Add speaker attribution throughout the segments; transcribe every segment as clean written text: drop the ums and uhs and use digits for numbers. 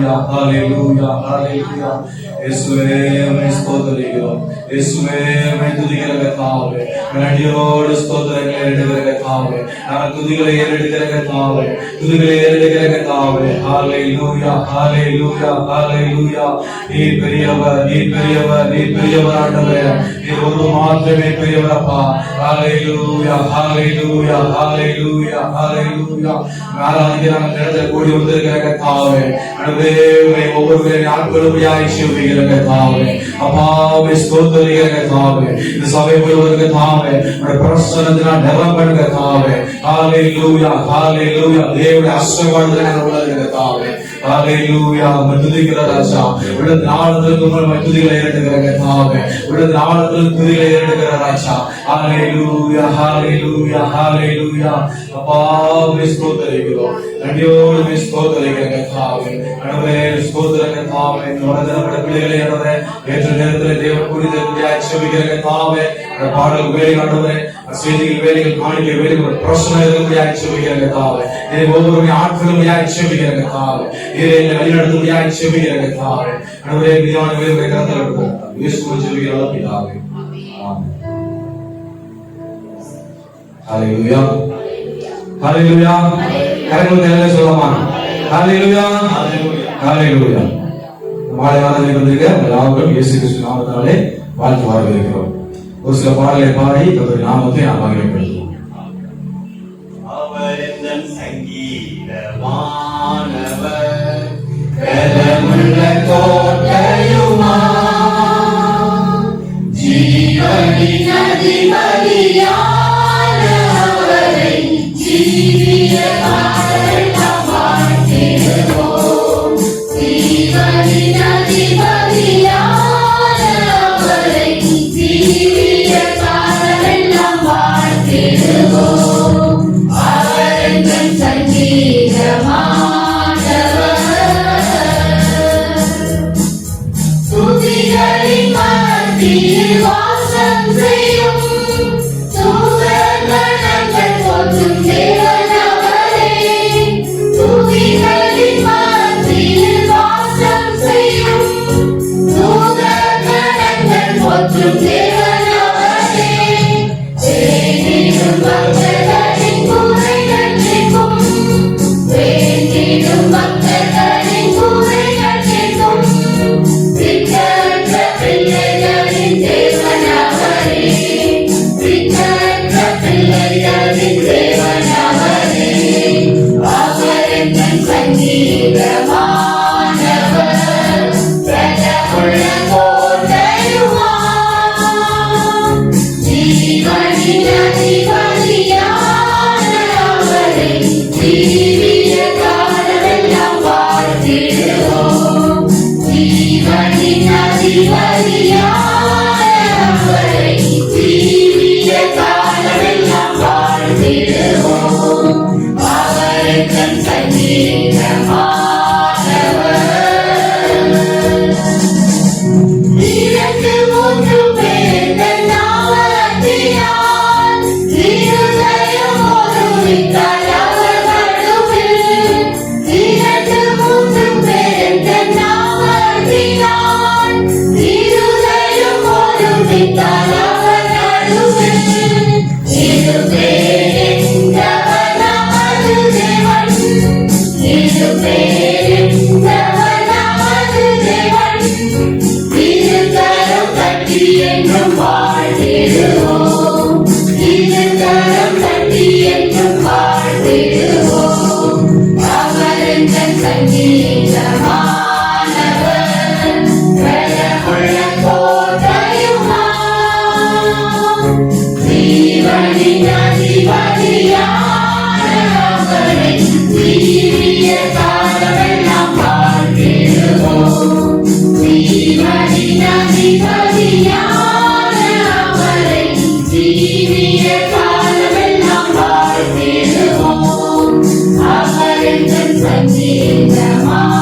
Speaker 1: ஹalleluya ஹalleluya ஹalleluya. இயேசுவே உம்மை ஸ்தோத்திரிக்கிறோம். இயேசுவே உம்மை துதிக்கிற கர்த்தாவே, நன்றியோடு ஸ்தோத்திரங்களை ஏறெடுக்கிற கர்த்தாவே, நாங்கள் துதிகளை ஏறெடுக்கிற கர்த்தாவே, துதிகளை ஏறெடுக்கிற கர்த்தாவே. ஹalleluya ஹalleluya ஹalleluya. நீ பெரியவர், நீ பெரியவர், நீ பெரியவர் ஆண்டவரே. நீ ஒரு மாத்திரமே பெரியவரப்பா. ஹalleluya ஹalleluya ஹalleluya ஹalleluya. நாளைக்கு நாங்கள் நடத்த கூடி வந்திருக்கிற கர்த்தாவே, ஆண்டவரே ஒவ்வொரு நாட்களும் யாயிஷுவிக்கிற கர்த்தாவே, அப்பாவே ஸ்தோத்திரிக்கிற கர்த்தாவே, இந்த சபை முழுவதும் கர்த்தாவே உம்முடைய பிரசன்னத்தினால் நிரம்புகிற கர்த்தாவே. ஹalleluya ஹalleluya. தேவனுடைய ஆசீர்வாதத்தை நாங்கள் உணர்கிற கர்த்தாவே. ஹalleluya. துதிக்கிற ராஜா, உடைய நாமத்திற்கு உம்முடைய துதிகளை ஏறெடுக்கிற கர்த்தாவே, உடைய நாமத்திற்கு துதிகளை ஏறெடுக்கிற ராஜா. ஹalleluya ஹalleluya ஹalleluya. அப்பாவே ஸ்தோத்திரிக்கிறோம். நன்றியோடு ஸ்தோத்திரிக்கிற கர்த்தாவே, ஆண்டவரே ஸ்தோத்திர கர்த்தாவே. நம்முடைய பிள்ளைகளை ஆண்டவரே ஏற்ற நேரத்தில் தேவன் கூடிய ஆசீர்வதிக்கிற கர்த்தாவே. பாடல் வேலைகள் ஆண்டவரே, செய்திகள் வேலைகள், காணிக்கை வேலைகள், பிரசன்னம் இருக்கக்கூடிய ஆசீர்வதிக்கிற கர்த்தாவே. இதை ஒவ்வொரு ஆட்களும் ஆசீர்வதிக்கிற கர்த்தாவே. இதை வழிநடத்தும் ஆசீர்வதிக்கிற கர்த்தாவே. ஆண்டவரே மீதான வேலைகளை கரத்தில் எடுப்போம். இயேசுவின் ஜெபத்தினால பிதாவே. ஆமென். ஹalleluya ஹalleluya. கரங்களை எல்லாம் சொல்லலாமா? ஹalleluya ஹalleluya. மாலையானதை வந்திருக்க எல்லாரும் இயேசு கிறிஸ்து நாமத்தினாலே வாழ்த்து வரவேற்கிறோம். ஒரு சில பாடலை பாடி அவருடைய நாமத்தை நாம் மகிமைப்படுத்துவோம்.
Speaker 2: அவர் எந்தன் சங்கீதமானவர், பலமுள்ள கோட்டையுமா, ஜீவனின் அதிபதியான அவரை ஜீவிய காலமெல்லாம் வாழ்த்திடுவோம். ஜீவனின் அதிபதியான அவரை ஜீவிய காலமெல்லாம் வாழ்த்திடுவோம். அவர் எங்கள் சங்கீதமானவர், துதிகளின் மத்தியில் வாசம் செய்யும் தூதகணங்கள் போற்றும் தேவன் அவரே. துதிகளின் மத்தியில் வாசம் செய்யும் தூதகணங்கள் போற்றும் தேவன் அவரே. வேண்டிடும் பக்தர்களின் குறைகள் நீக்கும், வேண்டிடும் பக்தர்களின் குறைகள் நீக்கும், விண்ணற்ற பிள்ளைகளின் தேவன் அவரே. விண்ணற்ற பிள்ளைகளின் தேவன் அவரே. அவர் எங்கள் சங்கீதமானவர், பலமுள்ள கோட்டையுமா, ஜீவனின் அதிபதியான அவரை ஜீவிய காலமெல்லாம் வாழ்த்திடுவோம். ஜீவனின் அதிபதியான அவரை ஜீவிய காலமெல்லாம் வாழ்த்திடுவோம். அவர் எங்கள் சங்கீதமானவர். இரண்டு மூன்று பேர்கள் நாமத்தினால் இருதயம் ஒருமித்தால் அவர் நடுவில். இரண்டு மூன்று பேர்கள் நாமத்தினால் இருதயம் ஒருமித்தால் அவர் நடுவில். இரு பேரென்றவர் நமது தேவன், இரு பேரென்றவர் நமது தேவன். இருகரம் தட்டி என்றும் வாழ்த்திடுவோம், இருகரம் தட்டி என்றும் வாழ்த்திடுவோம். அவர் எங்கள் சங்கீதமானவர், பலமுள்ள கோட்டையுமா, ஜீவனின் அதிபதியான அவரை ஜீவிய காலமெல்லாம் வாழ்த்திடுவோம். ஜீவனின் அதிபதியான அவரை ஜீவிய காலமெல்லாம் வாழ்த்திடுவோம். அவர் எங்கள் சங்கீதமானவர்.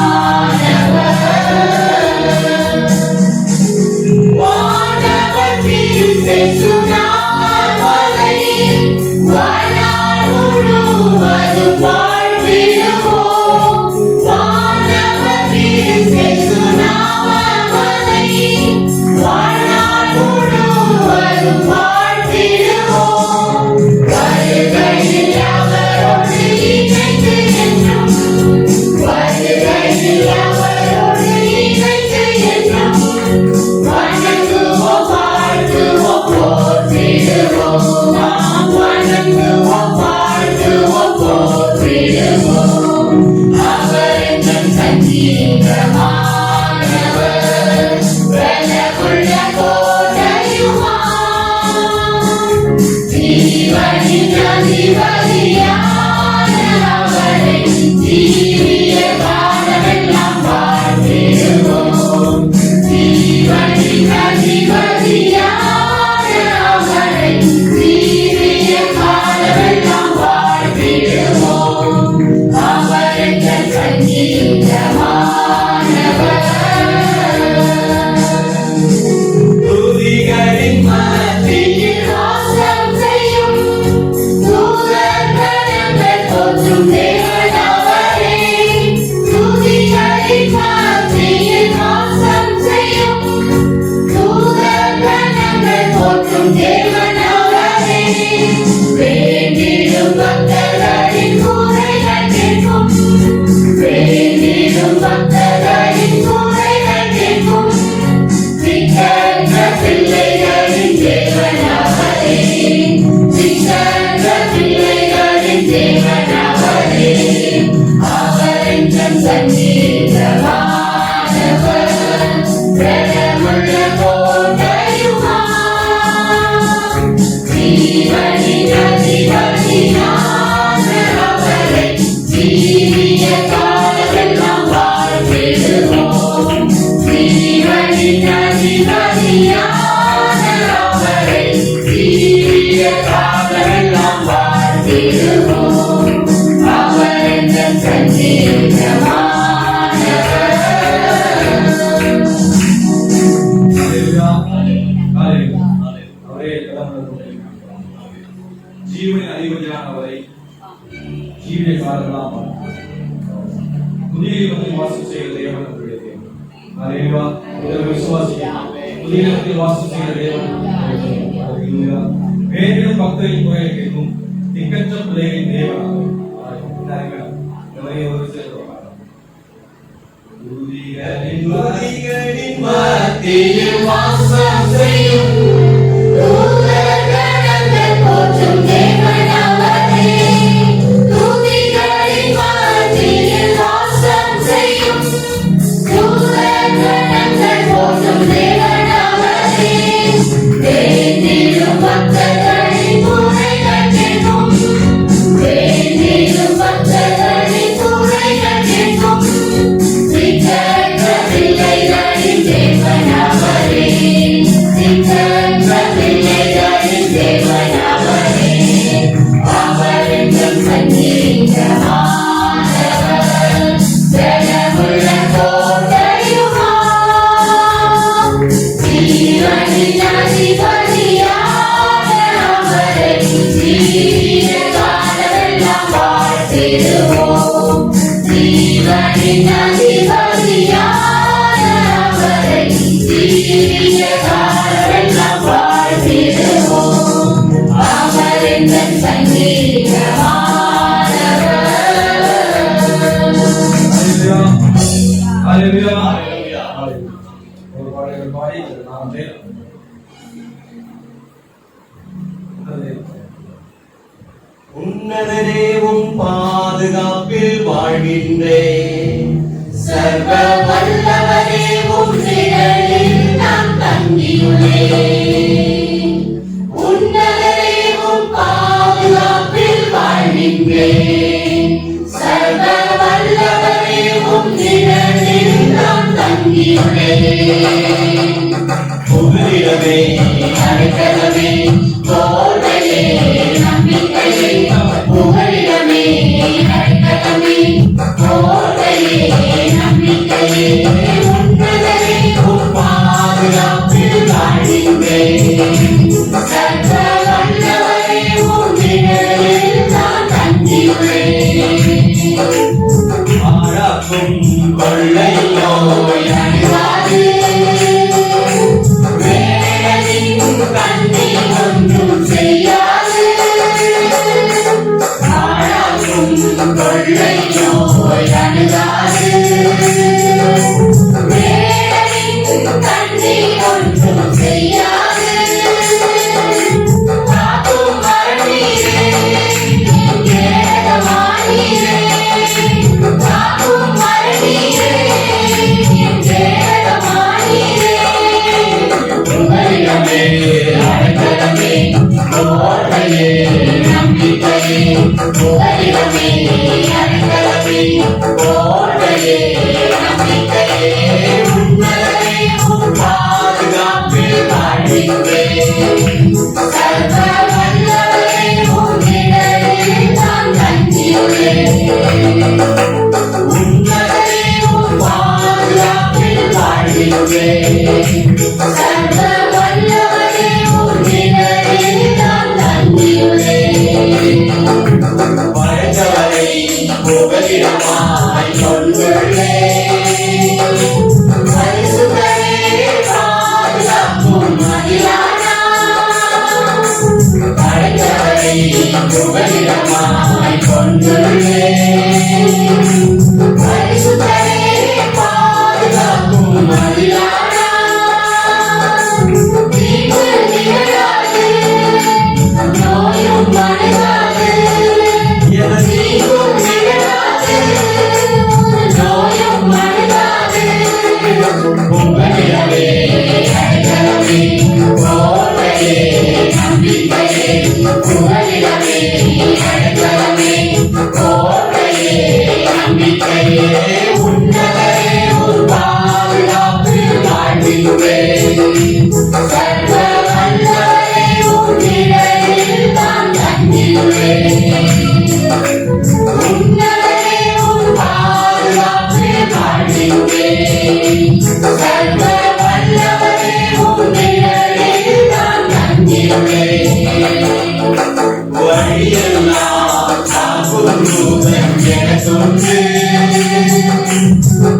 Speaker 2: அவரோடு இணைந்து என்றும் வணங்குவோம், வாழ்த்துவோம், போற்றிடுவோம். நாம் வணங்குவோம், வாழ்த்துவோம், போற்றிடுவோம். அவர் எங்கள் சங்கீதமானவர், பலமுள்ள கோட்டையுமாம். ஜீவனின் அதிபதியான அவரை ஜீவிய காலமெல்லாம் வாழ்த்திடுவோம். ஜீவனின் அதிபதியான அவரை ஜீவிய காலமெல்லாம் வாழ்த்திடுவோம். அவர் எங்கள் சங்கீதமானவர்.
Speaker 1: துதிகளின் மத்தியில்
Speaker 2: வாசம் செய்யும் தூதர்கள் எங்கள் போற்றும் தேவன் அவரே. துதிகளின் மத்தியில் வாசம் செய்யும் தூதர்கள் எங்கள் போற்றும் தேவன் அவரே. வேண்டிடும் பக்தர்களின் குறைகள் கேட்கும், வேண்டிடும் பக்தர்களின் குறைகள் கேட்கும். திக்கற்ற பிள்ளைகளின் தேவன் அவரே, திக்கற்ற பிள்ளைகளின் தேவன் அவரே. அவர் எங்கள் சங்கீதமானவர், பலமுள்ள கோட்டையுமாம். ஜீவனின் அதிபதியான அவரை ஜீவிய காலமெல்லாம் வாழ்த்திடுவோம். ஜீவனின் அதிபதியான அவரை ஜீவிய காலமெல்லாம் வாழ்த்திடுவோம். அவர் எங்கள் சங்கீதமானவர்.
Speaker 1: அவரே ஜீவனின் அதிபதியானவரை ஜீவிய காலமெல்லாம் புதிய வாசம் செய்கிற தேவன் நம்முடைய தேவன். ஹல்லேலூயா. இதை விசுவாசிக்கிறோம். புதிய வாசம் செய்கிற தேவன் நம்முடைய தேவன். ஹல்லேலூயா. வேண்டிடும் பக்தரின் குறைகளை கேட்கும் திக்கற்ற பிள்ளைகளின் தேவன் அவரே. ஒரு
Speaker 2: துதிகளின் மத்தியில் வாசம் செய்யும் தூதர்கள் எங்கள் போற்றும் தேவன் அவரே. துதிகளின் மத்தியில் வாசம் செய்யும் தூதர்கள் எங்கள் போற்றும் தேவன் அவரே. வேண்டிடும் பக்தர்களின் குறைகள் கேட்கும், வேண்டிடும் பக்தர்களின் குறைகள் கேட்கும். திக்கற்ற பிள்ளைகளின் தேவன் அவரே, திக்கற்ற பிள்ளைகளின் தேவன் அவரே. அவர் எங்கள் சங்கீதமானவர், பலமுள்ள கோட்டையுமாம். ஜீவனின் அதிபதியான அவரை ஜீவிய காலமெல்லாம் வாழ்த்திடுவோம். ஜீவனின் அதிபதியான அவரை ஜீவிய காலமெல்லாம் வாழ்த்திடுவோம். அவர் எங்கள் சங்கீதமானவர்.
Speaker 1: ஹல்லேலூயா. ஒரு பாடல் பாடி நாம்
Speaker 3: உன்னதரே உம் பாதுகாப்பில் வாழ்கின்றேன்.
Speaker 2: சர்வ வல்லவரே உம் நிழலில் நான் தங்கியுள்ளேன். உன்னதரே உம் பாதுகாப்பில் வாழ்கின்றேன். சர்வ வல்லவரே உம் நிழலில் நான் தங்கியுள்ளேன்.
Speaker 3: புகலிடமே
Speaker 2: அடைக்கலமே, கோட்டையே, நம்பிக்கையே. புகலிடமே, அடைக்கலமே, கோட்டையே, நம்பிக்கையே. உன்னதரே உம் பாதுகாப்பில் வாழ்கின்றேன். சர்வ வல்லவரே உம் நிழலில் நான் தங்கியுள்ளேன்.
Speaker 3: ஆழாக்கும் கொள்ளையோ
Speaker 2: அணுகாது, வேடனின் கண்ணி ஒன்றும் செய்யாது. ஆழாக்கும் கொள்ளை நோய் அணுகாது,
Speaker 3: வாழ்கின்றேன்.
Speaker 2: சர்வ வல்லவரே உன் நிழலில் நான் தங்கியுள்ளேன்.
Speaker 3: படைத்தவரை புகலிடமாய் கொண்டுள்ளேன்.
Speaker 2: பரிசுத்தரே பாதுகாக்கும் மதிலானார்.
Speaker 3: படைத்தவரை புகலிடமாய் கொண்டுள்ளேன்.
Speaker 2: பரிசுத்தரே பாதுகாக்கும் மதிலானார். தீங்கு நிகழாது, நோயும் அணுகாது. தீங்கும் நிகழாது, நோயும் அணுகாது.
Speaker 3: புகலிடமே அடைக்கலமே கோட்டையே நம்பிக்கையே.
Speaker 2: புகலிடமே அடைக்கலமே
Speaker 3: கோட்டையே நம்பிக்கையே. உன்னதரே உன் பாதுகாப்பில் வாழ்கின்றேன்.
Speaker 2: சர்வ வல்லவரே உன் நிழலில் நான் தங்கியுள்ளேன். உன்னதரே உன் பாதுகாப்பில் வாழ்கின்றேன். சர்வ வல்லவரே உன் நிழலில் நான் தங்கியுள்ளேன்.
Speaker 3: வழியெல்லாம் காக்கும் தூதன் எனக்குண்டு.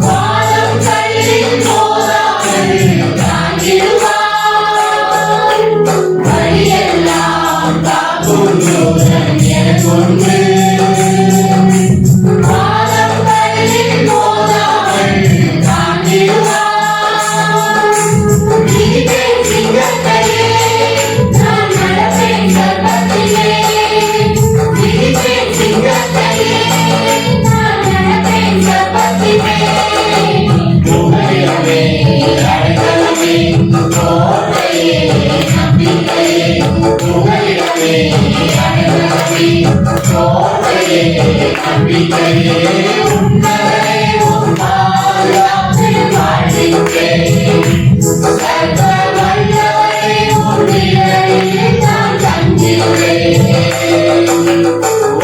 Speaker 2: பாதம் கல்லில் மோதாமல் தாங்கிடுவார். வழியெல்லாம்
Speaker 3: காக்கும் தூதன் எனக்குண்டு.
Speaker 2: பாதம் கல்லில் மோதாமல் தாங்கிடுவார். மிதிப்பேன் சிங்கத்தையே, நான் நடப்பேன் சர்ப்பத்திலே. மிதிப்பேன் சிங்கத்தையே, நான் நடப்பேன் சர்ப்பத்திலே.
Speaker 3: புகலிடமே அடைக்கலமே கோட்டையே நம்பிக்கையே. புகலிடமே அடைக்கலமே கோட்டையே நம்பிக்கையே. உன்னதரே உன் பாதுகாப்பில் வாழ்கின்றேன்.
Speaker 2: சர்வ வல்லவரே உன் நிழலில் நான் தங்கியுள்ளேன்.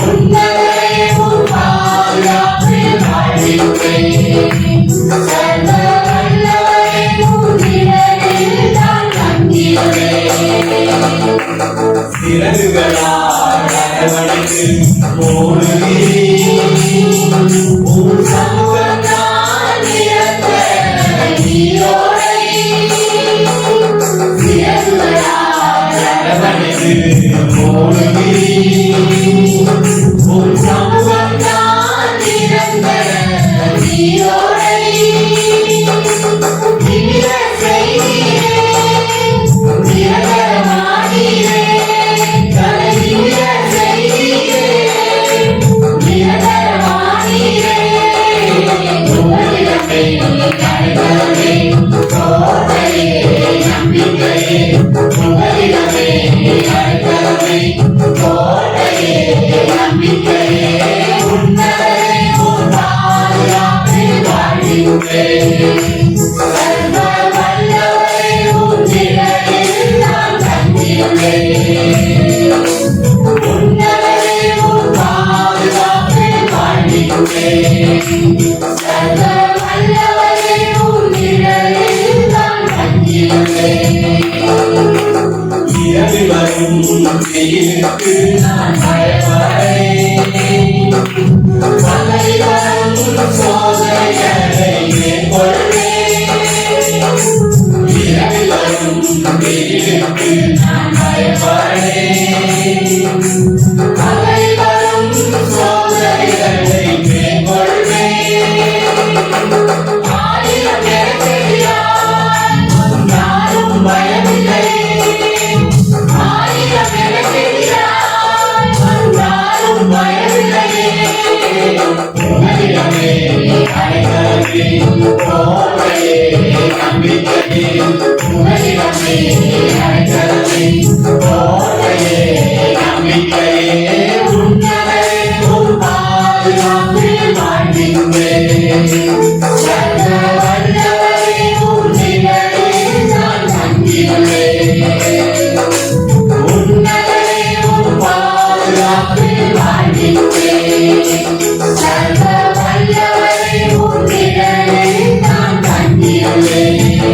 Speaker 2: உன்னதரே உன் பாதுகாப்பில் வாழ்கின்றேன். சர்வ வல்லவரே உன் நிழலில் நான் தங்கியுள்ளேன்.
Speaker 3: சிறகுகளால் அரவணைத்து மூடுகிறீர். உன் சமூகம்
Speaker 2: நான் நிரந்தர நீரோடை. சிறகுகளால்
Speaker 3: அரவணைத்து மூடுகிறீர். உன் சமூகம்
Speaker 2: நான் நிரந்தர நீரோடை. நிமிர செய்கிறே, நிரந்தரமாகிறே. தலை நிமிர செய்கிறே, நிரந்தரமாகிறே.
Speaker 3: புகலிடமே அடைக்கலமே கோட்டையே நம்பிக்கையே. புகலிடமே அடைக்கலமே கோட்டையே நம்பிக்கையே. உன்னதரே உன் பாதுகாப்பில் வாழ்கின்றேன்.
Speaker 2: சர்வ வல்லவரே உன் நிழலில் நான் தங்கியுள்ளேன். உன்னதரே உன் பாதுகாப்பில் வாழ்கின்றேன். சர்வ வல்லவரே உன் நிழலில் நான் தங்கியுள்ளேன்.
Speaker 3: இரவு வரும் வெயிலுக்கு நான் பயப்படேன். பகலில் வரும் சோதனைகளை மேற்கொள்வேன். இரவில் வரும் வெயிலுக்கு நான் பயப்படேன். பகலில் வரும் சோதனைகளை மேற்கொள்வேன்.
Speaker 2: ஆயிரம் எனக்கெதிராய் வந்தாலும் பயமில்லை. ஆயிரம் எனக்கெதிராய் வந்தாலும் பயமில்லையே.
Speaker 3: புகலிடமே அடைக்கலமே கோட்டையே நம்பிக்கையே. புகலிடமே அடைக்கலமே கோட்டையே நம்பிக்கையே. உன்னதரே உன் பாதுகாப்பில் வாழ்கின்றேன்.
Speaker 2: சர்வ வல்லவரே உன் நிழலில் நான் தங்கியுள்ளேன். உன்னதரே உன் பாதுகாப்பில் வாழ்கின்றேன். சர்வ வல்லவரே உன் நிழலில் நான் தங்கியுள்ளேன்.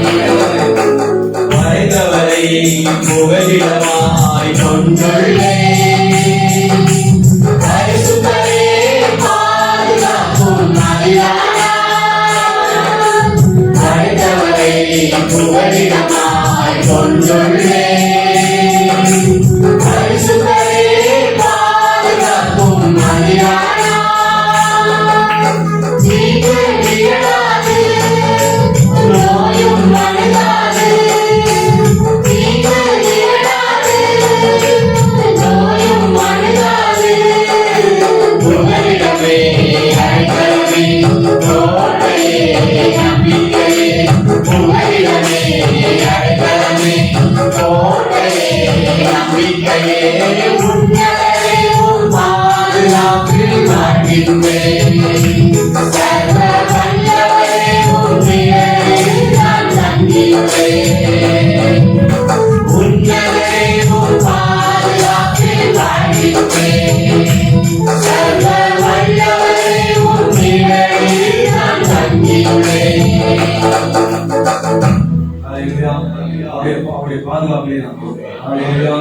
Speaker 1: அவருடைய பாதுகாப்பிலே நாம் இருக்கிறோம். ஹalleluya.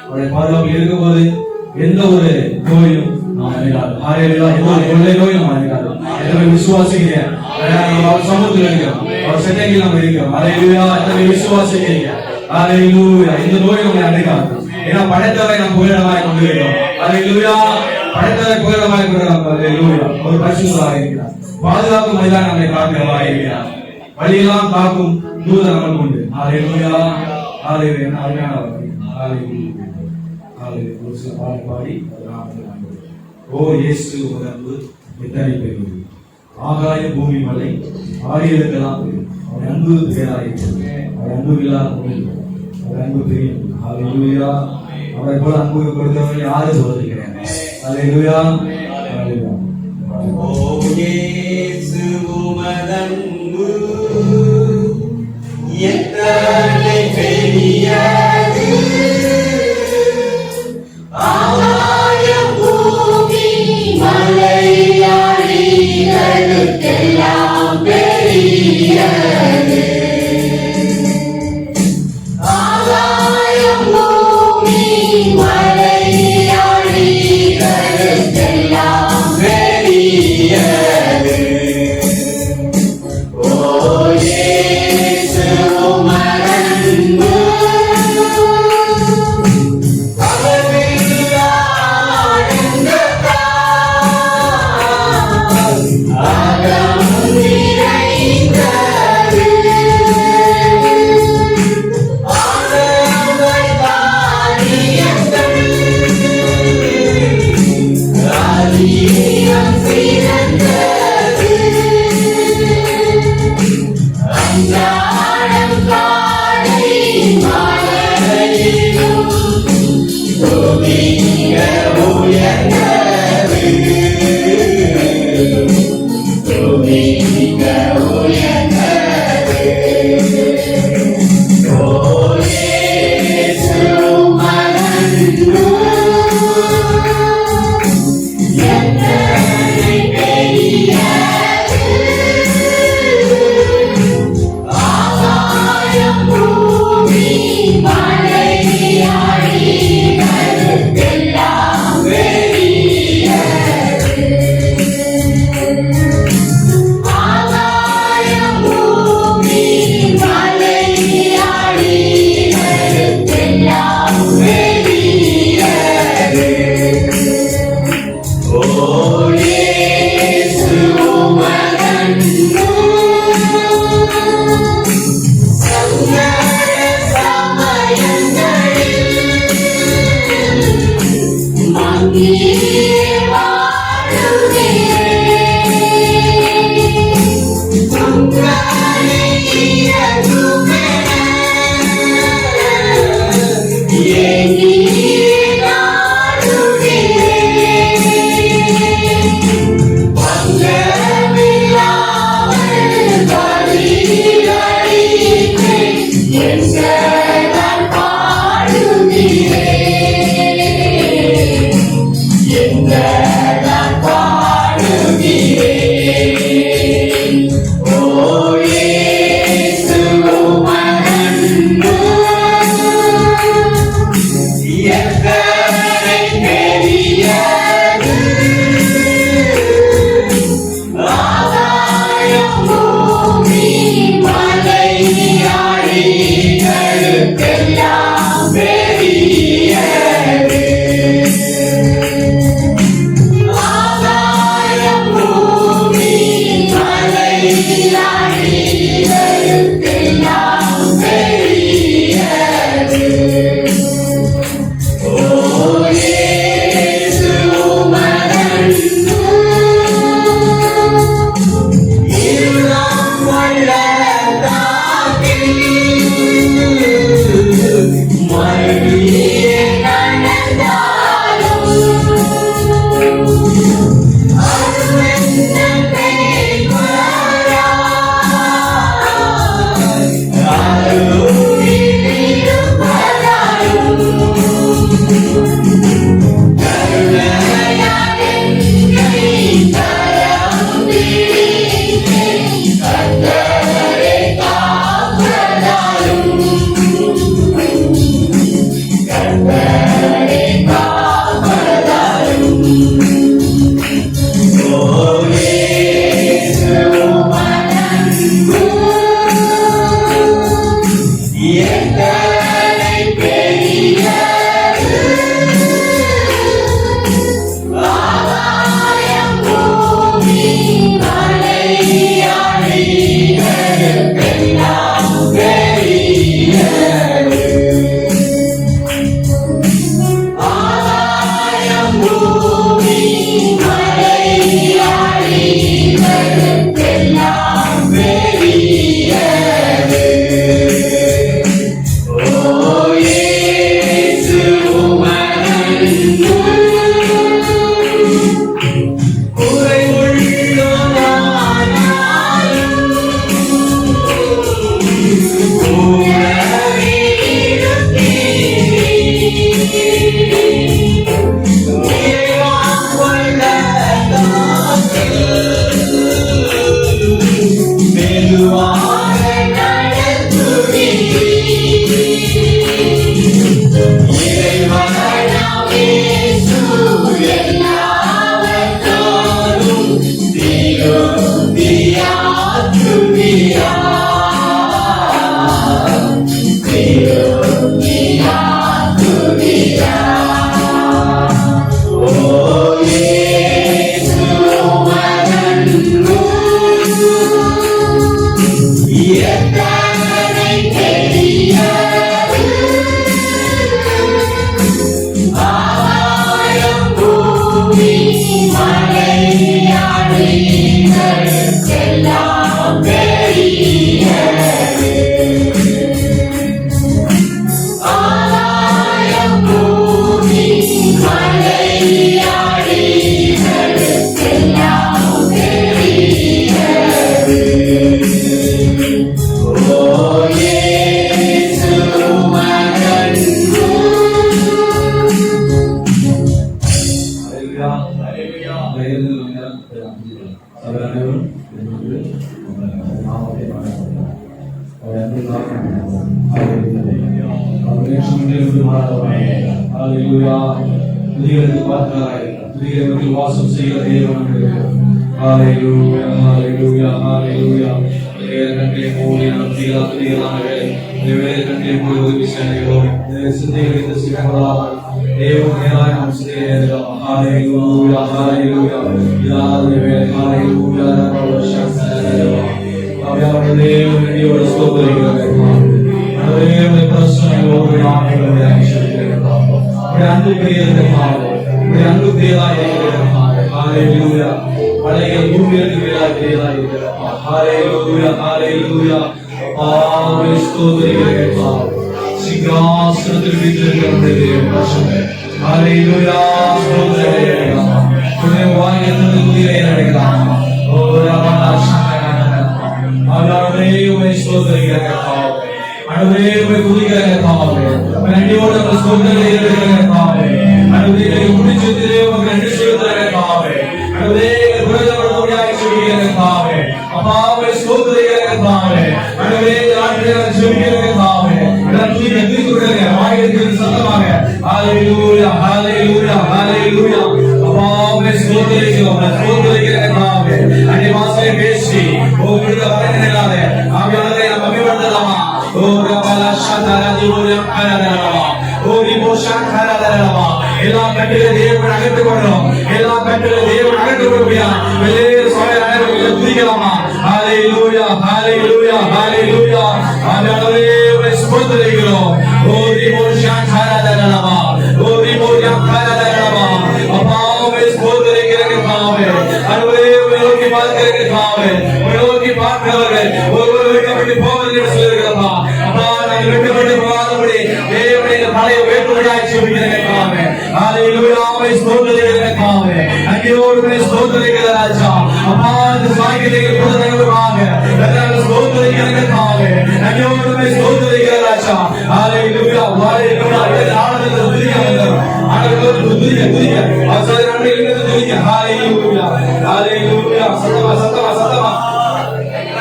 Speaker 1: அவருடைய பாதுகாப்பில் இருக்கும்போது எந்த ஒரு நோயும் நாம் அணுகாது. ஹalleluya. எந்த ஒரு கொள்ளை நோயும் நாம் அணுகாது. எத்தனை விசுவாசிக்கிறீங்க? அவர் சமூகத்தில் இருக்கிறோம், அவர் சென்னையில் நாம் இருக்கிறோம். ஹalleluya. எத்தனை விசுவாசிக்கிறீங்க? ஹalleluya. இந்த நோய் நம்மை அணுகாது. ஏன்னா படைத்தவரை நாம் புகழமாய் கொண்டிருக்கிறோம். ஹalleluya. படைத்தவரை புகழமாய் கொண்டிருக்கிறோம். ஹalleluya. ஒரு பரிசுத்தராக இருக்கிறார். பாதுகாக்கும் மைதான் நம்மை காக்கிறவராக இருக்கிறார். வழியெல்லாம் காக்கும் தூதர் நமக்கு உண்டு. ஹalleluya. ஹalleluya. என்ன அருமையான வார்த்தை. ஹalleluya. ஹalleluya. ஒரு சில பாடி ஓ இயேசு உமது அன்பு எத்தனை பெரியது, ஆகாய பூமி மலை ஆடியதுக்கெல்லாம் அவர் அன்பு பேராயிருக்கிறது. அவர் அன்பு இல்லாத அவர் அன்பு பெரியது. ஹalleluya. அவரை போல அன்பு கொடுத்தவர்கள் யாரும் சொல்வது கிடையாது. ஹalleluya. ஹalleluya.
Speaker 3: ஓ இயேசு உமது அன்பு எத்தனை பெரியது,
Speaker 2: ஆகாயம் பூமி மலை ஆழிகளுக்கெல்லாம் பெரியது. ஆகாயம் பூமி மலை ஆழிகளுக்கெல்லாம்
Speaker 3: பெரியது. ஓ இயேசு உமது அன்பு அளவில்லா ஆனந்தத்தால் அகம் நிறைந்தது. ஆண்டவர் காரியங்கள் அதிகம் சிறந்தது. அன்றாடம் காலை மாலையிலும் பூமி மிக உயர்ந்தது. பூமி மிக உயர்ந்தது. ஓ இயேசு உமது அன்பு எத்தனை பெரியது, ஆகாயம் பூமி மலை ஆழிகளுக்கெல்லாம் பெரியது. ஆகாயம் பூமி மலை ஆழிகளுக்கெல்லாம் பெரியது. ஓ இயேசு உமது அன்பு சங்கட சமயங்களில் மங்கியே வாழுகிறேன். உங்களை இயக்குமென ஏங்கியே நாடுகிறேன். பங்கமில்லாமல் பலிகளிப்பேன் என்றால் பாடுகிறேன். என்றால் பாடுகிறேன். ஓ இயேசு உமது அன்பு எத்தனை பெரியது, ஆகாயம் பூமி மலை ஆழிகளுக்கெல்லாம் பெரியது. ஆகாயம் பூமி மலை ஆழிகளுக்கெல்லாம் பெரியது. ஓ இயேசு உமது அன்பு இருளாம் பள்ளத்தாக்கில் மறுபடியே நடந்தாலும் அருமென்ன மேய்ப்பராய்
Speaker 1: வாசம் செய்கிற தேவன். ஹalleluya ஹalleluya ஹalleluya. கண்களை மூடி நாம் செய்யலாம் வேலை கண்களை மூடி உதவி செய்கிறோம். சிந்தைகளை இந்த சிவங்களால் தேவன் மேலாக நாம் செய்கிறோம். ஹalleluya ஹalleluya. இதாலே வேலை ஹalleluya ரபஷஸ்தலவா. அவரே உம்முடைய ஸ்தோத்திரங்களை அவரே பிரசன்னோடு நாம் ஆசீர்வதிக்கிறோம். உம்முடைய அன்பு பிரியர்களாக உம்முடைய அன்பு பிரியராக இருக்கிறோம். ஹalleluya. பழைகள் பூமியிற்கு மேலாக பிரியராக இருக்கிறோம். ஹalleluya ஹalleluya. ஆவே ஸ்தோத்திரங்கள் சிங்காசனத்தில் வீற்றிருக்கிற தேவனே ஹalleluya ஸ்தோத்திரங்கள் உம்முடைய வாயிலிருந்து துதியை நடக்கலாம். ஓ ஆண்டவரே உம்மை ஸ்தோத்திரிக்கிறோம். ஆண்டவரே உம்மை துதிக்கிறோம். நன்றியோடு உம்மை ஸ்தோத்திரிக்கிறோம். ஆண்டவரே முடிச்சதிலே உம்மை நன்றி சொல்லுகிறோம். ஆண்டவரே புரதவரோடாய் சொல்லுகிறோம். அப்பாவே ஸ்தோத்திரிக்கிறோம். ஆண்டவரே ஆண்டவரே சொல்லுகிறோம். நான் துதிக்கிறேன் துதிக்கிறேன் வாயிலிருந்து சத்தமாக ஹalleluya ஹalleluya ஹalleluya. அப்பாவே ஸ்தோத்திரிக்கிறோம் ஸ்தோத்திரிக்கிறோம். அன்னை வாசலை பேசி உங்களுக்கு வரங்களாலே ஆவியானவரை நாம் அபிவர்த்தலாமா. ஓ ரபலா ஷதரா திவோரியா கரதரமா ஓ ரிபோஷா கரதரமா. எல்லா கட்டளை தேவன் அகற்றிக் கொள்றோம். எல்லா கட்டளை தேவன் அகற்றிக் கொள்ளுயா. வெளியே சோலை அனைவரும் துதிக்கலாமா. ஹalleluya ஹalleluya ஹalleluya. ஆவியானவரே உம்மை ஸ்தோத்திரிக்கிறோம். ஓ ரிபோஷா கரதரமா ஓ ரிபோரியா கரதரமா. அப்பா உம்மை ஸ்தோத்திரிக்கிறோம். ஆண்டவரே உம்மை நோக்கி பார்க்கிறோம். உம்மை நோக்கி பார்க்கிறவர்கள் ஒருவர் வெட்கப்பட்டு போவதில்லை என்று சொல்லுகிறப்பா. அப்பா நாங்கள் வெட்கப்பட்டு போகாதபடி தேவனுடைய தலையை உயர்த்துவதாக சொல்லுகிறேன். ஹalleluya உம்மை ஸ்தோத்திரிக்கிறோம். அங்கேயோடு உம்மை ஸ்தோத்திரிக்கிற ராஜா. அப்பா இந்த சாயங்காலத்தில் புதுதகவலாக நாங்கள் ஸ்தோத்திரிக்கிறோம். அங்கேயோடு உம்மை ஸ்தோத்திரிக்கிற ராஜா. ஹalleluya ஹalleluya. ஆனந்தத்தில் துதிக்கிறோம். ஆனந்தத்தில் துதிக்க ஆசாரிய நன்மையிலிருந்து துதிக்க. ஹalleluya ஹalleluya. சத்தமா சத்தமா சத்தமா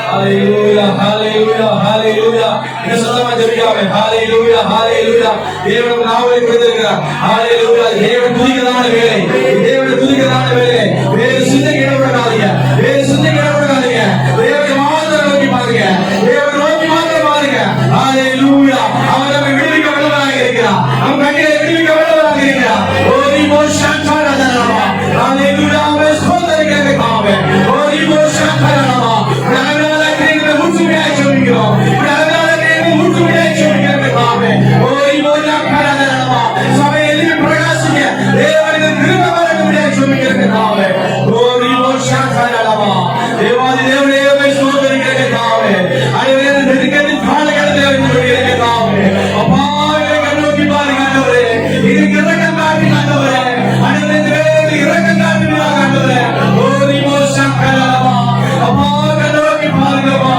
Speaker 1: ஹalleluya ஹalleluya ஹalleluya. இந்த சத்தமா ஜெபிக்காமே ஹalleluya ஹalleluya. தேவன் நாமத்தை கொடுத்திருக்கிறார். ஹalleluya. தேவன் துதிக்கிறதான வேலை. தேவன் துதிக்கிறதான வேலை. வேறு சிந்தைக்கு இடப்படாதீங்க. வேறு சிந்தைக்கு இடப்படாதீங்க. தேவனை மாத்திரம் நோக்கி பாருங்க. தேவனை நோக்கி மாத்திரம் பாருங்க. ஹalleluya. அவர் நம்மை விடுவிக்க வல்லவராக இருக்கிறார். நம் கண்களை விடுவிக்க வல்லவராக இருக்கிறார். ஓரி போஷாண்டரமா. ஹalleluya. அவரை ஸ்தோத்திரிக்கிறோம். ஓரி போஷாண்டரமா. நாங்கள் கிரீட முற்றுமையாய் சொல்கிறோம். நாங்கள் கிரீட முற்றுமையாய் சொல்கிறோம். ஓரி போஷாண்டரமா. சபையில் பிரகாசிக்க தேவனின் கிருபை வரணும்னு சொல்கிறோம். ஓரி போஷாண்டரமா. தேவாதி தேவனே உம்மை ஸ்தோத்திரிக்கிறோம். ஆண்டவரே நெருக்கத்தின் காலகட்டத்தில் இருந்து சொல்கிறோம். அப்பா எங்களை நோக்கி பாருங்க ஆண்டவரே. இதுக்கு இரக்கம் காட்டுங்க ஆண்டவரே. ஆண்டவரே இரக்கம் காட்டுங்க ஆண்டவரே. ஓரி போஷாண்டரமா. அப்பா நோக்கி பாருங்கப்பா.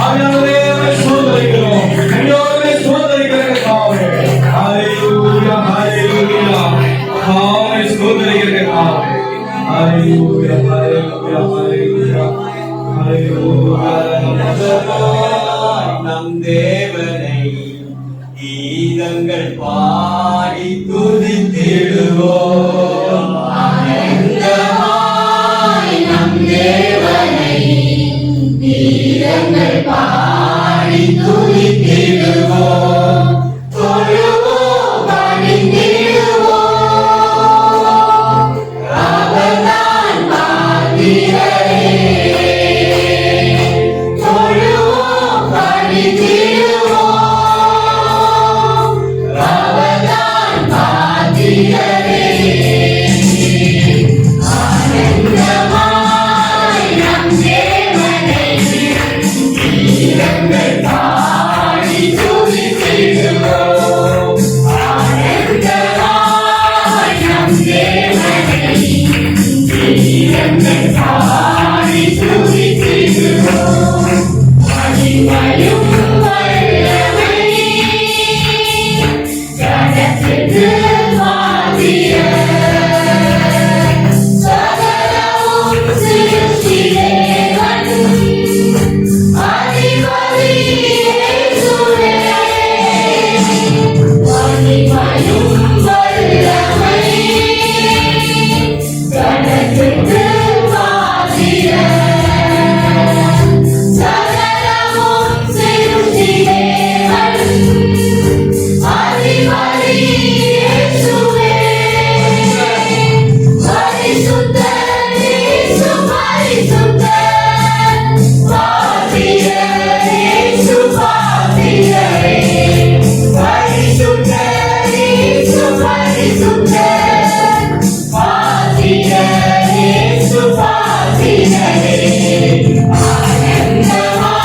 Speaker 1: ஆவியானவரே உம்மை ஸ்தோத்திரிக்கிறோம். நன்றியோடு ஸ்தோத்திரிக்கிற கர்த்தாவே. ஹalleluya ஹalleluya. ஆமே ஸ்தோத்திரிக்கிற கர்த்தாவே. ஹalleluya ஹalleluya ஹalleluya ஹalleluya.
Speaker 3: நம் தேவனை கீதங்கள் பாடி துதித்திடுவோம்.
Speaker 2: ஆனந்தமாய் நம் தேவனை கீதங்கள் பாடி துதித்திடுவோம். தொழுவோம், பணிந்திடுவோம். அவர்தான் பாத்திரரே. தொழுவோம், பணிந்திடுவோம். அவர்தான் பாத்திரரே. ஆனந்தமாய் நம் தேவனை கீதங்கள் பாடி துதித்திடுவோம். ஆனந்தமாய் நம் தேவனை கீதங்கள் பாடி துதித்திடுவோம். மகிமையும் வல்லமை ஜகத்துக்கு பாத்திரர். சகலமும் சிருஷ்டிதேவன் அதிபதி இயேசுவே. மகிமையும் வல்லமை ஜகத்துக்கு பாத்திரர். சகலமும் சிருஷ்டிதேவன் அதிபதி இயேசுவே. பரிசுத்தர் இயேசு பரிசுத்தர். பாத்திரர் இயேசு பாத்திரரே. பரிசுத்தர் இயேசு பரிசுத்தர். பாத்திரர் இயேசு பாத்திரரே. ஆனந்தமாய்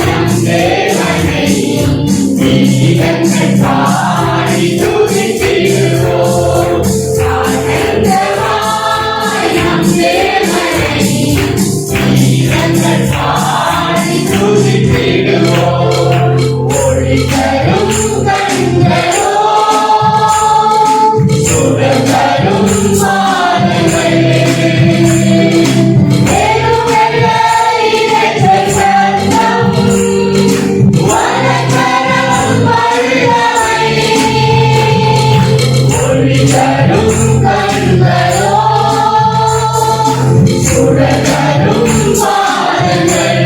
Speaker 2: நம் தேவனை கீதங்கள் பாடி துதித்திடுவோம். ஆனந்தமாய் நம் தேவனை கீதங்கள் பாடி துதித்திடுவோம். ஒளி தரும் கண்களோ, சுடர் தரும் பாதங்கள், வெறுமெல்ல இரைச்சல் சத்தம், வலக்கரம் வல்லமை. ஒளி தரும் கண்களோ, சுடர் தரும் பாதங்கள்,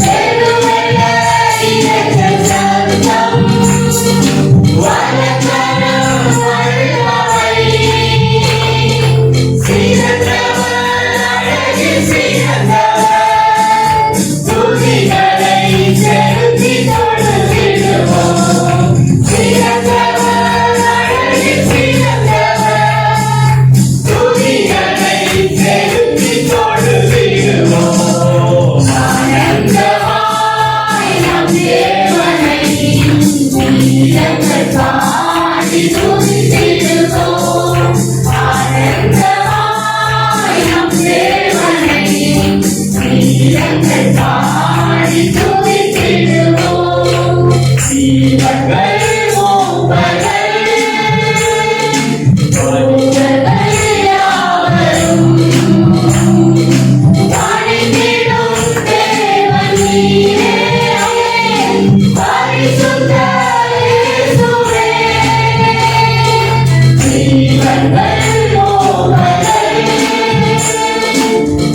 Speaker 2: வெறுமெல்ல இரைச்சல் சத்தம், வலக்கரம் வல்லமை. சிறந்தவர், அழகில் சிறந்தவர், துதிகளை செலுத்தி தொழுதிடுவோம். சிறந்தவர், அழகில் சிறந்தவர், துதிகளை செலுத்தி தொழுதிடுவோம். ஆனந்தமாய் நம் தேவனை கீதங்கள் பாடி துதித்திடுவோம். ஆனந்தமாய் நம் தேவனை கீதங்கள் பாடி துதித்திடுவோம். ஜீவர்கள் மூப்பர்கள் தொழுவர்கள் யாவரும் பணிந்திடும் தேவன் நீரே. பரிசுத்தர் இயேசுவே. ஜீவர்கள் மூப்பர்கள்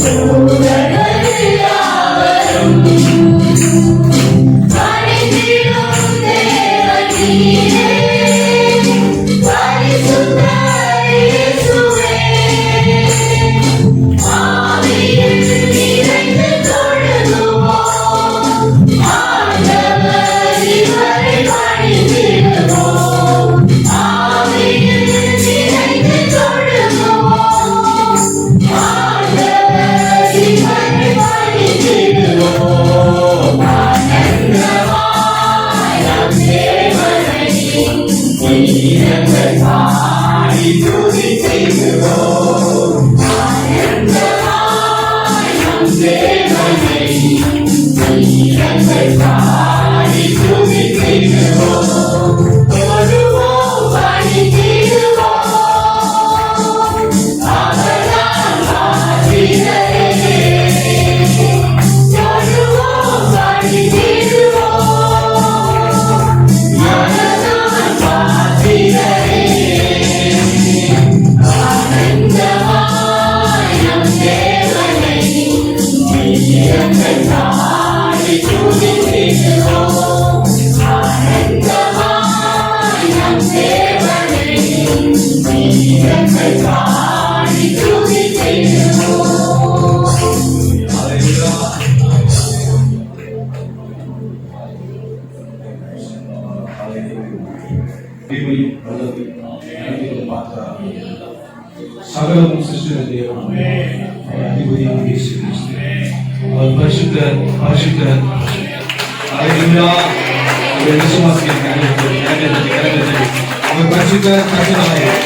Speaker 2: தொழுவர்கள் யாவரும் வீரர்கள் பாடி துதித்திடுவோம். தொழுவோம், பணிந்திடுவோம். அவர்தான் மாவீரரே. தொழுவோம், பணிந்திடுவோம். அவர்தான் மாவீரரே. ஆனந்தமாய் நம் தேவனை வீரர்கள் பாடி துதித்திடுவோம். ஆனந்தமாய் நம் தேவனை வீரர்கள் பாடி துதித்திடுவோம்.
Speaker 1: சகலமும் சிருஷ்டித்த தேவன் அதிபதியான இயேசு கிறிஸ்து. அவர் பரிசுத்தர், பரிசுத்தர். ஹல்லேலூயா. அவரை விசுவாசிக்கிறேன். அவர் பரிசுத்தர், பரிசுத்தர்.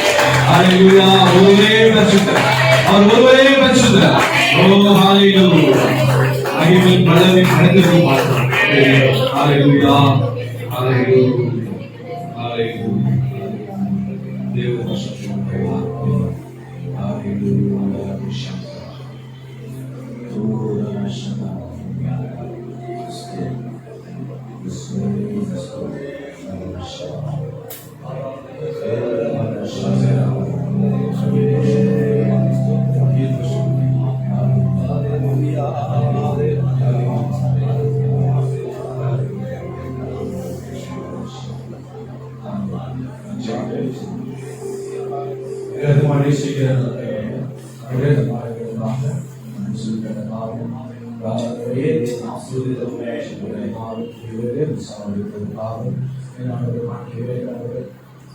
Speaker 1: ஹல்லேலூயா. ஒருவரே பரிசுத்தர். அவர் ஒருவரே பரிசுத்தர். ஓ ஹல்லேலூயா. மகிமையின் பலவின் கணக்கிற்கு மாற்றம். ஹல்லேலூயா. ஹல்லேலூயா. ஹல்லேலூயா. தேவ பரிசுத்தர்.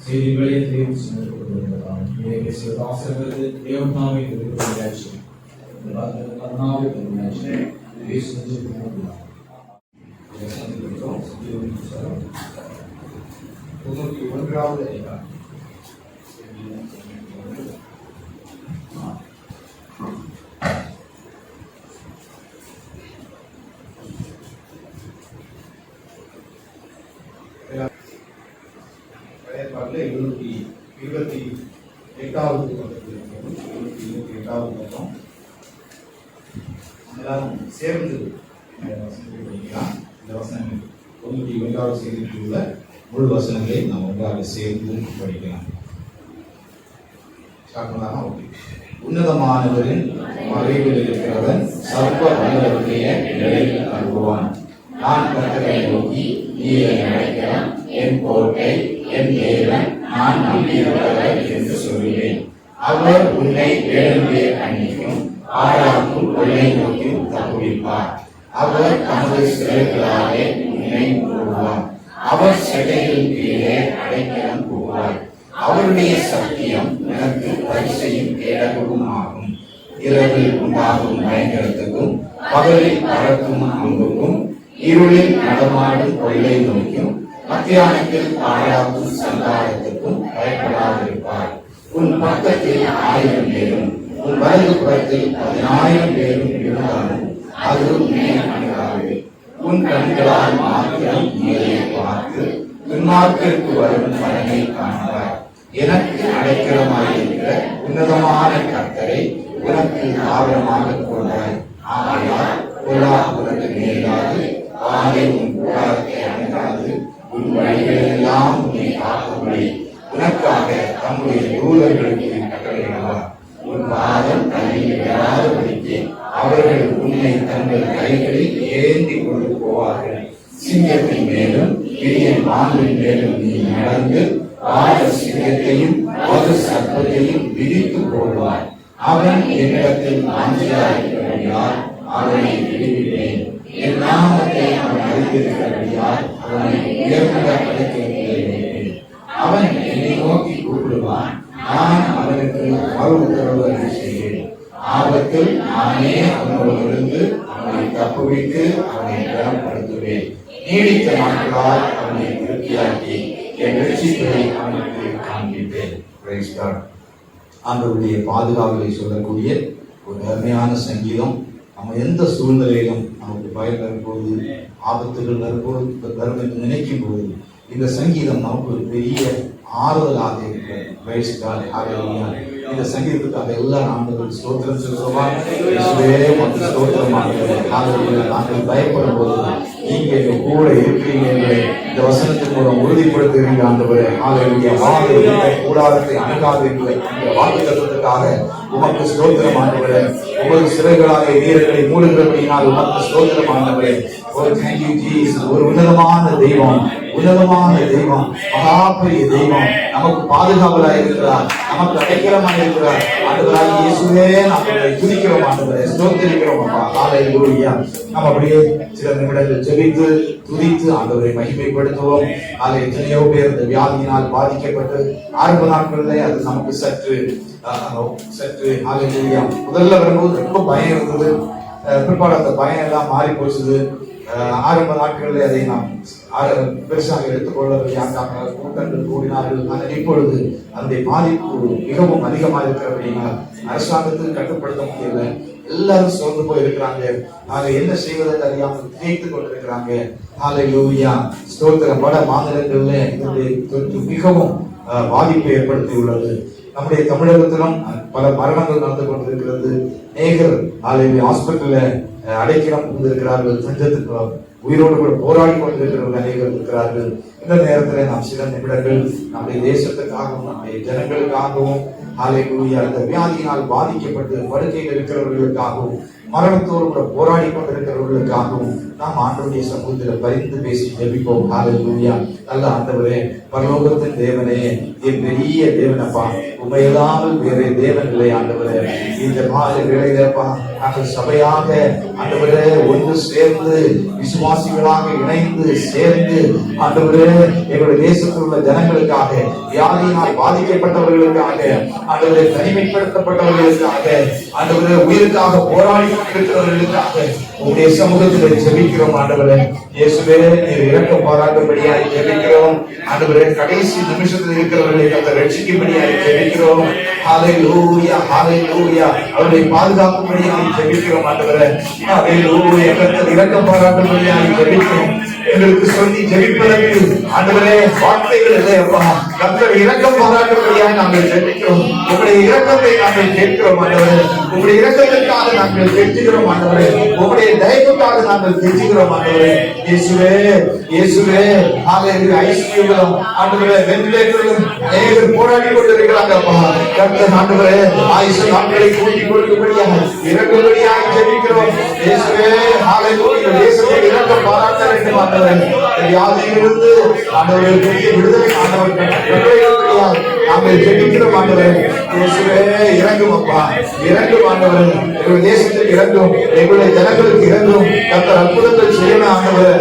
Speaker 1: செய்திகளே தேர்வு செய்யப்பட்டிருக்கிறார். தேவனாவே ஒன்றாவது ஏற்பாட்டில் 728வது பக்கத்தில் 728வது பக்கம் எல்லாரும் சேர்ந்து படிக்கலாம். இந்த வசனங்கள் 91வது செய்தியில் உள்ள முழு வசனங்களை நாம் ஒன்றாக சேர்ந்து படிக்கலாம். உன்னதமானவரின் மறைவில் இருக்கிறவன் சர்வ வல்லவருடைய நிலையில் அனுபவான். நான் கர்த்தரை நோக்கி, நீர் என் அடைக்கலம், என் கோட்டை, என் தேவன், நான் நம்பியிருக்கிறவர் என்று சொல்கிறேன். அவர் உன்னை வேடனுடைய கண்ணிக்கும் ஆழாக்கும் கொள்ளை நோக்கியும் தப்புவிப்பார். அவர் தமது சிறைகளாலே உன்னை மூடுவார். அவர் செடைகளின் கீழே அடைக்கலம் கூறுவார். அவருடைய சத்தியம் எனக்கு பரிசையும் கேடகமும் ஆகும். இரவில் உண்டாகும் பயங்கரத்துக்கும் பகலில் பறக்கும் அம்புக்கும் இருளில் நடமாடும் கொள்ளை நோக்கியும் மத்தியானத்தில் பாழாக்கும் சங்காரத்துக்கும் பயப்படாதிருப்பார். உன் பக்கத்தில் 1000 பேரும் உன் வலது புறத்தில் 10,000 பேரும் இருந்தாலும் அது உன்னை அணுகாது. உன் கண்களால் மாத்திரம் நீரை பார்த்து துன்மார்க்கிற்கு வரும் பலனை காண்பார். எனக்கு அடைக்கலமாயிருக்கிற உன்னதமான கர்த்தரை உனக்கு ஆபரணமாக கொண்டாய். ஆகையால் பொல்லா உனக்கு நேராது, வாதை உன் கூடாரத்தை அணுகாது. உன் வழிகளெல்லாம் உன்னை காக்கும்படி உனக்காக தம்முடைய தூதர்களுக்கு கட்டளையிடுவார். உன் பாதம் தள்ளியில் விடாதபடிக்கு அவர்கள் உன்னை தங்கள் கைகளில் ஏந்தி கொண்டு போவார்கள். சிங்கத்தின் மேலும் பெரிய மான்பின் மேலும் நீ நடந்து ஆட சிங்கத்தையும் ஒரு சர்ப்பத்தையும் விதித்து போடுவார். அவன் என்னிடத்தில் வாஞ்சியாயிருக்கிறபடியால் அவனை விடுவிப்பேன். என் நாமத்தை அவன் அறிந்திருக்கிறபடியால் அவனை உயர்ந்த அடைக்கலத்திலே வைப்பேன். அவன் என்னை நோக்கி கூப்பிடுவான், நான் அவனுக்கு மறு உத்தரவு செய்வேன். ஆபத்தில் நானே அவனோடு இருந்து அவனை தப்புவித்து அவனை பலப்படுத்துவேன். நீடித்த நாட்களால் அவனை திருப்தியாக்கி என் ரட்சிப்பை அவனுக்கு காண்பிப்பேன். Praise God. ஆண்டவருடைய பாதுகாவலை சொல்லக்கூடிய ஒரு அருமையான சங்கீதம்.
Speaker 4: நம்ம எந்த சூழ்நிலையிலும் நமக்கு பயம் வரும்போது, ஆபத்துகள் வரும்போது, வரும் என்று நினைக்கும் போது இந்த சங்கீதம் நமக்கு ஒரு பெரிய ஆறுதலாக இருக்கிறது. Praise God. Hallelujah. இந்த சங்கீதத்துக்காக எல்லா நாட்களும் ஸ்தோத்திரம் சொல்லுவோமா? இயேசுவே உமக்கு ஸ்தோத்திரம் ஆண்டவரே. ஹalleluya. நாங்கள் பயப்படும் போது நீங்க எங்க கூட இருக்கிறீங்க என்பதை இந்த வசனத்தின் மூலம் உறுதிப்படுத்துகிறீங்க ஆண்டவரே. ஹalleluya. வாதை கூடாரத்தை அணுகாதீங்க என்ற வாக்குத்தத்தத்துக்காக உமக்கு ஸ்தோத்திரம் ஆண்டவரே. உமது சிறைகளாக வீரர்களை மூடுகிறபடியினால் உமக்கு ஸ்தோத்திரம் ஆண்டவரே. Oh, thank you, Jesus. ஒரு உன்னதமான தெய்வம், உன்னதமான தெய்வம், மகாபெரிய தெய்வம், நமக்கு பாதுகாவலாக இருக்கிறார், நமக்கு அடைக்கலமாக இருக்கிறார். ஆண்டவராகிய இயேசுவே நாங்கள் துதிக்கிறோம் ஆண்டவரே, ஸ்தோத்திரிக்கிறோம் அப்பா. ஹalleluya. நாம் அப்படியே சில நிமிடங்கள் ஜெபித்து துதித்து ஆண்டவரை மகிமைப்படுத்துவோம். எத்தனையோ பேர் இந்த வியாதியினால் பாதிக்கப்பட்டு ஆரம்ப நாட்களிலே அது நமக்கு சற்று ஹalleluya. முதல்ல வரும்போது ரொம்ப பயம் இருந்தது. பிற்பாடு அந்த பயம் எல்லாம் மாறி போச்சுது. ஆரம்ப நாட்களில் அதை நாம் பெருசாக எடுத்துக்கொள்ளவில்லை. கூட்டங்கள் கூடினார்கள். ஆனால் இப்பொழுது அந்த பாதிப்பு மிகவும் அதிகமாக இருக்கிறபடினால் அரசாங்கத்துக்கு கட்டுப்படுத்த முடியல. எல்லாரும் சோர்ந்து போய் இருக்கிறாங்க. நாங்க என்ன செய்வதற்கு அறியாமல் திகைத்துக் கொண்டிருக்கிறாங்க. ஹalleluya. ஸ்தோத்திரம். பல மாநிலங்களில் இதனுடைய தொற்று மிகவும் பாதிப்பை ஏற்படுத்தி உள்ளது. நம்முடைய தமிழகத்திலும் பல மரணங்கள் நடந்து கொண்டிருக்கிறது. நேகர் ஹாஸ்பிட்டல்ல அடைக்கலம் கொண்டிருக்கிறார்கள். தஞ்சத்துக்கு உயிரோடு கூட போராடி கொண்டிருக்கிறவர்கள் அநேகர் இருக்கிறார்கள். இந்த நேரத்தில் நாம் சில நிமிடங்கள் நம்முடைய தேசத்துக்காகவும் நம்முடைய ஜனங்களுக்காகவும் ஹalleluya அந்த வியாதியினால் பாதிக்கப்பட்டு படுக்கையில் இருக்கிறவர்களுக்காகவும் மரணத்தோடு கூட போராடி கொண்டிருக்கிறவர்களுக்காகவும் நாம் ஆண்டவருடைய சமூகத்தில் பரிந்து பேசி ஜெபிப்போம். ஹalleluya. நல்ல ஆண்டவரே, பரலோகத்தின் தேவனே, என் பெரிய தேவனப்பா, உண்மையில்லாமல் வேறு தேவன் இல்லை ஆண்டவரே. இந்த மாலை வேளையிலப்பா நாங்கள் சபையாக ஆண்டவரே ஒன்று சேர்ந்து விசுவாசிகளாக இணைந்து சேர்ந்து ஆண்டவரே எங்களுடைய தேசத்தில் உள்ள ஜனங்களுக்காக, வியாதியினால் பாதிக்கப்பட்டவர்களுக்காக, ஆண்டவரே தனிமைப்படுத்தப்பட்டவர்களுக்காக, ஆண்டவரே உயிருக்காக போராடி கொண்டிருக்கிறவர்களுக்காக உங்களுடைய சமூகத்தில் ஜெபிக்கிறோம் ஆண்டவரே. இயேசுவே நீர் இரக்கம் பாராட்டும்படியாய் ஜெபிக்கிறோம் ஆண்டவரே. கடைசி நிமிஷத்தில் இருக்கிறவர்களை அந்த ரட்சிக்கும்படியாய் ஜெபிக்கிறோம். ஹalleluya, ஹalleluya. அவர்களை பாதுகாக்கும்படியாய் ஜெபிக்கிறோம் ஆண்டவரே. ஹalleluya. கர்த்தர் இரக்கம் பாராட்டும்படியாய் ஜெபிக்கிறோம். எங்களுக்கு சொல்லி ஜெபிப்பதற்கு ஆண்டவரே வார்த்தைகள் இல்லை அப்பா. கர்த்தர் இரக்கம் பாராட்டும்படியாய் நாங்கள் ஜெபிக்கிறோம். உங்களுடைய இரக்கத்தை நாங்கள் கேட்கிறோம் ஆண்டவரே. உங்களுடைய இரக்கத்திற்காக நாங்கள் கெஞ்சுகிறோம் ஆண்டவரே. உங்களுடைய தயவுக்காக நாங்கள் கெஞ்சுகிறோம் ஆண்டவரே. இயேசுவே, இயேசுவே. ஹalleluya. ஐசியூவிலும் ஆண்டவரே வென்டிலேட்டரிலும் அநேகர் போராடி கொண்டிருக்கிறாங்க அப்பா. கர்த்தர் ஆண்டவரே ஆயுசு நாட்களை கூட்டிக் கொடுக்கும்படியாக இறக்கும்படியாக ஜெபிக்கிறோம். இயேசுவே, ஹalleluya. தேசத்தை இரக்கம் பாராட்ட வேண்டும் ஆண்டவரே. வியாதியிலிருந்து ஆண்டவரே பெரிய விடுதலை ஆண்டவர் கட்டளையிடும்படியாக நாங்கள் ஜெபிக்கிறோம் ஆண்டவரே. இயேசுவே இறங்கும் அப்பா, இறங்கும் ஆண்டவரே. எங்களுடைய தேசத்துக்கு இறங்கும், எங்களுடைய ஜனங்களுக்கு இறங்கும். கர்த்தர் அற்புதங்கள் செய்யணும் ஆண்டவரே.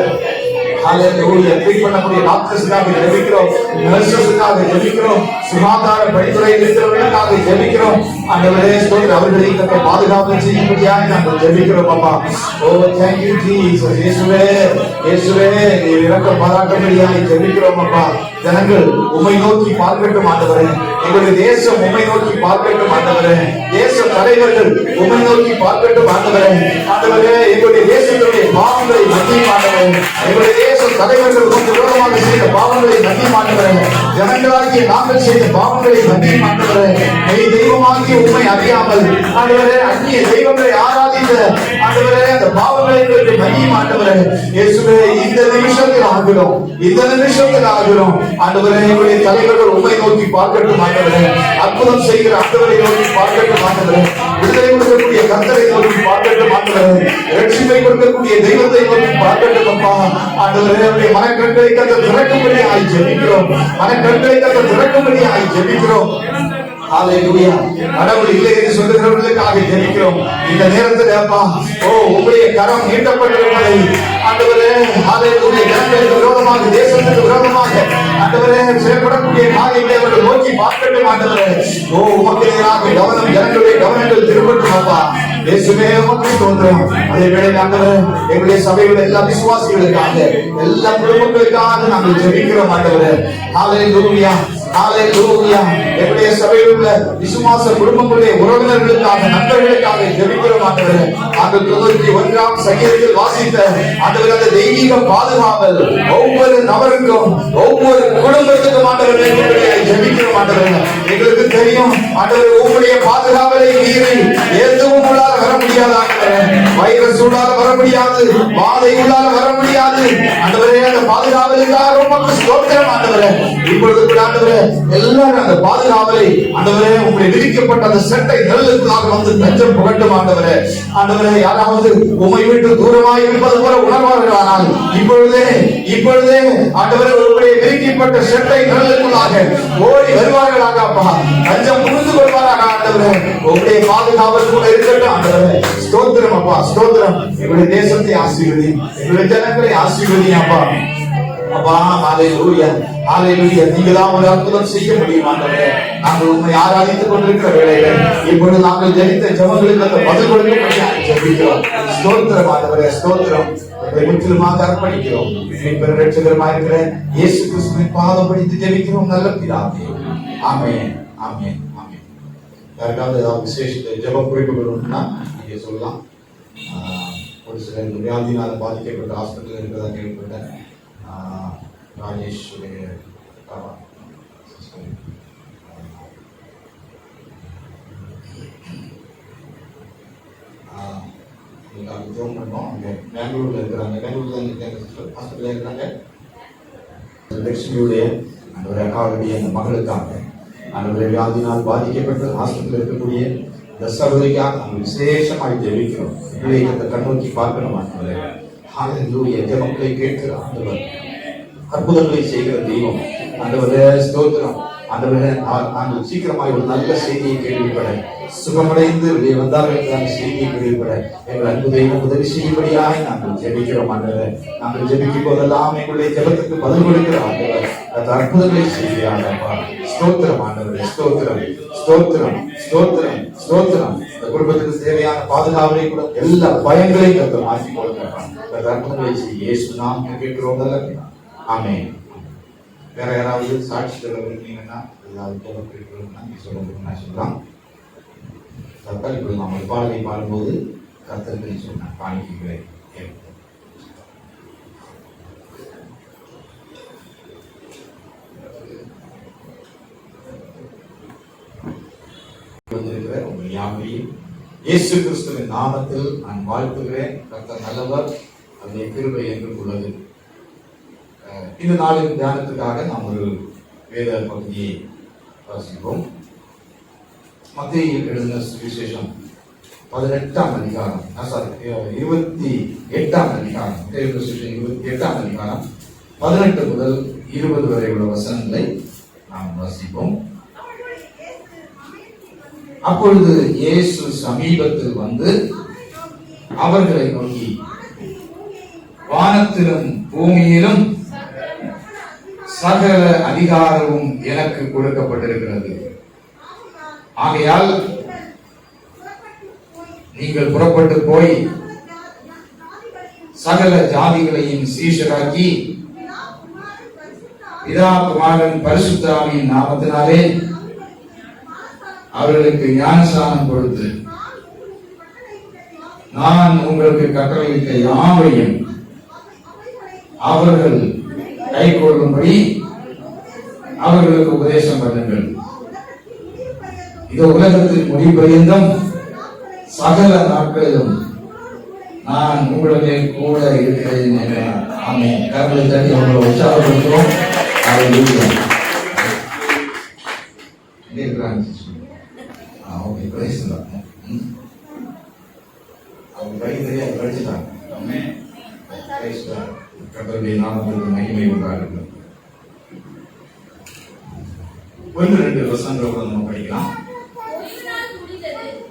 Speaker 4: ஹalleluya. ட்ரீட் பண்ணக்கூடிய டாக்டர்ஸ்க்காக ஜெபிக்கிறோம், நர்சஸ்க்காக ஜெபிக்கிறோம், சுகாதார பணித்துறையில் இருக்கிறவர்களுக்காக ஜெபிக்கிறோம் ஆண்டவரே. ஸ்தோத்திரம். அவர்களை கர்த்தர் பாதுகாப்பு செய்யும்படியாக நாங்கள் ஜெபிக்கிறோம் அப்பா. ஓ thank you Jesus. இயேசுவே, இயேசுவே நீர் இரக்கம் பாராட்டும்படியாக ஜெபிக்கிறோம் அப்பா. ஜனங்கள் உம்மை நோக்கி பார்க்கட்டும் ஆண்டவரே. எங்களுடைய தேசம் உம்மை நோக்கி பார்க்கட்டும் ஆண்டவரே. தேச தலைவர்கள் உம்மை நோக்கி பார்க்கட்டும் ஆண்டவரே. ஆண்டவரே எங்களுடைய தேசத்துடைய பாவங்களை மன்னியும் ஆண்டவரே. எங்களுடைய தேச தலைவர்கள் விரோதமாக செய்த பாவங்களை மன்னியும் ஆண்டவரே. ஜனங்களாகிய நாங்கள் செய்த பாவங்களை மன்னியும் ஆண்டவரே. மெய் தெய்வமாகிய உம்மை அறியாமல் ஆண்டவரே அந்நிய தெய்வங்களை ஆராதித்த ஆண்டவரே அந்த பாவங்களை எங்களுக்கு மன்னியும் ஆண்டவரே. இயேசுவே இந்த நிமிஷத்தில் ஆகிறோம், இந்த நிமிஷத்தில் ஆகிறோம் ஆண்டவரே. எங்களுடைய தலைவர்கள் உம்மை நோக்கி பார்க்கட்டும் ஆண்டவரே. அற்புதம் செய்கிற ஆண்டவரை நோக்கி பார்க்கட்டும் ஆண்டவரே. விடுதலை கொடுக்கக்கூடிய கர்த்தரை நோக்கி பார்க்கட்டும் ஆண்டவரே. ரட்சிப்பை கொடுக்கக்கூடிய தெய்வத்தை நோக்கி பார்க்கட்டும் அப்பா. ஆண்டவரே மனக்கண்களை கர்த்தர் திறக்கும்படியாய் ஜெபிக்கிறோம். மனக்கண்களை கர்த்தர் திறக்கும்படியாய் ஜெபிக்கிறோம். ஹalleluya. கடவுள் இல்லை என்று சொல்லுகிறவர்களுக்காக ஜெபிக்கிறோம். இந்த நேரத்தில் அப்பா ஓ உங்களுடைய கரம் நீட்டப்பட்டிருப்பதை ஆண்டவரே ஹalleluya. ஜனங்களுக்கு விரோதமாக, தேசத்துக்கு விரோதமாக ஆண்டவரே செயல்படக்கூடிய காரியங்களை அவர்கள் நோக்கி பார்க்கட்டும் ஆண்டவரே. ஓ உமக்கு நேராக கவனம், ஜனங்களுடைய கவனங்கள் திரும்பட்டும் அப்பா. இயேசுவே உமக்கு ஸ்தோத்திரம். அதே வேளையில் ஆண்டவரே எங்களுடைய சபையில் எல்லா விசுவாசிகளுக்காக, எல்லா குடும்பங்களுக்காக நாங்கள் ஜெபிக்கிறோம் ஆண்டவரே. ஹalleluya. ஹalleluya. எங்களுடைய சபையில் உள்ள விசுவாச குடும்பங்களுடைய உறவினர்களுக்காக நண்பர்களுக்காக ஜெபிக்கிறோம் ஆண்டவரே. ஆண்டவர் 91ஆம் சங்கீதத்தில் வாசித்த ஆண்டவரே அந்த தெய்வீக பாதுகாவல் ஒவ்வொரு நபருக்கும் ஒவ்வொரு குடும்பத்துக்கும் ஆண்டவரே ஜெபிக்கிறோம் ஆண்டவரே. எங்களுக்கு தெரியும் ஆண்டவரே உம்முடைய பாதுகாவலை மீறி எதுவும் உள்ளால வர முடியாது ஆண்டவரே. வைரஸ் உள்ளால வர முடியாது, வாதை உள்ளால வர முடியாது ஆண்டவரே. அந்த பாதுகாவலுக்காக உமக்கு ஸ்தோத்திரம் ஆண்டவரே. இப்பொழுது ஆண்டவரே எல்லாரும் அந்த பாதுகாவலை ஆண்டவரே உம்முடைய விதிக்கப்பட்ட அந்த சட்டை நிழலுக்குள்ளாக வந்து தஞ்சம் புகட்டும் ஆண்டவரே. ஆண்டவரே யாராவது உம்மை விட்டு தூரமாய் இருப்பது போல உணர்வார்களானால் இப்பொழுதே ஆண்டவரே உம்முடைய விதிக்கப்பட்ட சட்டை நிழலுக்குள்ளாக ஓடி வருவார்களாக அப்பா. தஞ்சம் புரிந்து கொள்வாராக ஆண்டவரே. உம்முடைய பாதுகாவல் கூட இருக்கட்டும் ஆண்டவரே. ஸ்தோத்திரம் அப்பா, ஸ்தோத்திரம். எங்களுடைய தேசத்தை ஆசீர்வதி, எங்களுடைய ஜனங்களை ஆசீர்வதி அப்பா. அப்பா ஹalleluya, ஹalleluya. நீங்கதான் ஒரு அற்புதம் செய்ய முடியும் ஆண்டவரே. நாங்கள் உம்மை ஆராதித்துக் கொண்டிருக்கிற வேளையிலே இப்பொழுது நாங்கள் ஜெபித்த ஜெபங்களுக்கு அந்த பதில் கொடுக்கும்படியாக ஜெபிக்கிறோம். ஸ்தோத்திரம் ஆண்டவரே, ஸ்தோத்திரம். உம்மை முற்றிலுமாக அர்ப்பணிக்கிறோம். மீட்பர் இரட்சகருமாய் இருக்கிற இயேசு கிறிஸ்துவின் பாதம் படித்து ஜெபிக்கிறோம் நல்ல பிதாவே. ஆமென், ஆமென், ஆமென். யாருக்காவது ஏதாவது விசேஷ ஜெப குறிப்புகள் உண்டுன்னா நீங்க சொல்லலாம். ஒரு சில வியாதியினால பாதிக்கப்பட்ட ஹாஸ்பிட்டல் இருக்கிறதா கேள்விப்பட்டேன். ராஜேஷ் ஜோம் பண்ணோம். அங்கே பெங்களூர்ல இருக்கிறாங்க, பெங்களூர்ல ஹாஸ்பிட்டல் இருக்கிறாங்க. லட்சுமியுடைய அந்த ஒரு அக்காவுடைய அந்த மகளுக்காக அந்த வியாதினால் பாதிக்கப்பட்டு ஹாஸ்பிட்டல் இருக்கக்கூடிய இந்த சகோதரிக்காக நாங்கள் விசேஷமாக ஜெபிக்கிறோம். இந்த கண்ணோக்கி பார்க்கணும் ஆண்டவரே. ஹalleluya. ஜெபங்களை கேட்கிற ஆண்டவர், அற்புதங்களை செய்கிற தெய்வம் ஆண்டவரே. ஸ்தோத்திரம் ஆண்டவரே. நாங்கள் சீக்கிரமாக ஒரு நல்ல செய்தியை கேள்விப்பட, சுகமடைந்து வெளியே வந்தார்கள் செய்தியை கேள்விப்பட எங்கள் அன்பு தெய்வம் உதவி செய்யும்படியாக நாங்கள் ஜெபிக்கிறோம் ஆண்டவரே. நாங்கள் ஜெபிக்கும் போதெல்லாம் எங்களுடைய ஜெபத்துக்கு பதில் கொடுக்கிற ஆண்டவர் அந்த அற்புதங்களை செய்கிறார். ஸ்தோத்திரம் ஆண்டவரே, ஸ்தோத்திரம், ஸ்தோத்திரம், ஸ்தோத்திரம், ஸ்தோத்திரம். இந்த குடும்பத்துக்கு தேவையான பாதுகாவலை கூட எல்லா பயங்களையும் கத்த மாற்றி கொடுக்கிறான். அந்த அற்புதங்களை செய்ய இயேசு நாம் கேட்கிறோம். ஆமென். வேற யாராவது சாட்சி சொல்றீங்கன்னா ஏதாவது சொல்லுங்க சொல்லலாம். கர்த்தர் இப்படி நம்ம பாடலை பாடும்போது கர்த்தருக்கு சொன்னார் காணிக்கைகளை வந்திருக்கிற உங்கள் யாவரையும் இயேசு கிறிஸ்துவின் நாமத்தில் நான் வாழ்த்துகிறேன். கர்த்தர் நல்லவர், அவருடைய கிருபை என்றும் உள்ளது. இந்த நாளின் தியானத்துக்காக நாம் ஒரு வேத பகுதியை வாசிப்போம். மத்தேயு எழுதின சுவிசேஷம் 18ஆம் அதிகாரம், 28ஆம் அதிகாரம், 28ஆம் அதிகாரம் 18 முதல் 20 வரை உள்ள வசனங்களை நாம் வாசிப்போம். அப்பொழுது இயேசு சமீபத்தில் வந்து அவர்களை நோக்கி, வானத்திலும் பூமியிலும் சகல அதிகாரமும் எனக்கு கொடுக்கப்பட்டிருக்கிறது. ஆகையால் நீங்கள் புறப்பட்டு போய் சகல ஜாதிகளையும் சீஷராக்கி பிதா குமாரன் பரிசுத்த ஆவியின் நாமத்தினாலே அவர்களுக்கு ஞானஸ்நானம் கொடுத்து நான் உங்களுக்கு கட்டளையிட்ட யாவையும் அவர்கள் கை கொள்ளும்படி அவர்களுக்கு உபதேசம் பண்ணுங்கள். இந்த உலகத்தில் முடிபரியந்தம் சகல நாட்களிலும் நான் உங்களுடைய கூட இருக்கிறேன் என்ற ஆமென். கரங்களை தட்டி அவங்களை உற்சாகப்படுத்துவோம். அவங்க படிக்கிறதே படிச்சுட்டாங்க. கர்த்தருடைய நாமத்திற்கு மகிமை உண்டாகட்டும். 1-2 வசனங்களை நம்ம படிக்கலாம்.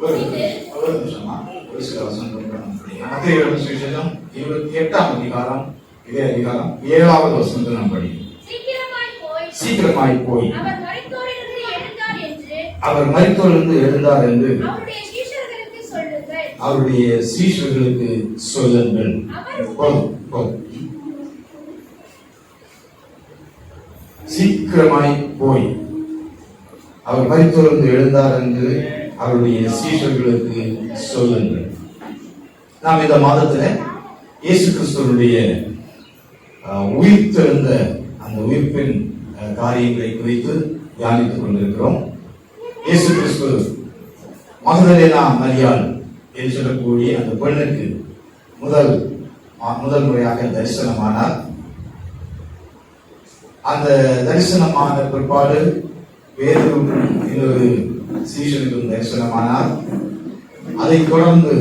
Speaker 4: ஒரு நிமிஷமா ஒரு சில வசனங்கள் நம்ம படிக்கலாம். மத்தேயு எழுதின சுவிசேஷம் 28ஆம் அதிகாரம், இதே அதிகாரம் 7வது வசனத்தை நாம் படிக்கலாம். சீக்கிரமாய் போய் அவர் மரித்தோரிலிருந்து எழுந்தார் என்று அவருடைய சீஷர்களுக்கு சொல்லுங்கள். சீக்கிரமாய் போய் அவர் மரித்தோர்ந்து எழுந்தார் என்று அவருடைய சீஷர்களுக்கு சொல்லுங்கள். நாம் இந்த மாதத்துல இயேசு கிறிஸ்துவனுடைய உயிர்த்தெழுந்த அந்த உயிர்ப்பின் காரியங்களை குறித்து தியானித்துக் கொண்டிருக்கிறோம். இயேசு கிறிஸ்து மகதலேனா மரியாள் என்று சொல்லக்கூடிய அந்த பெண்ணுக்கு முதல் முறையாக தரிசனமானார். அந்த தரிசனமான பிற்பாடு வேறு இன்னொரு சீஷனுக்கும் தரிசனமானார். அதை தொடர்ந்து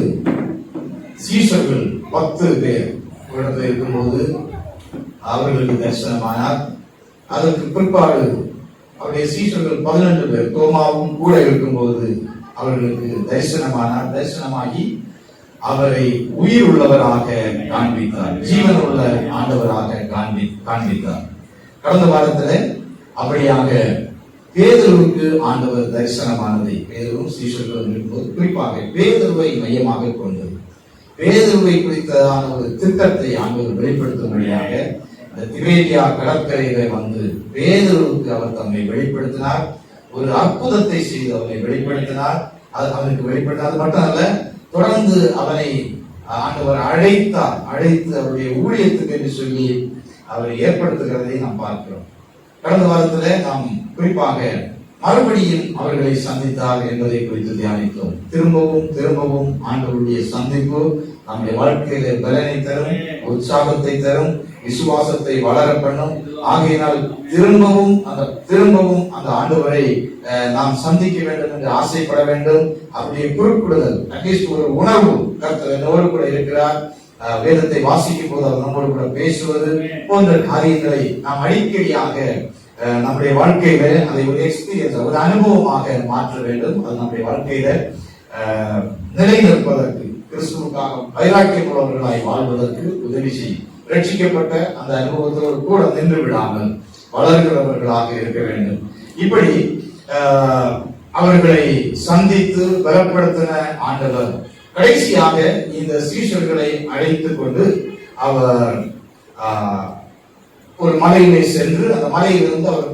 Speaker 4: சீஷர்கள் 10 பேர் இடத்தில் இருக்கும்போது அவர்களுக்கு தரிசனமானார். அதற்கு பிற்பாடு அவருடைய சீஷர்கள் 12 பேர் தோமாவும் கூட இருக்கும்போது அவர்களுக்கு தரிசனமானார். தரிசனமாகி அவரை உயிர் உள்ளவராக காண்பித்தார், ஜீவன் உள்ள ஆண்டவராக காண்பித்தார். கடந்த வாரத்தில் அப்படியாக பேதுருவுக்கு ஆண்டவர் தரிசனமானதை பேதுருவும் சீஷர்களும் இருக்கும்போது குறிப்பாக பேதுருவை மையமாக கொண்டது, பேதுருவை குறித்ததான ஒரு திட்டத்தை ஆண்டவர் வெளிப்படுத்தும்படியாக அந்த திபேரியா கடற்கரையில வந்து பேதுருவுக்கு அவர் தம்மை வெளிப்படுத்தினார். ஒரு அற்புதத்தை செய்து அவனை வெளிப்படுத்தினார். அவனுக்கு வெளிப்படுத்தினார். அது மட்டும் அல்ல, தொடர்ந்து அவனை ஆண்டவர் அழைத்து அவருடைய ஊழியத்துக்கு என்று சொல்லி அவரை ஏற்படுத்துகிறதை நாம் பார்க்கிறோம். கடந்த வாரத்துல நாம் குறிப்பாக மறுபடியும் அவர்களை சந்தித்தார் என்பதை குறித்து தியானித்தோம். திரும்பவும் ஆண்டவருடைய சந்திப்பு நம்முடைய வாழ்க்கையில பலனை தரும், உற்சாகத்தை தரும், விசுவாசத்தை வளர பண்ணும். ஆகையினால் திரும்பவும் அந்த ஆண்டவரை நாம் சந்திக்க வேண்டும் என்று ஆசைப்பட வேண்டும். அப்படியே குறிப்பிடுதல், அட்லீஸ்ட் ஒரு உணர்வு, கர்த்தர் என்னோடு கூட இருக்கிறார், வேதத்தை வாசிக்கும் போது அவர் நம்மோடு கூட பேசுவது போன்ற காரியங்களை நாம் அடிக்கடியாக நம்முடைய வாழ்க்கையில அதை ஒரு எக்ஸ்பீரியன்ஸ், ஒரு அனுபவமாக மாற்ற வேண்டும். அது நம்முடைய வாழ்க்கையில நிலைநிற்பதற்கு, கிறிஸ்துவுக்காக வைராக்கியம் உள்ளவர்களாய் வாழ்வதற்கு உதவி செய்யும். ரட்சிக்கப்பட்ட அந்த அனுபவத்தோடு கூட நின்று விடாமல் வளர்கிறவர்களாக இருக்க வேண்டும். இப்படி அவர்களை சந்தித்து பலப்படுத்தின ஆண்டவர் கடைசியாக இந்த சீஷர்களை அழைத்துக் கொண்டு அவர் ஒரு மலையிலே சென்று அந்த மலையிலிருந்து அவர்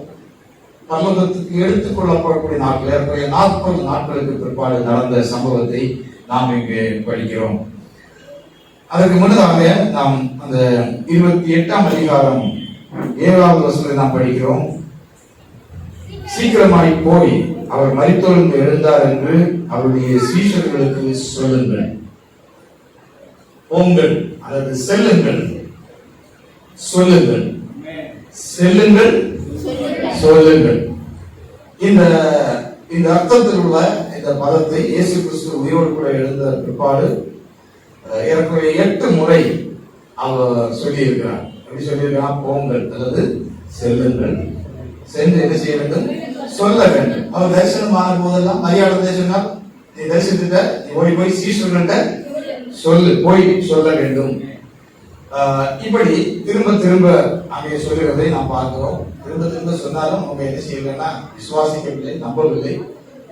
Speaker 4: பரலோகத்துக்கு எடுத்துக் கொள்ளப்படக்கூடிய நாட்கள், ஏற்படைய 40 நாட்களுக்கு பிற்பாடு நடந்த சம்பவத்தை நாம் இங்கு படிக்கிறோம். அதற்கு முன்னதாக நாம் அந்த 28ஆம் அதிகாரம் 7வது வசனத்தை நாம் படிக்கிறோம். சீக்கிரமாய் போய் அவர் மரித்தோர்ந்து எழுந்தார் என்று அவருடைய சீஷர்களுக்கு சொல்லுங்கள். போங்கள், அல்லது செல்லுங்கள், சொல்லுங்கள், செல்லுங்கள், சொல்லுங்கள். இந்த அர்த்தத்தில் உள்ள இந்த பதத்தை இயேசு கிறிஸ்து உயிரோடு கூட எழுந்த பிற்பாடு ஏறக்குறைய 8 முறை அவர் சொல்லி இருக்கிறார். எப்படி சொல்லியிருக்கிறார்? போங்கள் அல்லது செல்லுங்கள், சென்று என்ன செய்ய வேண்டும்? சொல்ல வேண்டும். அவர் தரிசனமான போதெல்லாம் மரியாதை சொன்னார், நீ தரிசித்துட்ட, நீ ஓடி போய் சீஷர்கள்ட்ட சொல்லு, போய் சொல்ல வேண்டும். இப்படி திரும்ப அங்கே சொல்லுகிறதை நாம் பார்க்கிறோம். திரும்ப சொன்னாலும் அவங்க என்ன செய்யலன்னா விசுவாசிக்கவில்லை, நம்பவில்லை.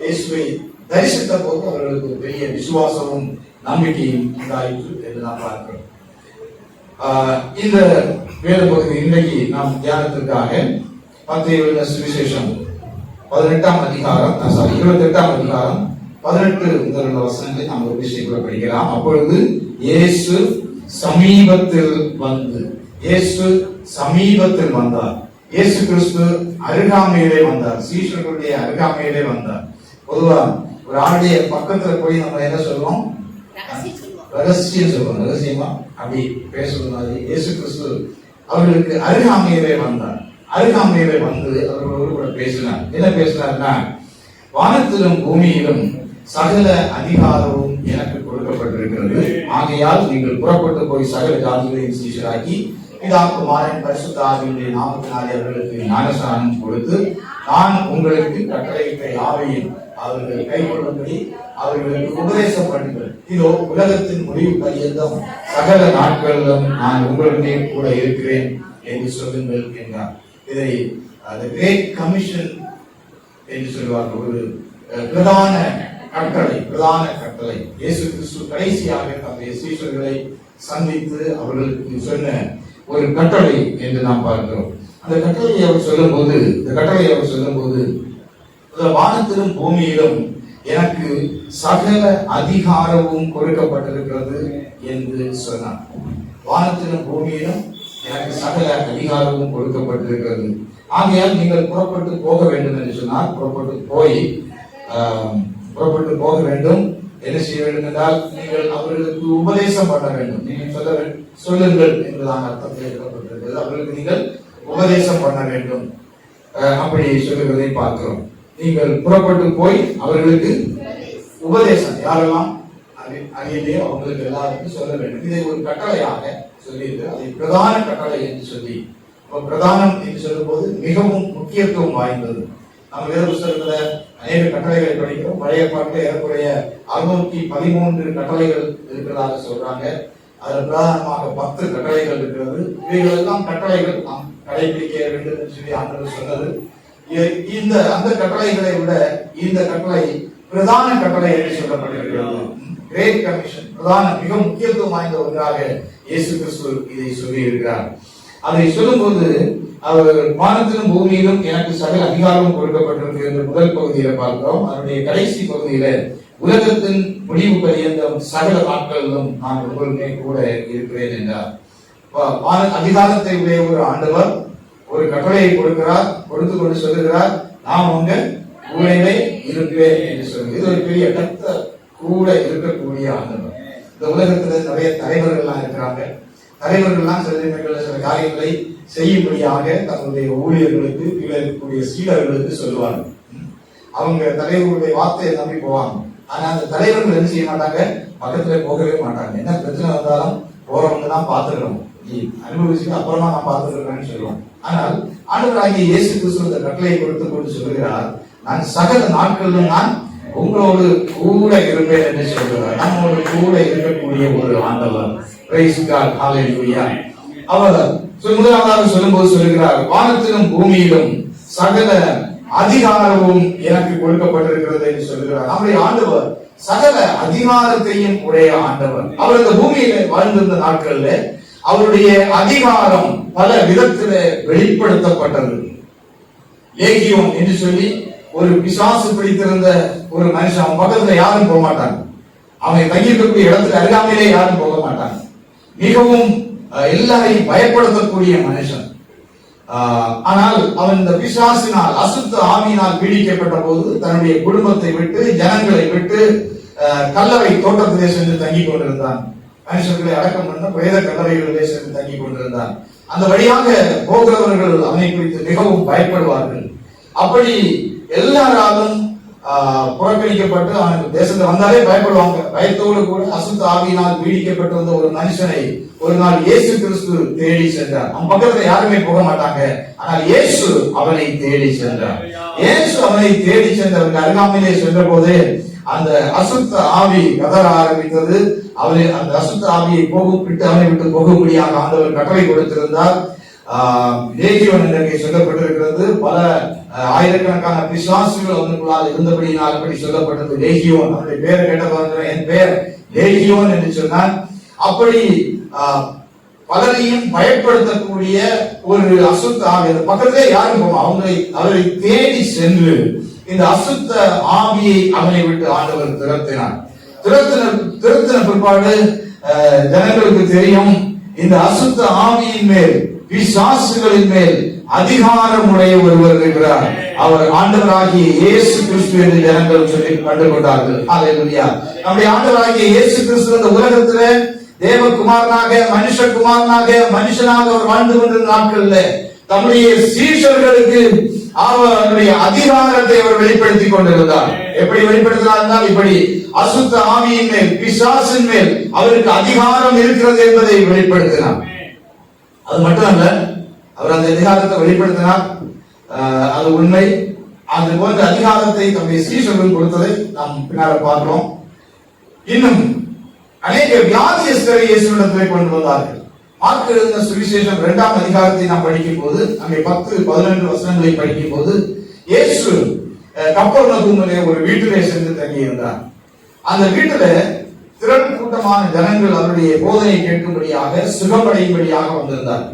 Speaker 4: இயேசுவை தரிசித்த போது அவர்களுக்கு ஒரு பெரிய விசுவாசமும் நம்பிக்கையும் உண்டாயிற்று என்று நாம் பார்க்கிறோம். இந்த வேத பகுதி இன்றைக்கு நாம் தியானத்திற்காக மத்தேயு எழுதின சுவிசேஷம் 28ஆம் அதிகாரம் 18 முதல் வசனங்களை நாம் ஒரு விஷயங்களை படிக்கலாம். அப்பொழுது இயேசு சமீபத்தில் வந்தார். இயேசு கிறிஸ்து அருகாமையிலே வந்தார், சீஷர்களுடைய அருகாமையிலே வந்தார். பொதுவா ஒரு ஆளுடைய பக்கத்துல போய் நம்ம என்ன சொல்லுவோம்? ரகசியம் சொல்லுவோம். ரகசியமா அப்படி பேசுறது மாதிரி இயேசு கிறிஸ்து அவர்களுக்கு அருகாமையிலே வந்தார். அருகாமையிலே வந்து அவர்களோடு கூட பேசினார். என்ன பேசினார்னா, வானத்திலும் பூமியிலும் சகல அதிகாரமும் எனக்கு கொடுக்கப்பட்டிருக்கிறது. ஆகையால் நீங்கள் புறப்பட்டு போய் சகல ஜாதிகளையும் சீஷராக்கி பிதா குமாரன் பரிசுத்த ஆவியினுடைய நாமத்தினாலே அவர்களுக்கு ஞானஸ்நானம் கொடுத்து நான் உங்களுக்கு கட்டளையிட்ட யாவையும் அவர்கள் கைக்கொள்ளும்படி அவர்களுக்கு உபதேசம் பண்ணுங்கள். இதோ உலகத்தின் முடிவு பரியந்தம் சகல நாட்களிலும் நான் உங்களுடைய கூட இருக்கிறேன் என்று சொல்லுங்கள் என்றார். இதை கிரேட் கமிஷன் என்று சொல்வார்கள். ஒரு பிரதான கட்டளை. இயேசு கிறிஸ்து கடைசியாக தம்முடைய சீஷர்களை சந்தித்து அவர்களுக்கு சொன்ன ஒரு கட்டளை என்று நாம் பார்க்கிறோம். அந்த கட்டளையை அவர் சொல்லும் போது வானத்திலும் பூமியிலும் எனக்கு சகல அதிகாரமும் கொடுக்கப்பட்டிருக்கிறது என்று சொன்னார். வானத்திலும் பூமியிலும் எனக்கு சகல அதிகாரமும் கொடுக்கப்பட்டிருக்கிறது. ஆகையால் நீங்கள் புறப்பட்டு போக வேண்டும் என்று சொன்னால் புறப்பட்டு போக வேண்டும். என்ன செய்ய வேண்டும் என்றால் நீங்கள் அவர்களுக்கு உபதேசம் பண்ண வேண்டும். நீங்கள் சொல்லுங்கள் என்பதான அர்த்தத்தில் எழுதப்பட்டிருக்கிறது. அவர்களுக்கு நீங்கள் உபதேசம் பண்ண வேண்டும். அப்படி சொல்லுவதை பார்க்கிறோம். நீங்கள் புறப்பட்டு போய் அவர்களுக்கு உபதேசம் யாரெல்லாம் அறியலையோ அவங்களுக்கு எல்லாருக்கும் சொல்ல வேண்டும். இதை ஒரு கட்டளையாக சொல்லியிருக்கு. அதை பிரதான கட்டளை என்று சொல்லி, பிரதானம் என்று சொல்லும் போது மிகவும் முக்கியத்துவம் வாய்ந்தது. நம்ம வேத புத்தகத்துல அநேக கட்டளைகளை படிக்கிறோம். பழைய பாட்டில் ஏறக்குறைய 613 கட்டளைகள் இருக்கிறதாக சொல்றாங்க. அதுல பிரதானமாக 10 கட்டளைகள் இருக்கிறது. இவைகள் எல்லாம் கட்டளைகள் நாம் கடைபிடிக்க வேண்டும் என்று சொல்லி ஆண்டவர் சொன்னது. அந்த கட்டளைகளை விட இந்த கட்டளை பிரதான கட்டளை என்று சொல்லப்பட்டிருக்கிறது. கிரேட் கமிஷன், பிரதான மிக முக்கியத்துவம் வாய்ந்த ஒன்றாக இயேசு கிறிஸ்து இதை சொல்லி இருக்கிறார். அதை சொல்லும்போது அவர் வானத்திலும் பூமியிலும் எனக்கு சகல அதிகாரம் கொடுக்கப்பட்டிருக்கு என்ற முதல் பகுதியில பார்க்கிறோம். அதனுடைய கடைசி பகுதியில உலகத்தின் முடிவு பரியந்தம் சகல நாட்களிலும் நான் உங்களுமே கூட இருக்கிறேன் என்றார். அதிகாரத்தை உடைய ஒரு ஆண்டவர் ஒரு கட்டளையை கொடுக்கிறார், கொடுத்து கொண்டு சொல்லுகிறார், நான் உங்க கூடவே இருப்பேன் என்று சொல்லுங்க. இது ஒரு பெரிய கத்த கூட இருக்கக்கூடிய ஆண்டவர். இந்த உலகத்துல நிறைய தலைவர்கள்லாம் இருக்கிறாங்க. தலைவர்கள்லாம் சில காரியங்களை செய்யும்படியாக தங்களுடைய ஊழியர்களுக்கு கீழே இருக்கக்கூடிய சீடர்களுக்கு சொல்லுவாங்க. அவங்க தலைவர்களுடைய வார்த்தையை நம்பி போவாங்க. ஆனா அந்த தலைவர்கள் என்ன செய்ய மாட்டாங்க, பக்கத்துல போகவே மாட்டாங்க. என்ன பிரச்சனை வந்தாலும் போறவங்க தான் பார்த்துக்கிறோம், நீ அனுபவிச்சுட்டு அப்புறமா நான் பார்த்துக்கிறேன்னு சொல்லுவாங்க. ஆனால் ஆண்டவராகிய இயேசு கிறிஸ்து இந்த கட்டளையை கொடுத்து கொண்டு சொல்லுகிறார், நான் சகல நாட்களிலும் நான் உங்களோடு கூட இருப்பேன் என்று சொல்கிறார். நம்மோடு கூட இருக்கக்கூடிய ஒரு ஆண்டவர். பிரைஸ் காட், ஹல்லேலூயா. அவர் முதலாவதாக சொல்லும்போது சொல்லுகிறார், வானத்திலும் பூமியிலும் சகல அதிகாரமும் எனக்கு கொடுக்கப்பட்டிருக்கிறது என்று சொல்லுகிறார். நம்முடைய ஆண்டவர் சகல அதிகாரத்தையும் உடைய ஆண்டவர். அவர் இந்த பூமியில வாழ்ந்திருந்த நாட்கள்ல அவருடைய அதிகாரம் பல விதத்தில வெளிப்படுத்தப்பட்டது. லேகியோன் என்று சொல்லி ஒரு பிசாசு பிடித்திருந்த ஒரு மனுஷன், அவன் பக்கத்துல யாரும் போக மாட்டாங்க. அவன் தங்கியிருக்கக்கூடிய இடத்துக்கு அருகாமையிலே யாரும் போக மாட்டாங்க. மிகவும் எல்லாரையும் பயப்படுத்தக்கூடிய மனுஷன். ஆனால் அவன் இந்த பிசாசினால், அசுத்த ஆவியினால் பீடிக்கப்பட்ட போது தன்னுடைய குடும்பத்தை விட்டு, ஜனங்களை விட்டு கல்லறை தோட்டத்திலே சென்று தங்கி கொண்டிருந்தான். மனுஷர்களை அடக்கம் பண்ண பிரேத கல்லறைகளிலே சென்று தங்கி கொண்டிருந்தான். அந்த வழியாக போகிறவர்கள் அவனை குறித்து மிகவும் பயப்படுவார்கள். அப்படி எல்லாராலும் புறக்கணிக்கப்பட்டு அவனுக்கு தேசத்துல வந்தாலே பயப்படுவாங்க. பயத்தோடு கூட அசுத்த ஆவியினால் பீடிக்கப்பட்டு வந்த ஒரு மனுஷனை ஒரு நாள் இயேசு கிறிஸ்து தேடி சென்றார். அவன் பக்கத்துல யாருமே போக மாட்டாங்க. ஆனால் இயேசு அவனை தேடி சென்றார். இயேசு அவனை தேடி சென்றவர்கள் அருகாமையிலே சென்ற போது அந்த அசுத்த ஆவி கதற ஆரம்பித்தது. அவனை அந்த அசுத்த ஆவியை அவனை விட்டு போகும்படியாக ஆண்டவர் கட்டளை கொடுத்திருந்தார். லேகியோன் என்று சொல்லப்பட்டிருக்கிறது. பல ஆயிரக்கணக்கான பிசாசுகள் அவனுக்குள்ளால் இருந்தபடியினால் அப்படி சொல்லப்பட்டது லேகியோன். அவனுடைய பேரை கேட்ட என் பெயர் லேகியோன் என்று சொன்னார். அப்படி பலரையும் பயப்படுத்தக்கூடிய ஒரு அசுத்த ஆவி, அந்த பக்கத்திலே யாரும் போவோம், அவரை தேடி சென்று இந்த அசுத்த ஆவியை அவனை விட்டு ஆண்டவர் திரட்டினார். திரட்டின பிற்பாடு ஜனங்களுக்கு தெரியும், இந்த அசுத்த ஆவியின் மேல், பிசாசுகளின் மேல் அதிகாரம் உடைய ஒருவர் இருக்கிறார். அவர் ஆண்டவராகிய இயேசு கிறிஸ்து என்று ஜனங்கள் சொல்லி கண்டுகொண்டார்கள். ஹல்லேலூயா. நம்முடைய ஆண்டவராகிய இயேசு கிறிஸ்து இந்த உலகத்திலே தேவகுமாரனாக, மனுஷகுமாரனாக, மனுஷனாக அவர் வாழ்ந்து கொண்டிருந்த நாட்கள்ல தம்முடைய சீஷர்களுக்கு அவருடைய அதிகாரத்தை அவர் வெளிப்படுத்திக் கொண்டிருந்தார். எப்படி வெளிப்படுத்தினார்? இப்படி அசுத்த ஆவியின் மேல், பிசாசின் மேல் அவருக்கு அதிகாரம் இருக்கிறது என்பதை வெளிப்படுத்தினார். அது மட்டுமல்ல, அவர் அந்த அதிகாரத்தை வெளிப்படுத்தினார், அது உண்மை. அது போன்ற அதிகாரத்தை தம்முடைய சீஷர்கள் கொடுத்ததை நாம் பின்னால பார்க்கிறோம். இன்னும் அநேக வியாதியஸ்தரை இயேசுவிடத்திலே கொண்டு வந்தார்கள். மார்க் எழுதின சுவிசேஷம் 2ஆம் அதிகாரத்தை நாம் படிக்கும் போது, அங்கே 10-11 வசனங்களை படிக்கும் போது, இயேசு கப்பர்நகூமிலே ஒரு வீட்டிலே சென்று தங்கியிருந்தார். அந்த வீட்டில திரள் கூட்டமான ஜனங்கள் அவருடைய போதனை கேட்கும்படியாக, சுகமடையும்படியாக வந்திருந்தார்.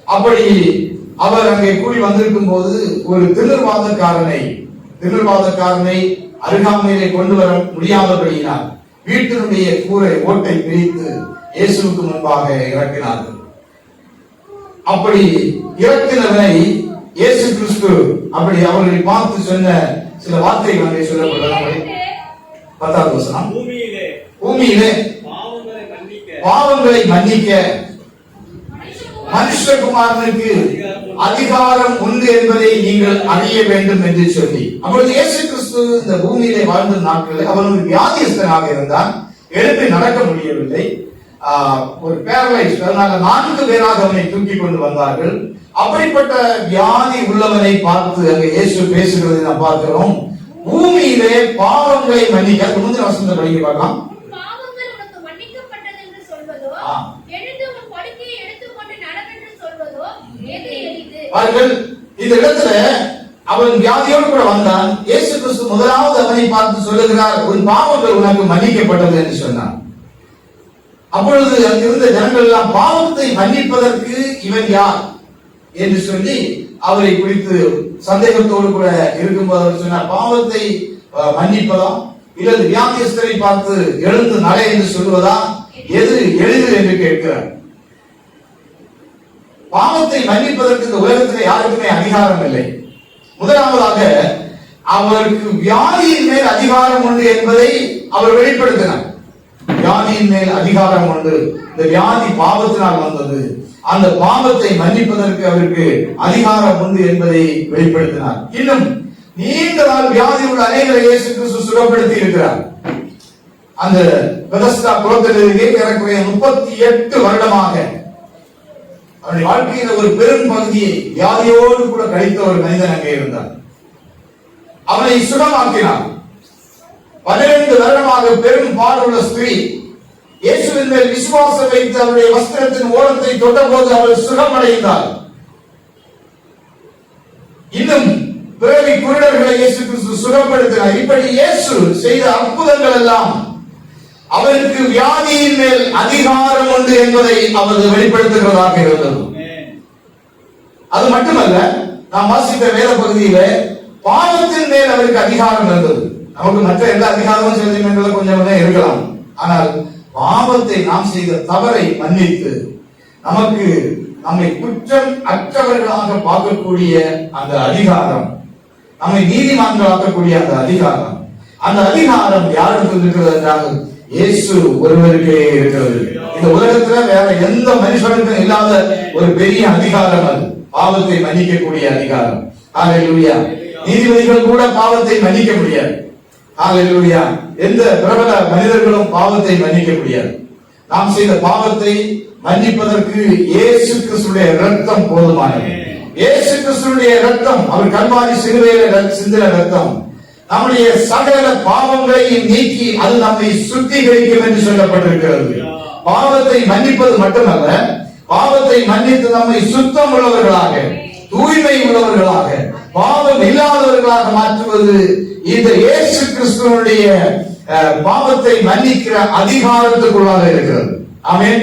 Speaker 4: அப்படி அவர் அங்கே கூடி வந்திருக்கும் போது ஒரு திமிர்வாதக்காரனை திமிர்வாதக்காரனை அருகாமையிலே கொண்டு வர முடியாதபடியினால் வீட்டினுடைய கூரை ஓட்டை பிரித்து இயேசுவுக்கு முன்பாக இறக்கினார்கள். அப்படி இறக்கினவனை இயேசு கிறிஸ்து அப்படி அவர்களை பார்த்து சொன்ன சில வார்த்தைகள் அங்கே சொல்லப்படுகிறது. 10வது வசனம், பூமியிலே பாவங்களை மன்னிக்க மனுஷகுமாரனுக்கு அதிகாரம் உண்டு என்பதை நீங்கள் அறிய வேண்டும் என்று சொல்லி, அப்பொழுது இயேசு கிறிஸ்து இந்த பூமியிலே வாழ்ந்த நாட்களில் அவன் ஒரு வியாதியஸ்தனாக இருந்தான். எழுப்பி நடக்க முடியவில்லை. ஒரு பேரலைஸ், அதனால 4 பேராக அவனை தூக்கி கொண்டு வந்தார்கள். அப்படிப்பட்ட வியாதி உள்ளவனை பார்த்து அங்கே இயேசு பேசுகிறதை நாம் பார்க்கிறோம். பூமியிலே பாவங்களை மன்னிக்க, முந்தின வசனத்தை படிக்க பார்க்கலாம்.
Speaker 5: பாவங்கள் உனக்கு மன்னிக்கப்பட்டது என்று சொல்வதோ, எழுந்து உன் படுக்கையை எடுத்துக்கொண்டு நடவென்று சொல்வதோ எது எளிது?
Speaker 4: பாருங்கள், இந்த இடத்துல அவன் வியாதியோடு கூட வந்தான். இயேசு கிறிஸ்து முதலாவது அவனை பார்த்து சொல்லுகிறார், உன் பாவங்கள் உனக்கு மன்னிக்கப்பட்டது என்று சொன்னார். அப்பொழுது அங்கிருந்த ஜனங்கள் எல்லாம் பாவத்தை மன்னிப்பதற்கு இவன் யார் என்று சொல்லி அவரை குறித்து சந்தேகத்தோடு கூட இருக்கும்போது அவர் சொன்னார், பாவத்தை மன்னிப்பதா இல்லது வியாதியஸ்தரை பார்த்து எழுந்து நட என்று சொல்வதா, எது எளிது என்று கேட்கிறார். பாவத்தை மன்னிப்பதற்கு இந்த உலகத்திலே யாருக்குமே அதிகாரம் இல்லை. முதலாவதாக அவருக்கு வியாதியின் மேல் அதிகாரம் உண்டு என்பதை அவர் வெளிப்படுத்தினார். வியாதியின் மேல் அதிகாரம் உண்டு, இந்த வியாதி பாவத்தினால் வந்தது, அந்த பாவத்தை மன்னிப்பதற்கு அவருக்கு அதிகாரம் உண்டு என்பதை வெளிப்படுத்தினார். இன்னும் நீண்ட நாள் வியாதி உள்ள அநேகரை இயேசு கிறிஸ்து சுகப்படுத்தி இருக்கிறார். அந்த பெதஸ்தா குளத்திலே ஏறக்குறைய 38 வருடமாக அவருடைய வாழ்க்கையில ஒரு பெரும் பகுதியை வியாதியோடு கூட கழித்த ஒரு மனிதன் அங்கே இருந்தார். அவனை சுகமாக்கினார். 12 வருடமாக பெரும் பாடுள்ள ஸ்திரீ இயேசுவின் மேல் விசுவாசம் வைத்து அவருடைய வஸ்திரத்தின் ஓரத்தை தொட்டபோது அவள் சுகமடைந்தார். இன்னும் பிறவி குருடர்களை இயேசு கிறிஸ்து சுகப்படுத்தினார். இப்படி இயேசு செய்த அற்புதங்கள் எல்லாம் அவருக்கு வியாதியின் மேல் அதிகாரம் உண்டு என்பதை அவர் வெளிப்படுத்துகிறதாக இருந்தது. அது மட்டுமல்ல, நாம் வாசித்த வேத பகுதியில பாவத்தின் மேல் அவருக்கு அதிகாரம் இருந்தது. நமக்கு மற்ற எல்லா அதிகாரமும் செலுத்தும் கொஞ்சம் இருக்கலாம், ஆனால் பாவத்தை நாம் செய்த தவறை மன்னித்து நமக்கு நம்மை குற்றம் அற்றவர்களாக பார்க்கக்கூடிய அந்த அதிகாரம், நம்மை நீதிமான்களாக்கக்கூடிய அந்த அதிகாரம் யாருக்கு இருக்கிறது என்றால் இயேசு ஒருவருக்கே இருக்கிறது. இந்த உலகத்துல வேற எந்த மனுஷனுக்கும் இல்லாத ஒரு பெரிய அதிகாரம் அது, பாவத்தை மன்னிக்கக்கூடிய அதிகாரம். ஹல்லேலூயா. நீதிபதிகள் கூட பாவத்தை மன்னிக்க முடியாது. ஹல்லேலூயா. எந்த பிரபல மனிதர்களும் பாவத்தை மன்னிக்க முடியாது. நாம் செய்த பாவத்தை மன்னிப்பதற்கு இயேசு கிறிஸ்துவின் இரத்தம் போதுமானது. இயேசு கிறிஸ்துவின் இரத்தம், அவர் கல்வாரி சிலுவையில சிந்தின இரத்தம் நம்முடைய சகல பாவங்களை நீக்கி அது நம்மை சுத்திகரிக்கும் என்று சொல்லப்பட்டிருக்கிறது. பாவத்தை மன்னிப்பது மட்டுமல்ல, பாவத்தை மன்னித்து நம்மை சுத்தம் உள்ளவர்களாக, தூய்மை உள்ளவர்களாக, பாவம் இல்லாதவர்களாக மாற்றுவது இந்த இயேசு கிறிஸ்துவினுடைய பாவத்தை மன்னிக்கிற அதிகாரத்துக்குள்ளாக இருக்கிறது. ஆமென்.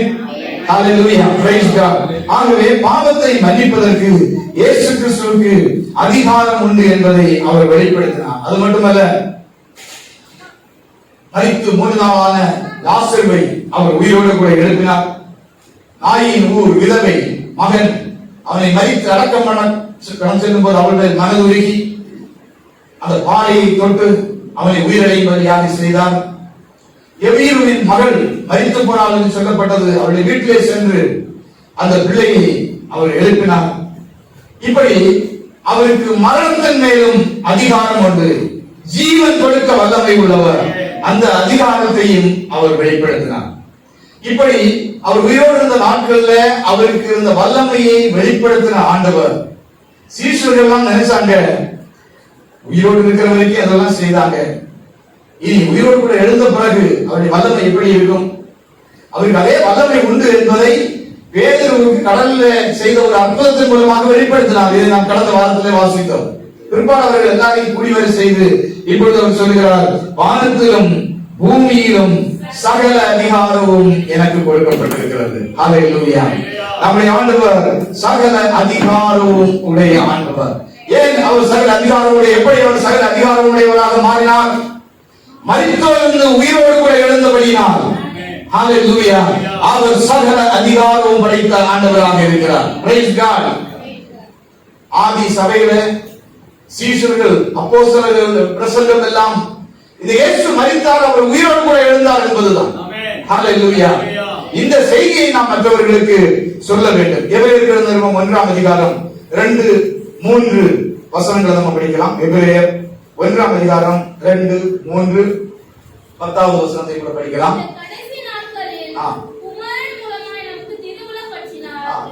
Speaker 4: ஹல்லேலூயா. Praise God. ஆகவே பாவத்தை மன்னிப்பதற்கு இயேசு கிறிஸ்துவுக்கு அதிகாரம் உண்டு என்பதை அவர் வெளிப்படுத்தினார். அது மட்டுமல்ல, மரித்து 3 நாளான லாசருவை அவர் உயிரோடு கூட எழுப்பினார். நாயின் ஊர் விதவை மகன் அவனை மரித்து அடக்கம் பண்ண செல்லும் போது அவருடைய மனதுருகி அந்த பாறையை தொட்டு அவனை உயிரிழம்படியாக செய்தார். எவீருவின் மகள் மரித்து போனாள் என்று சொல்லப்பட்டது. அவருடைய வீட்டிலே சென்று அந்த பிள்ளையை அவர் எழுப்பினார். இப்படி அவருக்கு மரணத்தின் மேலும் அதிகாரம் உண்டு, ஜீவன் கொடுக்க வல்லமை உள்ளவர், அந்த அதிகாரத்தையும் அவர் வெளிப்படுத்தினார். இப்படி அவர் உயிரோடு இருந்த நாட்களில் அவருக்கு இருந்த வல்லமையை வெளிப்படுத்தின ஆண்டவர். சீஷர்கள் எல்லாம் நினைச்சாங்க, உயிரோடு இருக்கிற வரைக்கும் அதெல்லாம் செய்தாங்க, இனி உயிரோடு கூட எழுந்த பிறகு அவருடைய வல்லமை எப்படி இருக்கும்? அவருக்கு அதே வல்லமை உண்டு என்பதை பேதுருவுக்கு கடலில் செய்த ஒரு அற்புதத்தின் மூலமாக வெளிப்படுத்தினார். இதை நாம் கடந்த வாரத்திலே வாசித்தோம். பிற்பாடு அவர்கள் எல்லாரையும் குடிவரை செய்து இப்பொழுது அவர் சொல்கிறார், வானத்திலும் பூமியிலும் சகல அதிகாரமும் எனக்கு கொடுக்கப்பட்டிருக்கிறது. ஹல்லேலூயா. நம்முடைய ஆண்டவர் சகல அதிகாரமும் உடைய ஆண்டவர். ஏன் அவர் சகல அதிகாரமுடைய எப்படி அவர் சகல அதிகாரமுடையவராக மாறினார்? மரித்தோரிலிருந்து உயிரோடு கூட எழுந்தபடியினால் ஹalleluya அவர் சகல அதிகாரமும் படைத்த ஆண்டவராக இருக்கிறார். Praise God. ஆதி சபையில சீஷர்கள் அப்போஸ்தலர்கள் பிரசங்கம் எல்லாம் இந்த இயேசு மரித்தார் அவர் உயிரோடு கூட எழுந்தார் என்பதுதான். ஹalleluya. இந்த செய்தியை நாம் மற்றவர்களுக்கு சொல்ல வேண்டும். எபிரேயர் நிருபம் 1ஆம் அதிகாரம் 2, 3 வசனங்களை நம்ம படிக்கலாம். எபிரேயர் 1ஆம் அதிகாரம் 2, 3 10வது வசனத்தை கூட படிக்கலாம்.
Speaker 5: இந்த கடைசி நாட்களில் குமாரன் மூலமாய் நமக்கு திருவுளப்படுத்தினார்.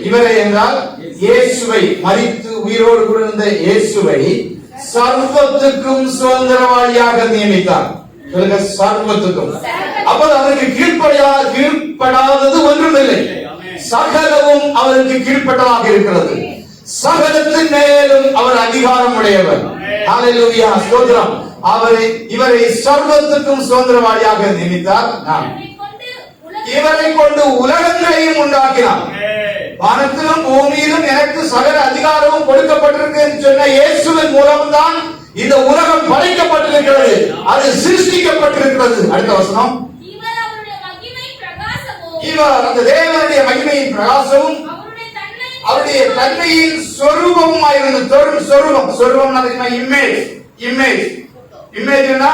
Speaker 4: இவரை என்றால் இயேசுவை, மரித்து உயிரோடு கூட இருந்த இயேசுவை சர்வத்துக்கும் சுதந்திரவாளியாக நியமித்தார். சர்வத்துக்கும். அப்போது அவருக்கு கீழ்ப்படாதது ஒன்றுமில்லை. சகலமும் அவருக்கு கீழ்ப்பட்டதாக இருக்கிறது. சகலத்தின் மேலும் அவர் அதிகாரம் உடையவர். ஹalleluya ஸ்தோத்திரம். இவரை சர்வத்துக்கும் சுதந்திரவாளியாக நியமித்தார். இவரை கொண்டு உலகங்களையும் உண்டாக்கினார். வானத்திலும் பூமியிலும் எனக்கு சகல அதிகாரமும் கொடுக்கப்பட்டிருக்கு என்று சொன்ன இயேசுவின் மூலம்தான் இந்த உலகம் படைக்கப்பட்டிருக்கிறது, அது சிருஷ்டிக்கப்பட்டிருக்கிறது. அடுத்த வசனம், இவர் அந்த தேவனுடைய மகிமையின் பிரகாசமும் அவருடைய தன்மையின் சொரூபமுமாய் இருந்தது. சொரூபம் இமேஜ்னா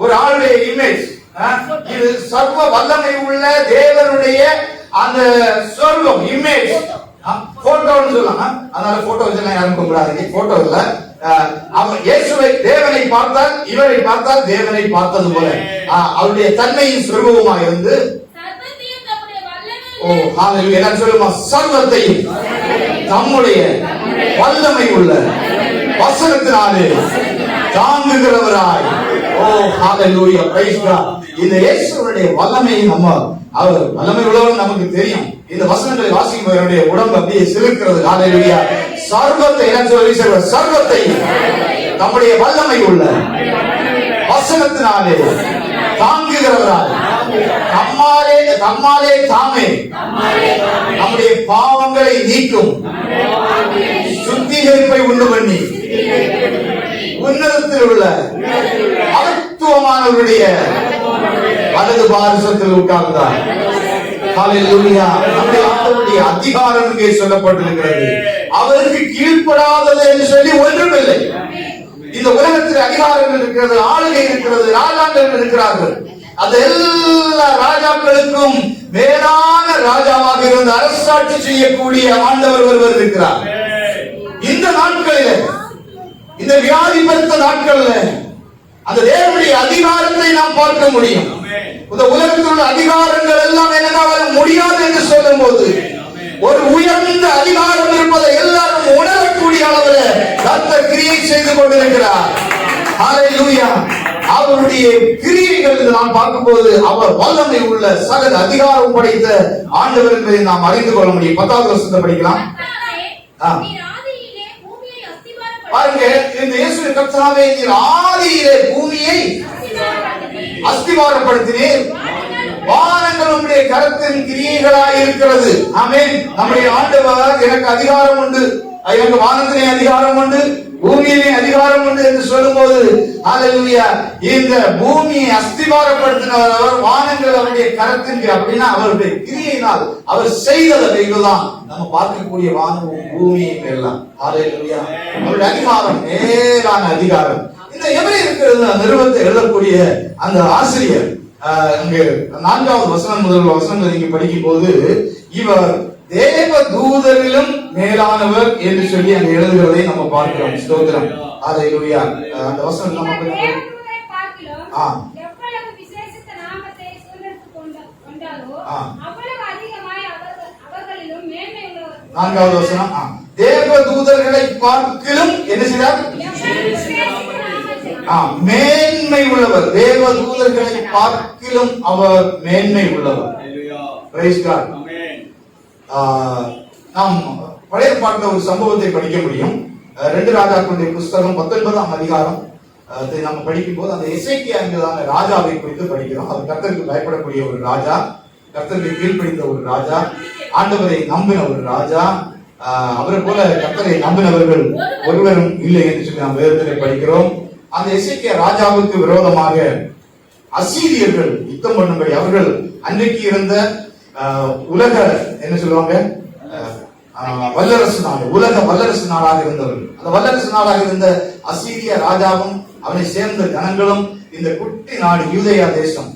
Speaker 4: ஒரு ஆளுடைய இமேஜ். இது சர்வ வல்லமை உள்ள தேவனுடைய அந்த சொரூபம், இமேஜ். போட்டோன்னு சொல்லலாம். அதனால போட்டோ வச்சு யாரும் கூடாது. போட்டோ இல்ல. அவர் இயேசுவை தேவனை பார்த்தால், இவரை பார்த்தால் தேவனை பார்த்தது போல அவருடைய தன்மையின் சொரூபமாக இருந்து எல்லாரும் சொல்லுமா, சர்வத்தையும் தம்முடைய வல்லமை உள்ள வசனத்தினாலே தாங்குகிறவராய். ஓ ஹalleluya, praise God. இந்த இயேசுவுடைய வல்லமையை அவர் வல்லமை உள்ளவர் நமக்கு தெரியும். இந்த வசனங்களை வாசிக்கும் அவருடைய உடம்பு அப்படியே சிலிர்க்கிறது. ஹalleluya. சர்வத்தை சர்வத்தை நம்முடைய வல்லமை உள்ள வசனத்தினாலே தாங்குகிறவராய் தம்மாலே தாமே நம்முடைய பாவங்களை நீக்கும் சுத்திகரிப்பை உண்டு பண்ணி உன்னதத்தில் உள்ள மகத்துவமானவருடைய வலது பாரசத்தில் உட்கார்ந்தார். ஹalleluya. நம்முடைய ஆண்டவருடைய அதிகாரம் இங்கே சொல்லப்பட்டிருக்கிறது. அவருக்கு கீழ்ப்படாதது என்று சொல்லி ஒன்றுமில்லை. இந்த உலகத்தில் அதிகாரங்கள் இருக்கிறது, ஆளுகை இருக்கிறது, ராஜாக்கள் இருக்கிறார்கள். அந்த எல்லா ராஜாக்களுக்கும் மேலான ராஜாவாக இருந்து அரசாட்சி செய்யக்கூடிய ஆண்டவர் ஒருவர் இருக்கிறார். இந்த நாட்களில், இந்த வியாதிப்பட்ட நாட்களில் அந்த தேவனுடைய அதிகாரத்தை நாம் பார்க்க முடியும். இந்த உலகத்தில் உள்ள அதிகாரங்கள் எல்லாம் என்னால் முடியாது என்று சொல்லும் போது ஒரு உயர்ந்த அதிகாரம் இருப்பதை எல்லாரும் உணரக்கூடிய அளவில் கர்த்தர் கிரியை செய்து கொண்டிருக்கிறார். ஹalleluya. அவருடைய கிரியைகள் நாம் பார்க்கும்போது அவர் வல்லமை உள்ள சகல அதிகாரம் படைத்த ஆண்டவர் என்பதை நாம் அறிந்து கொள்ள முடியும். 10வது வசனத்தை படிக்கலாம். பாருங்க, இந்த இயேசு கர்த்தாவே, நீர் ஆதியிலே பூமியை அஸ்திவாரப்படுத்தினீர், வானங்கள் உம்முடைய கரத்தின் கிரியைகளாய் இருக்கிறது. ஆமென். நம்முடைய ஆண்டவர் எனக்கு அதிகாரம் உண்டு, எனக்கு வானத்திலே அதிகாரம் உண்டு, பூமியிலே அதிகாரம் உண்டு என்று சொல்லும்போது ஹalleluya, இந்த பூமியை அஸ்திவாரப்படுத்தினவர் அவர், வானங்கள் அவருடைய கரத்தின் அப்படின்னா அவருடைய கிரியையினால் அவர் செய்ததைதான் நம்ம பார்க்கக்கூடிய வானமும் பூமியும் எல்லாம். ஹalleluya. அவருடைய அதிகாரம் மேலான அதிகாரம். இந்த எபிரேயர் நிருபத்தை எழுதக்கூடிய அந்த ஆசிரியர் இங்கு 4வது வசனம் முதல் வசனங்களை நீங்க படிக்கும் போது இவர் தேவ தூதரிலும் மேலானவர் என்று சொல்லி அங்க எழுதுகிறதை நம்ம பார்க்கிறோம். ஸ்தோத்திரம். ஹalleluya. அந்த வசனம் நம்ம நான்காவது வசனம், தேவ தூதர்களை பார்க்கிலும் என்ன செய்தார்? மேன்மை உள்ளவர். தேவ தூதர்களை பார்க்கிலும் அவர் மேன்மை உள்ளவர். Praise God. நாம் பழைய பாட்டில் ஒரு சம்பவத்தை படிக்க முடியும். 2 ராஜாக்களுடைய புஸ்தகம் 19ஆம் அதிகாரம் நம்ம படிக்கும் போது அந்த எசேக்கியா என்கிறதான ராஜாவை குறித்து படிக்கிறோம். அவர் கர்த்தருக்கு பயப்படக்கூடிய ஒரு ராஜா, கர்த்தருக்கு கீழ்ப்படிந்த ஒரு ராஜா, ஆண்டவரை நம்பின ஒரு ராஜா. அவரை போல கர்த்தரை நம்பினவர்கள் ஒருவரும் இல்லை என்று சொல்லி நாம் வேதத்தில் படிக்கிறோம். அந்த எசேக்கியா ராஜாவுக்கு விரோதமாக அசீரியர்கள் யுத்தம் பண்ணும்படி அவர்கள் அன்றைக்கு இருந்த உலக என்ன சொல்லுவாங்க வல்லரசு நாடு, உலக வல்லரசு நாடாக இருந்தவர்கள். அந்த வல்லரசு நாடாக இருந்த அசீரிய ராஜாவும் அவனை சேர்ந்த ஜனங்களும் இந்த குட்டி நாடு யூதேயா தேசம்,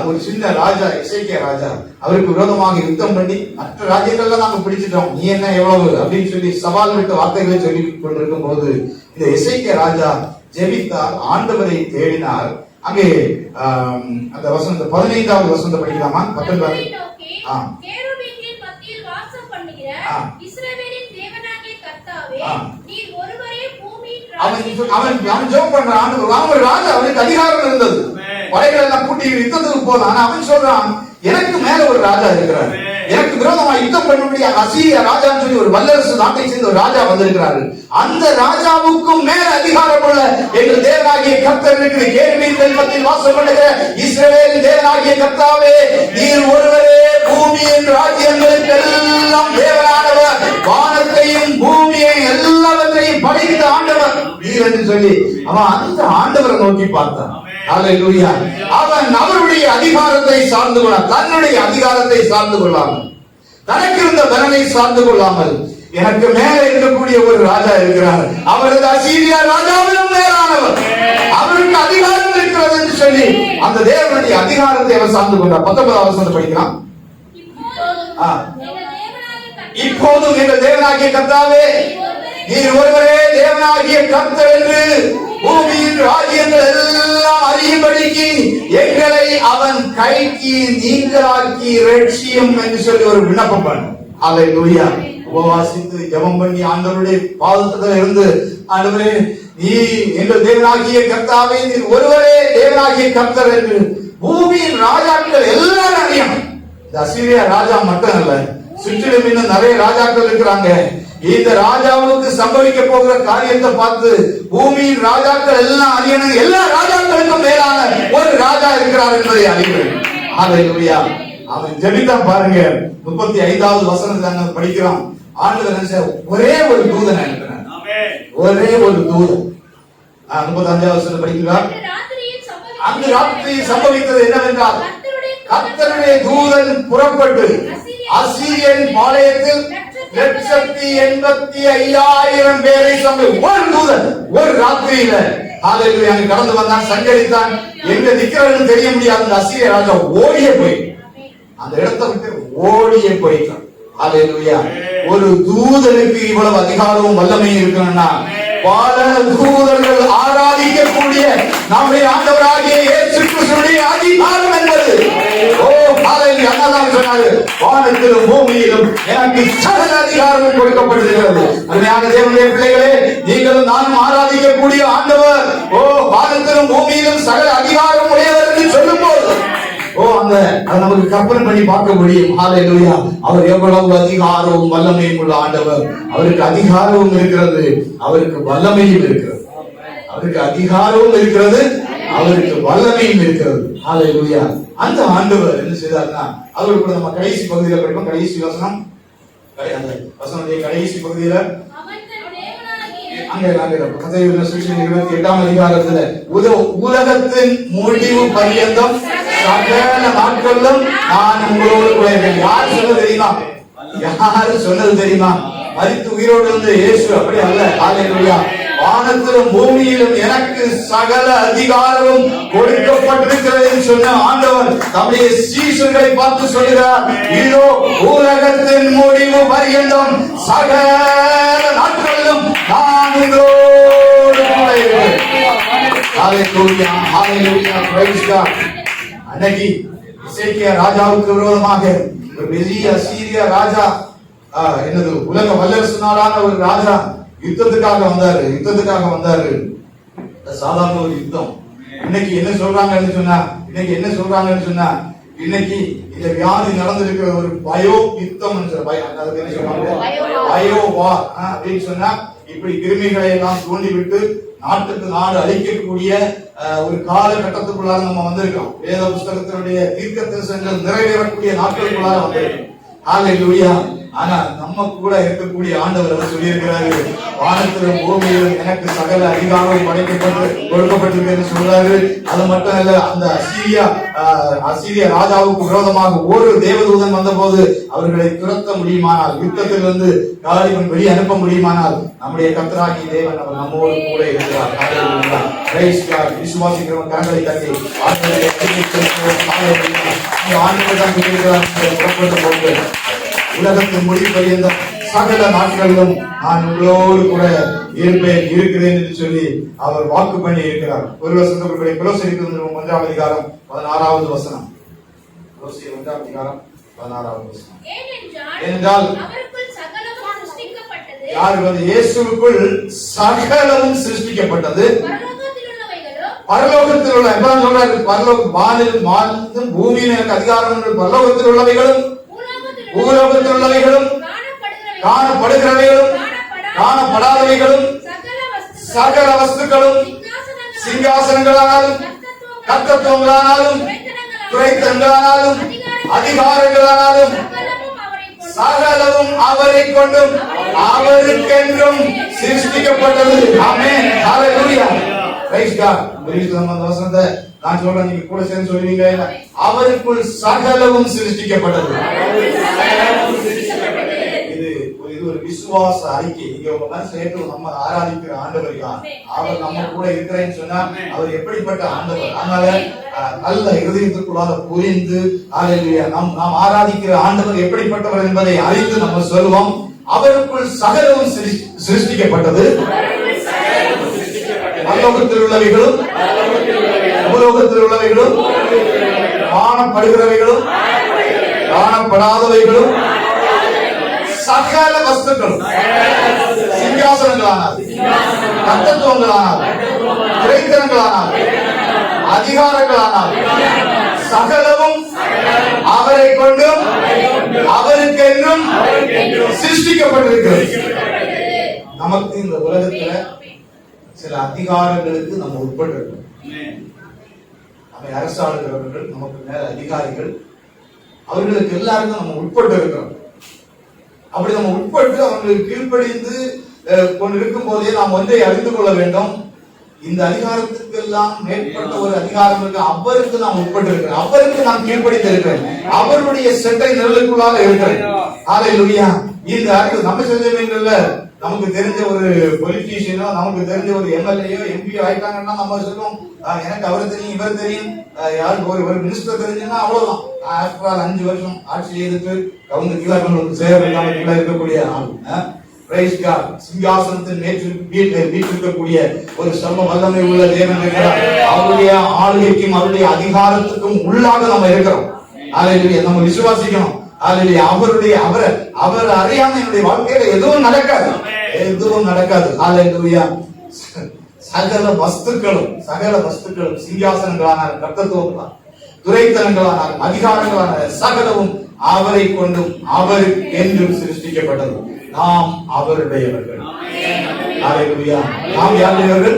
Speaker 4: ஒரு சின்ன ராஜா எசேக்கியா ராஜா அவருக்கு விரோதமாக யுத்தம் பண்ணி மற்ற ராஜ்யங்கள்லாம் நாங்க பிடிச்சிட்டோம், நீ என்ன எவ்வளவு அப்படின்னு சொல்லி சவால் விட்ட வார்த்தைகளை சொல்லி கொண்டிருக்கும் போது இந்த எசேக்கியா ராஜா ஜெபித்தார், ஆண்டவரை தேடினார். அங்கே அந்த வசந்த 15வது வசனத்தை படிக்கலாமா? 19
Speaker 5: கேருபீன்களின் மத்தியில் வாசம் பண்ணுகிற இஸ்ரவேலின் தேவனாகிய கர்த்தாவே, நீர் ஒருவரே பூமியின் ராஜ்யம்.
Speaker 4: அவன் ஜெபம் பண்றான், ஆண்டவர் ராஜா, அவனுக்கு அதிகாரம் இருந்தது, படைகள் எல்லாம் கூட்டி யுத்தத்துக்கு போனான். அவன் சொல்றான், எனக்கு மேல ஒரு ராஜா இருக்கிறார், எனக்கு விரோதமா யுத்தம் பண்ணும்படி அசீரிய ராஜான்னு சொல்லி ஒரு வல்லரசு நாட்டை சேர்ந்த ஒரு ராஜா வந்திருக்கிறாரு. அந்த ராஜாவுக்கும் மேல அதிகாரம் உள்ள எங்கள் தேவனாகிய கர்த்தர் இருக்கிற கேருபீன்கள் மத்தியில் வாசம் பண்ணுகிற இஸ்ரவேலின் தேவனாகிய கர்த்தாவே, நீர் ஒருவரே பூமியின் ராஜ்யங்களுக்கு எல்லாம் தேவனானவர், வானத்தையும் பூமியை எல்லாவற்றையும் படைத்த ஆண்டவர் நீர் என்று சொல்லி அவன் அந்த ஆண்டவரை நோக்கி பார்த்தான். ஹல்லேலூயா. அவன் அவருடைய அதிகாரத்தை சார்ந்து கொள்ள, தன்னுடைய அதிகாரத்தை சார்ந்து கொள்ளாமல், தனக்கு இருந்த பலனை சார்ந்து கொள்ளாமல், எனக்கு மேலே இருக்கக்கூடிய ஒரு ராஜா இருக்கிறார், அவரது அசீரியா ராஜாவிலும் மேலானவர், அவருக்கு அதிகாரம் இருக்கிறது என்று சொல்லி அந்த தேவனுடைய அதிகாரத்தை அவர் சார்ந்து கொண்டார். 19வது வசனத்தை படிக்கலாம். இப்போதும் எங்கள் தேவனாகிய கர்த்தாவே, நீர் ஒருவரே தேவனாகிய கர்த்தர் என்று பூமியின் ராஜ்யங்கள் எல்லாம் அறியும்படிக்கு எங்களை அவன் கைக்கு நீங்களாக்கி ரட்சியம் என்று சொல்லி ஒரு விண்ணப்பம் பண்ண. ஹல்லேலூயா. உபவாசித்து ஜெபம் பண்ணி ஆண்டவருடைய பாதத்துல இருந்து, ஆண்டவரே நீ எங்கள் தேவனாகிய கர்த்தாவே, நீர் ஒருவரே தேவனாகிய கர்த்தர் என்று பூமியின் ராஜாக்கள் எல்லாரும் அறியணும். இந்த அசீரியா ராஜா மட்டும் அல்ல, சுற்றிலும் இன்னும் நிறைய ராஜாக்கள் இருக்கிறாங்க. இந்த ராஜாவுக்கு சம்பவிக்க போகிற காரியத்தை பார்த்து பூமியின் ராஜாக்கள் எல்லாம் அறியணும், எல்லா ராஜாக்களுக்கும் மேலான ஒரு ராஜா இருக்கிறார் என்பதை அறிகிறேன். ஹல்லேலூயா. அவன் ஜெபித்தான் பாருங்க. 35வது வசனத்தை படிக்கிறான். ஆண்டவர் ஒரே ஒரு தூதனை அனுப்பினார், ஒரே ஒரு தூதன். 35வது வசனத்தை படிக்கிறார். அந்த ராத்திரியில் சம்பவித்தது என்னவென்றால், கர்த்தருடைய தூதன் புறப்பட்டு அசீரியன் பாளையத்தில் 185,000 பேரை ஒரு தூதன் ஒரு ராத்திரியில ஹல்லேலூயா அங்க கடந்து வந்தான், சஞ்சரித்தான். எங்க நிக்கிறவன்னு தெரிய முடியாது. அந்த அசீரிய ராஜா ஓடியே போய் அந்த இடத்தை விட்டு ஓடியே போயிட்டான். ஹல்லேலூயா. ஒரு தூதனுக்கு இவ்வளவு அதிகாரமும் வல்லமையும் இருக்கணும்னா, பல தூதர்கள் ஆராதிக்கக்கூடிய நம்முடைய ஆண்டவராகிய இயேசு கிறிஸ்துவின் அதிகாரம் என்பது, ஓ ஹல்லேலூயா, அதான் சொன்னாரு, வானத்திலும் பூமியிலும் எனக்கு சகல அதிகாரம் கொடுக்கப்பட்டிருக்கிறது. அருமையான தேவனுடைய பிள்ளைகளே, நீங்களும் நானும் ஆராதிக்கக்கூடிய ஆண்டவர், ஓ வானத்திலும் பூமியிலும் சகல அதிகாரம் உடையவர் என்று சொல்லும் போது, ஓ அந்த நமக்கு கற்பனை பண்ணி பார்க்க முடியும். ஹல்லேலூயா. அவர் எவ்வளவு அதிகாரமும் வல்லமையும் உள்ள ஆண்டவர். அவருக்கு அதிகாரமும் இருக்கிறது, அவருக்கு வல்லமையும் இருக்கிறது. அவருக்கு அதிகாரமும் இருக்கிறது, அவருக்கு வல்லமையும் இருக்கிறது. ஹல்லேலூயா. அந்த ஆண்டவர் என்ன செய்தார்னா, அவருக்கு நம்ம கடைசி பகுதியில படிப்போம். கடைசி வசனம், அந்த வசனத்துடைய கடைசி பகுதியில அங்க 28ஆம் அதிகாரத்துல உலகத்தின் முடிவு பரியந்தம் சகல நாட்களிலும் நான் உங்களோடு கூட இருக்கேன். யார் சொன்னது தெரியுமா? யாரு சொன்னது தெரியுமா? மரித்து உயிரோடு இருந்த இயேசு அப்படி அல்ல. ஹல்லேலூயா. வானத்திலும் பூமியிலும் எனக்கு சகல அதிகாரமும் கொடுக்கப்பட்டிருக்கிறது என்று சொன்ன ஆண்டவர் நம்முடைய சீஷர்களை பார்த்து சொல்கிறார், இதோ உலகத்தின் முடிவு பரியந்தம் சகல நாட்களிலும் நான் உங்களோடு கூட இருக்கிறேன். ஹல்லேலூயா. ஹல்லேலூயா. Praise God. அன்னைக்கு எசேக்கியா ராஜாவுக்கு விரோதமாக ஒரு பெரிய அசீரிய ராஜா, என்னது உலக வல்லரசு நாடான ஒரு ராஜா யுத்தத்துக்காக வந்தாரு. சாதாரண ஒரு யுத்தம். இன்னைக்கு என்ன சொல்றாங்கன்னு சொன்னா, இன்னைக்கு இந்த வியாதி நடந்திருக்கிற ஒரு பயோ யுத்தம், பயோ வார் அப்படின்னு சொன்னா, இப்படி கிருமிகளை எல்லாம் தூண்டிவிட்டு நாட்டுக்கு நாடு அழிக்கக்கூடிய ஒரு காலகட்டத்துக்குள்ளாக நம்ம வந்திருக்கோம். வேத புஸ்தகத்தினுடைய தீர்க்க தரிசனங்கள் நிறைவேறக்கூடிய நாட்களுக்குள்ளாக வந்திருக்கோம். ஹல்லேலூயா. ஆனா நம்ம கூட இருக்கக்கூடிய ஆண்டவர் அவர் சொல்லியிருக்கிறாரு, வானத்திலும் பூமியிலும் எனக்கு சகல அதிகாரம் படைக்கப்பட்டு கொடுக்கப்பட்டிருக்கிறது சொல்றாரு. அது மட்டும் இல்ல, அந்த அசீரிய ராஜாவுக்கு விரோதமாக ஒரு தேவதூதன் வந்த போது அவர்களை துரத்த முடியுமானால், யுத்தத்திலிருந்து காலிமன் வெளியே அனுப்ப முடியுமானால், நம்முடைய கர்த்தராகிய தேவன் அவர் நம்மோடு கூட இருக்கிறார். விசுவாசிக்கிறவன் கரங்களை தட்டி உலகத்தின் முடிவு பரியந்த சகல நாட்களிலும் நான் உங்களோடு கூட இருக்கிறேன் என்று சொல்லி அவர் வாக்கு பண்ணி இருக்கிறார். ஒரு வசனத்தை கொலோசியர் 1 அதிகாரம் 16வது வசனம். கொலோசியர் 1 அதிகாரம் 16வது வசனம். ஏனென்றால் யார் வந்து இயேசுவுக்குள் சகலமும் சிருஷ்டிக்கப்பட்டது, பரலோகத்தில் உள்ள எப்பதான் சொல்றாரு, பரலோக வானிலும் பூமியில் எனக்கு அதிகாரம், பரலோகத்தில் உள்ளவைகளும் பூலோகத்தில் உள்ளவைகளும் காணப்படுகிறவைகளும் காணப்படாதவைகளும் சகல வஸ்துக்களும் சிங்காசனங்களானாலும் கர்த்தத்துவங்களானாலும் துரைத்தங்களானாலும் அதிகாரங்களானாலும் சகலமும் அவரை கொண்டும் அவருக்கென்றும் சிருஷ்டிக்கப்பட்டது. ஆமென், ஹல்லேலூயா, பிரைஸ் காட். அந்த வசனத்தை நான் சொல்றேன், நீங்க கூட சேர்ந்து சொல்லுவீங்க. அவருக்குள் சகலமும் சிருஷ்டிக்கப்பட்டது. இது ஒரு விசுவாச அறிக்கை. நீங்க உங்க மனசுல ஏற்று நம்ம ஆராதிக்கிற ஆண்டவர் யார், அவர் நம்ம கூட இருக்கிறேன்னு சொன்னா அவர் எப்படிப்பட்ட ஆண்டவர். அதனால நல்ல இருதயத்துக்குள்ளாக புரிந்து நாம் ஆராதிக்கிற ஆண்டவர் எப்படிப்பட்டவர் என்பதை அறிந்து நம்ம சொல்லுவோம். அவருக்குள் சகலமும் சிருஷ்டிக்கப்பட்டது, பரலோகத்தில் உள்ளவைகளும் பூலோகத்தில் உள்ளவைகளும் காணப்படுகிறவைகளும் காணப்படாதவைகளும் சகல வஸ்துக்களும் சிங்காசனங்களானால் கர்த்தத்துவங்களானால் துரைத்தனங்களானால் அதிகாரங்களானால் சகலமும் அவரை கொண்டும் அவருக்கென்றும் சிருஷ்டிக்கப்பட்டிருக்கிறது. நமக்கு இந்த உலகத்துல சில அதிகாரங்களுக்கு நம்ம உட்பட்டு இருக்கோம். நம்ம அரசாளுகிறவர்கள், நமக்கு மேல அதிகாரிகள், அவர்களுக்கு எல்லாருக்கும் நம்ம உட்பட்டு இருக்கிறோம். அப்படி நம்ம உட்பட்டு அவங்களுக்கு கீழ்ப்படிந்து கொண்டிருக்கும் போதே நாம் ஒன்றை அறிந்து கொள்ள வேண்டும், இந்த அதிகாரத்துக்கு எல்லாம் மேற்பட்ட ஒரு அதிகாரம் இருக்கு, அவருக்கு நாம் உட்பட்டு இருக்கிறேன், அவருக்கு நான் கீழ்ப்படிந்து இருக்கிறேன், அவருடைய செட்டை நிழலுக்குள்ளாக இருக்கிறேன். ஹல்லேலூயா. இந்த அறிவு நம்ம செஞ்சவங்கள்ல நமக்கு தெரிஞ்ச ஒரு பொலிட்டீஷியனோ, நமக்கு தெரிஞ்ச ஒரு எம்எல்ஏயோ எம்பியோ ஆயிட்டாங்கன்னா நம்ம சொல்லுவோம், எனக்கு அவர் தெரியும், இவர் தெரியும், யாருக்கு ஒரு மினிஸ்டர் தெரிஞ்சுன்னா அவ்வளவுதான். ஆஃப்டர் ஆல் 5 வருஷம் ஆட்சி செய்துட்டு கவுந்து கீழே இருக்கக்கூடிய ஆள். Praise God. சிங்காசனத்தின் வீட்டிருக்கக்கூடிய ஒரு சர்வ வல்லமை உள்ள தேவன் இருக்கிறார். அவருடைய ஆளுகைக்கும் அவருடைய அதிகாரத்துக்கும் உள்ளாக நம்ம இருக்கிறோம். ஹல்லேலூயா. நம்ம விசுவாசிக்கணும். ஹல்லேலூயா. அவர் அறியாம என்னுடைய வாழ்க்கையில எதுவும் நடக்காது. ஹல்லேலூயா. சகல வஸ்துக்களும் சிங்காசனங்களானாலும் கர்த்தத்துவங்களான துரைத்தனங்களானாலும் அதிகாரங்களான சகலமும் அவரை கொண்டும் அவருக்கு என்றும் சிருஷ்டிக்கப்பட்டது. நாம் அவருடையவர்கள். ஹல்லேலூயா. நாம் யாருடையவர்கள்?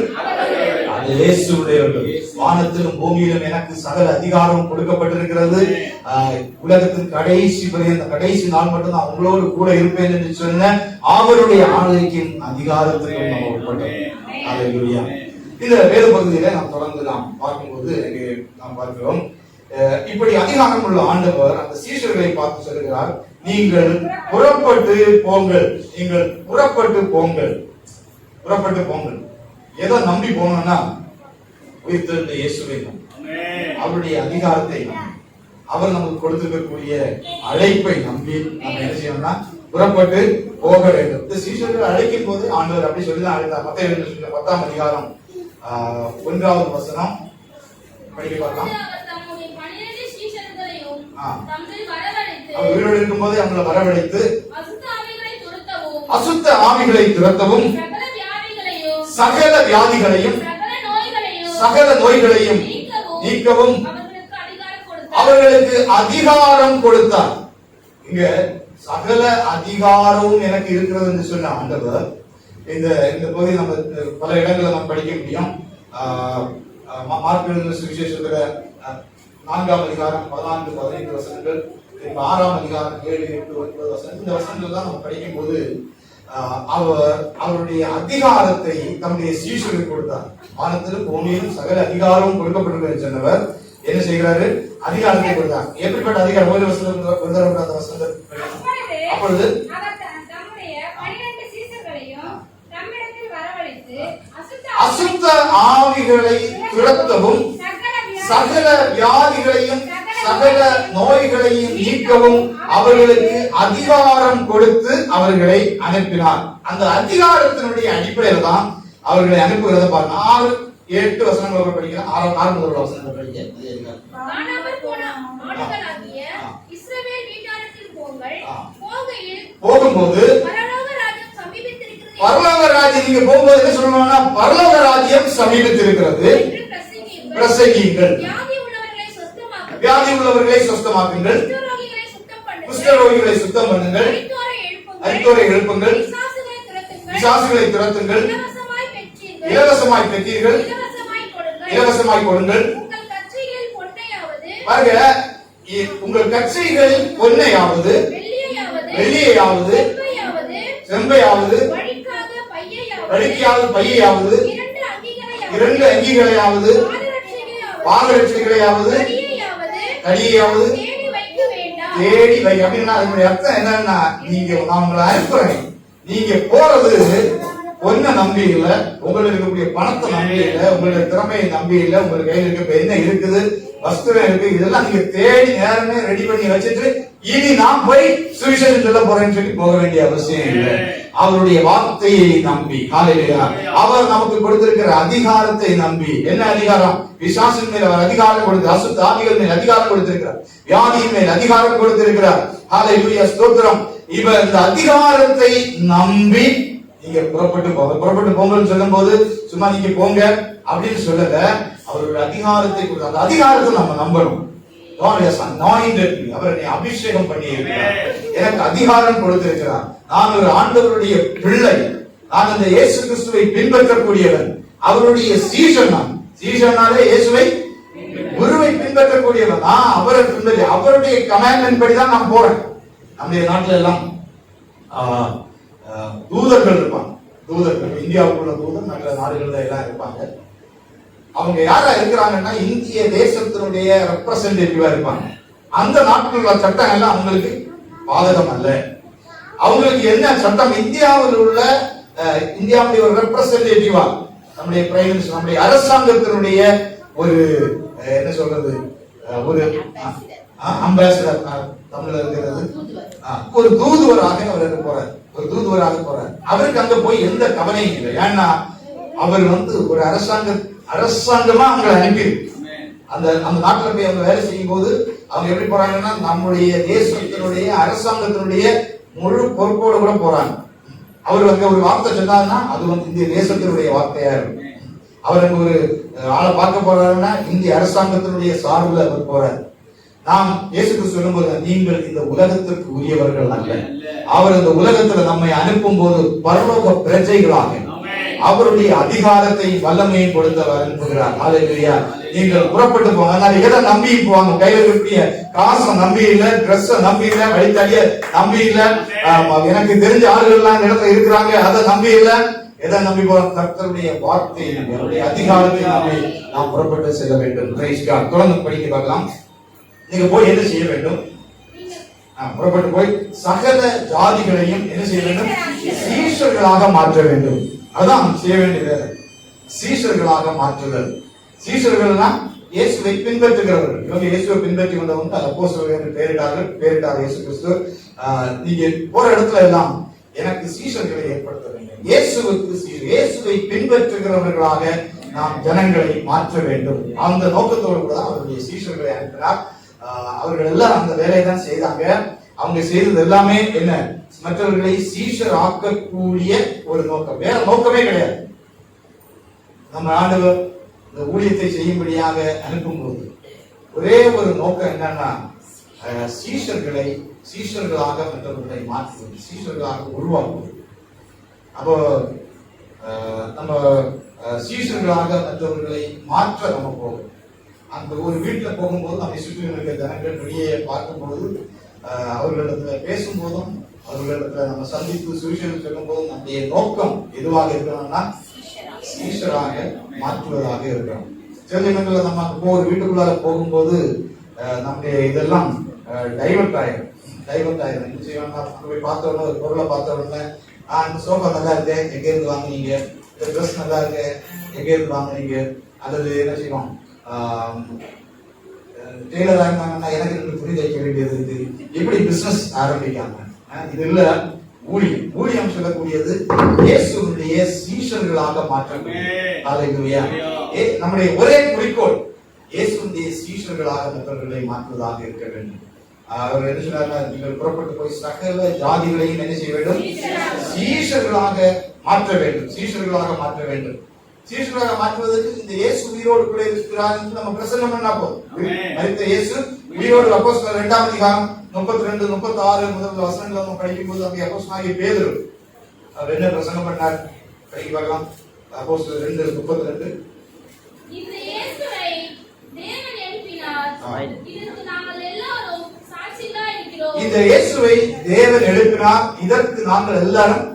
Speaker 4: இயேசுவுடையவர்கள். வானத்திலும் பூமியிலும் எனக்கு சகல அதிகாரம் கொடுக்கப்பட்டிருக்கிறது. உலகத்தின் கடைசி நாள் மட்டும் நான் உங்களோடு கூட இருப்பேன் என்று சொன்ன அவருடைய ஆளுகைக்கும் அதிகாரத்திற்கும் நம்ம உட்பட்டோம். ஹல்லேலூயா. இந்த வேத பகுதியில நாம் தொடர்ந்து பார்க்கும்போது நாம் பார்க்கிறோம், இப்படி அதிகாரம் உள்ள ஆண்டவர் அந்த சீஷர்களை பார்த்து சொல்லுகிறார், நீங்கள் புறப்பட்டு போங்கள். ஏதோ நம்பி போனோம்னா உயிர்த்தெழுந்த இயேசுவை அவருடைய அதிகாரத்தை அவர் நமக்கு கொடுத்திருக்கக்கூடிய அழைப்பை நம்பி நம்ம என்ன செய்யணும்னா புறப்பட்டு போக வேண்டும். இந்த சீஷர்கள் அழைக்கும் போது ஆண்டவர் அப்படி சொல்லிதான் அழைத்தார். மத்தேயு 10ஆம் அதிகாரம் 1வது வசனம் படிக்க பார்க்கலாம். அவர் உயிரோடு இருக்கும் போது அவங்களை வரவழைத்து அசுத்த ஆவிகளை துரத்தவும் சகல வியாதிகளையும் சகல நோய்களையும் நீக்கவும் அவர்களுக்கு அதிகாரம் கொடுத்தார். இங்க சகல அதிகாரமும் எனக்கு இருக்கிறது என்று சொன்ன ஆண்டவர் இந்த பகுதி நம்ம பல இடங்களை நாம் படிக்க முடியும். மார்க் எழுதின சுவிசேஷத்துல 4ஆம் அதிகாரம் 14-15 வசனங்கள், இப்ப 6ஆம் அதிகாரம் 7, 8, 9 வசனம் இந்த வசனங்கள் தான் நம்ம படிக்கும் போது அவருடைய அதிகாரத்தை தம்முடைய சீஷர்களுக்கு கொடுத்தார். வானத்திலும் பூமியிலும் சகல அதிகாரமும் கொடுக்கப்பட்டிருக்கிறது சொன்னவர் என்ன செய்கிறாரு? அதிகாரத்தை கொடுத்தார். எப்படிப்பட்ட அதிகாரம்? ஒரு வசனம் அந்த வசனத்தை அப்பொழுது அசுத்த ஆவிகளை துரத்தவும் சகல வியாதிகளையும் சகல நோய்களையும் நீக்கவும் அவர்களுக்கு அதிகாரம் கொடுத்து அவர்களை அனுப்பினார். அந்த அதிகாரத்தினுடைய அடிப்படையில் தான் அவர்களை அனுப்புகிறத பாருங்க. 6, 8 வசனங்களை படிக்கிறேன். 6 முதல் வசனங்களை படிக்கிறேன். போகும்போது பரலோக ராஜ்யம் நீங்க போகும்போது என்ன சொல்லணும்னா பரலோக ராஜ்யம் சமீபித்திருக்கிறது பிரசங்கியுங்கள், வியாதி உள்ளவர்களை சுத்தமாக்குங்கள், குஷ்டரோகிகளை சுத்தம் பண்ணுங்கள், அரித்தோரை எழுப்புங்கள், பிசாசுகளை துரத்துங்கள், இலவசமாய் பெற்றீர்கள், இலவசமாய் கொடுங்கள். பாருங்க, உங்கள் கச்சைகளில் பொன்னையாவது வெள்ளியையாவது செம்பையாவது படிக்காத பையையாவது 2 அங்கிகளையாவது பாதரட்சைகளையாவது கடியையாவது தேடி வை. அப்படின்னா அதனுடைய அர்த்தம் என்னன்னா, நான் உங்களை அனுப்புறேன், நீங்க போறது பொண்ணை நம்பி இல்ல, உங்களுக்கு இருக்கக்கூடிய பணத்தை நம்பி இல்ல, உங்களுடைய திறமையை நம்பி இல்ல, உங்களுக்கு கையில் இருக்க என்ன இருக்குது, வஸ்துவம் இருக்கு, இதெல்லாம் நீங்க தேடி நேரமே ரெடி பண்ணி வச்சுட்டு இனி நான் போய் சுவிசேஷம் சொல்ல போறேன்னு சொல்லி போக வேண்டிய அவசியம் இல்லை. அவருடைய வார்த்தையை நம்பி, ஹல்லேலூயா, அவர் நமக்கு கொடுத்திருக்கிற அதிகாரத்தை நம்பி. என்ன அதிகாரம்? பிசாசின் மேல் அவர் அதிகாரம் கொடுத்து, அசுத்த ஆவிகள் மேல் அதிகாரம் கொடுத்திருக்கிறார், வியாதியின் மேல் அதிகாரம் கொடுத்திருக்கிறார். ஹல்லேலூயா, ஸ்தோத்திரம். இவர் இந்த அதிகாரத்தை நம்பி நீங்க புறப்பட்டு போங்கன்னு சொல்லும் போது சும்மா நீங்க போங்க அப்படின்னு சொல்லல, அவருடைய அதிகாரத்தை கொடுத்து, அந்த அதிகாரத்தை நம்ம நம்பணும். God has anointed me. அவர் என்னை அபிஷேகம் பண்ணி இருக்கிறார், எனக்கு அதிகாரம் கொடுத்திருக்கிறார், நான் ஒரு ஆண்டவருடைய பிள்ளை, நான் அந்த இயேசு கிறிஸ்துவை பின்பற்றக்கூடியவன், அவருடைய சீஷன். நான் சீஷனாலே இயேசுவை குருவை பின்பற்றக்கூடியவன். நான் அவரை பின்பற்றி அவருடைய கமாண்ட்மென்ட் படி தான் நான் போறேன். நம்முடைய நாட்டில எல்லாம் தூதர்கள் இருப்பாங்க. தூதர்கள் இந்தியாவுக்குள்ள தூதர் மற்ற நாடுகள்ல எல்லாம் இருப்பாங்க. அவங்க யாரா இருக்கிறாங்கன்னா இந்திய தேசத்தினுடைய ரெப்ரசன்டேட்டிவா இருப்பாங்க. அந்த நாட்டுக்குள்ள சட்டம் எல்லாம் அவங்களுக்கு பாதகம் அல்ல. அவங்களுக்கு என்ன சட்டம்? இந்தியாவில் உள்ள இந்தியாவுடைய ஒரு ரெப்ரசன்டேட்டிவா நம்முடைய பிரைம் மினிஸ்டர், நம்முடைய அரசாங்கத்தினுடைய ஒரு என்ன சொல்றது, ஒரு அம்பாசிடர் தமிழ்ல இருக்கிறது, ஒரு தூதுவராக அவர் இருக்க போறார், ஒரு தூதுவராக போறார். அவருக்கு அங்க போய் எந்த கவலையும் இல்லை. ஏன்னா அவர் ஒரு அரசாங்கமா அவங்களை அனுப்பி அந்த நாட்டில் போய் அவங்க வேலை செய்யும் போது அவங்க எப்படி போறாங்கன்னா நம்முடைய தேசத்தினுடைய அரசாங்கத்தினுடைய முழு பொறுப்போடு கூட போறாங்க. அவர் அங்க ஒரு வார்த்தை சொன்னாருன்னா அது இந்திய தேசத்தினுடைய வார்த்தையா இருக்கும். அவர் அங்க ஒரு ஆளை பார்க்க போறாருன்னா இந்திய அரசாங்கத்தினுடைய சார்பில் அவர் போறாரு. நாம் இயேசுக்கு சொல்லும்போது நீங்கள் இந்த உலகத்திற்கு உரியவர்கள் அல்ல, அவர் இந்த உலகத்துல நம்மை அனுப்பும் போது பரலோக பிரஜைகளாக அவருடைய அதிகாரத்தை வல்லமையும் கொடுத்தவர் அனுப்புகிறார். ஹல்லேலூயா. நீங்கள் புறப்பட்டு போங்க. அதனால எதை நம்பி போவாங்க? கையில இருக்கக்கூடிய காசை நம்பி இல்ல, ட்ரெஸ் நம்பி இல்ல, வழித்தடிய நம்பி இல்ல, எனக்கு தெரிஞ்ச ஆளுகள் எல்லாம் இடத்துல இருக்கிறாங்க அதை நம்பி இல்ல. எதை நம்பி போறோம்? கர்த்தருடைய வார்த்தையை நம்பி, அவருடைய அதிகாரத்தை நம்பி நாம் புறப்பட்டு செல்ல வேண்டும். Praise God. தொடர்ந்து படிக்க பார்க்கலாம். நீங்க போய் என்ன செய்ய வேண்டும்? புறப்பட்டு போய் சகல ஜாதிகளையும் என்ன செய்ய வேண்டும்? சீஷர்களாக மாற்ற வேண்டும். அதான் செய்ய வேண்டியது, சீஷர்களாக மாற்றுதல். சீஷர்கள்னா இயேசுவை பின்பற்றுகிறவர்கள். இவங்க இயேசுவை பின்பற்றி வந்தவங்க அப்போஸ்தலர்கள் என்று பெயரிட்டார் இயேசு கிறிஸ்து. நீங்க போற இடத்துல எல்லாம் எனக்கு சீஷர்களை ஏற்படுத்த வேண்டும். இயேசுவை பின்பற்றுகிறவர்களாக நாம் ஜனங்களை மாற்ற வேண்டும். அந்த நோக்கத்தோடு கூட அவருடைய சீஷர்களை அனுப்பினார். அவர்கள் எல்லாம் அந்த வேலையை தான் செய்தாங்க. அவங்க செய்தது எல்லாமே என்ன? மற்றவர்களை சீஷர் ஆக்கக்கூடிய ஒரு நோக்கம், வேற நோக்கமே கிடையாது. நம்ம ஆண்டவர் இந்த ஊழியத்தை செய்யும்படியாக அனுப்பும் போது ஒரே ஒரு நோக்கம் என்னன்னா சீஷர்களாக மற்றவர்களை மாற்றுவது, சீஷர்களாக உருவாக்குவது. அப்போ நம்ம சீஷர்களாக மற்றவர்களை மாற்ற நம்ம போகும். அந்த ஒரு வீட்டுல போகும்போது நம்மை சுற்றி இருக்கிற ஜனங்கள் வெளியே பார்க்கும்போது அவர்களிடத்துல பேசும்போதும் அவர்களிடத்துல நம்ம சந்தித்து சுவிசேஷம் சொல்லும் போதும் நம்முடைய நோக்கம் எதுவாக இருக்கணும்னா ஈஸ்வராக மாற்றுவதாக இருக்கணும். சில நேரங்களில் நம்ம ஒரு வீட்டுக்குள்ளார போகும்போது நம்முடைய இதெல்லாம் டைவர்ட் ஆயிடும். என்ன செய்வாங்க, போய் பார்த்த உடனே ஒரு பொருளை பார்த்த உடனே இந்த சோஃபா நல்லா இருக்கு, எங்க இருந்து வாங்குனீங்க, இந்த ட்ரெஸ் நல்லா இருக்கு, எங்க இருந்து வாங்குனீங்க, அல்லது என்ன செய்வோம், டெய்லர் ஆகினாங்கன்னா எனக்கு ரெண்டு துணி தைக்க வேண்டியது இருக்கு, இப்படி பிசினஸ் ஆரம்பிக்காங்க. இது இல்ல ஊழியம் சொல்லக்கூடியது இயேசுவுடைய சீஷர்களாக மாற்றக்கூடிய நம்முடைய ஒரே குறிக்கோள் இயேசுவுடைய சீஷர்களாக மற்றவர்களை மாற்றுவதாக இருக்க வேண்டும். அவர் என்ன சொன்னார், நீங்கள் புறப்பட்டு போய் சகல ஜாதிகளையும் என்ன செய்ய வேண்டும், சீஷர்களாக மாற்ற வேண்டும். சீஷர்களாக மாற்றுவதற்கு இந்த இயேசு உயிரோடு கூட இருக்கிறார் என்று நம்ம பிரசங்கம் பண்ணா போதும். மரித்த இயேசு உயிரோடு அப்போஸ்தலர் 2ஆம் அதிகாரம் 32, 36 முதல் வசனங்களை நம்ம படிக்கும் போது அங்கே அப்போஸ்தலனாகிய பேதுரு அவர் என்ன பிரசங்கம் பண்ணார் படிக்க பார்க்கலாம். அப்போஸ்தலர் 2:32
Speaker 5: இந்த இயேசுவை தேவன் எழுப்பினார், இதற்கு நாங்கள் எல்லாரும் சாட்சிகளாய் இருக்கிறோம்.
Speaker 4: இந்த இயேசுவை தேவன் எழுப்பினார், இதற்கு நாங்கள் எல்லாரும்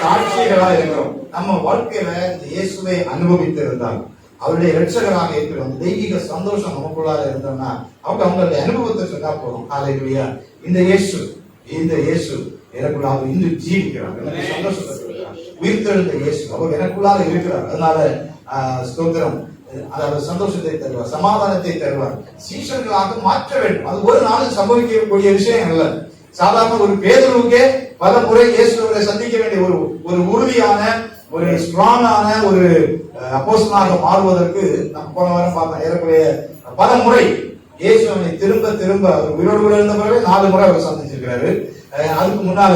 Speaker 4: சாட்சிகளா இருக்கிறோம். நம்ம வாழ்க்கையில இந்த இயேசுவை அனுபவித்து இருந்தால், அவருடைய இரட்சகராக இருக்கிறோம், தெய்வீக சந்தோஷம் நமக்குள்ளார இருந்தோம்னா அவங்களுடைய அனுபவத்தை சொன்னா போதும். ஹல்லேலூயா. இந்த இயேசு எனக்குள்ளாக இன்று ஜீவிக்கிறார், எனக்கு சந்தோஷத்தை கொடுக்கிறார். உயிர்த்தெழுந்த இயேசு அவர் எனக்குள்ளாக இருக்கிறார். அதனால ஸ்தோத்திரம், அதாவது சந்தோஷத்தை தருவார், சமாதானத்தை தருவார். சீஷர்களாக மாற்ற வேண்டும். அது ஒரு நாள் சம்பவிக்கக்கூடிய விஷயம் அல்ல. சாதாரண ஒரு பேதுருவுக்கே பல முறை இயேசுவை சந்திக்க வேண்டிய ஒரு உறுதியான ஒரு ஸ்ட்ராங்கான ஒரு அப்போஸ்தலனாக மாறுவதற்கு நம்ம போன வாரம் பார்த்தோம். ஏறக்குறைய பல முறை இயேசுவை திரும்ப அவர் உயிரோடு கூட இருந்த பிறகு 4 முறை அவர் சந்திச்சிருக்கிறாரு. அதுக்கு முன்னால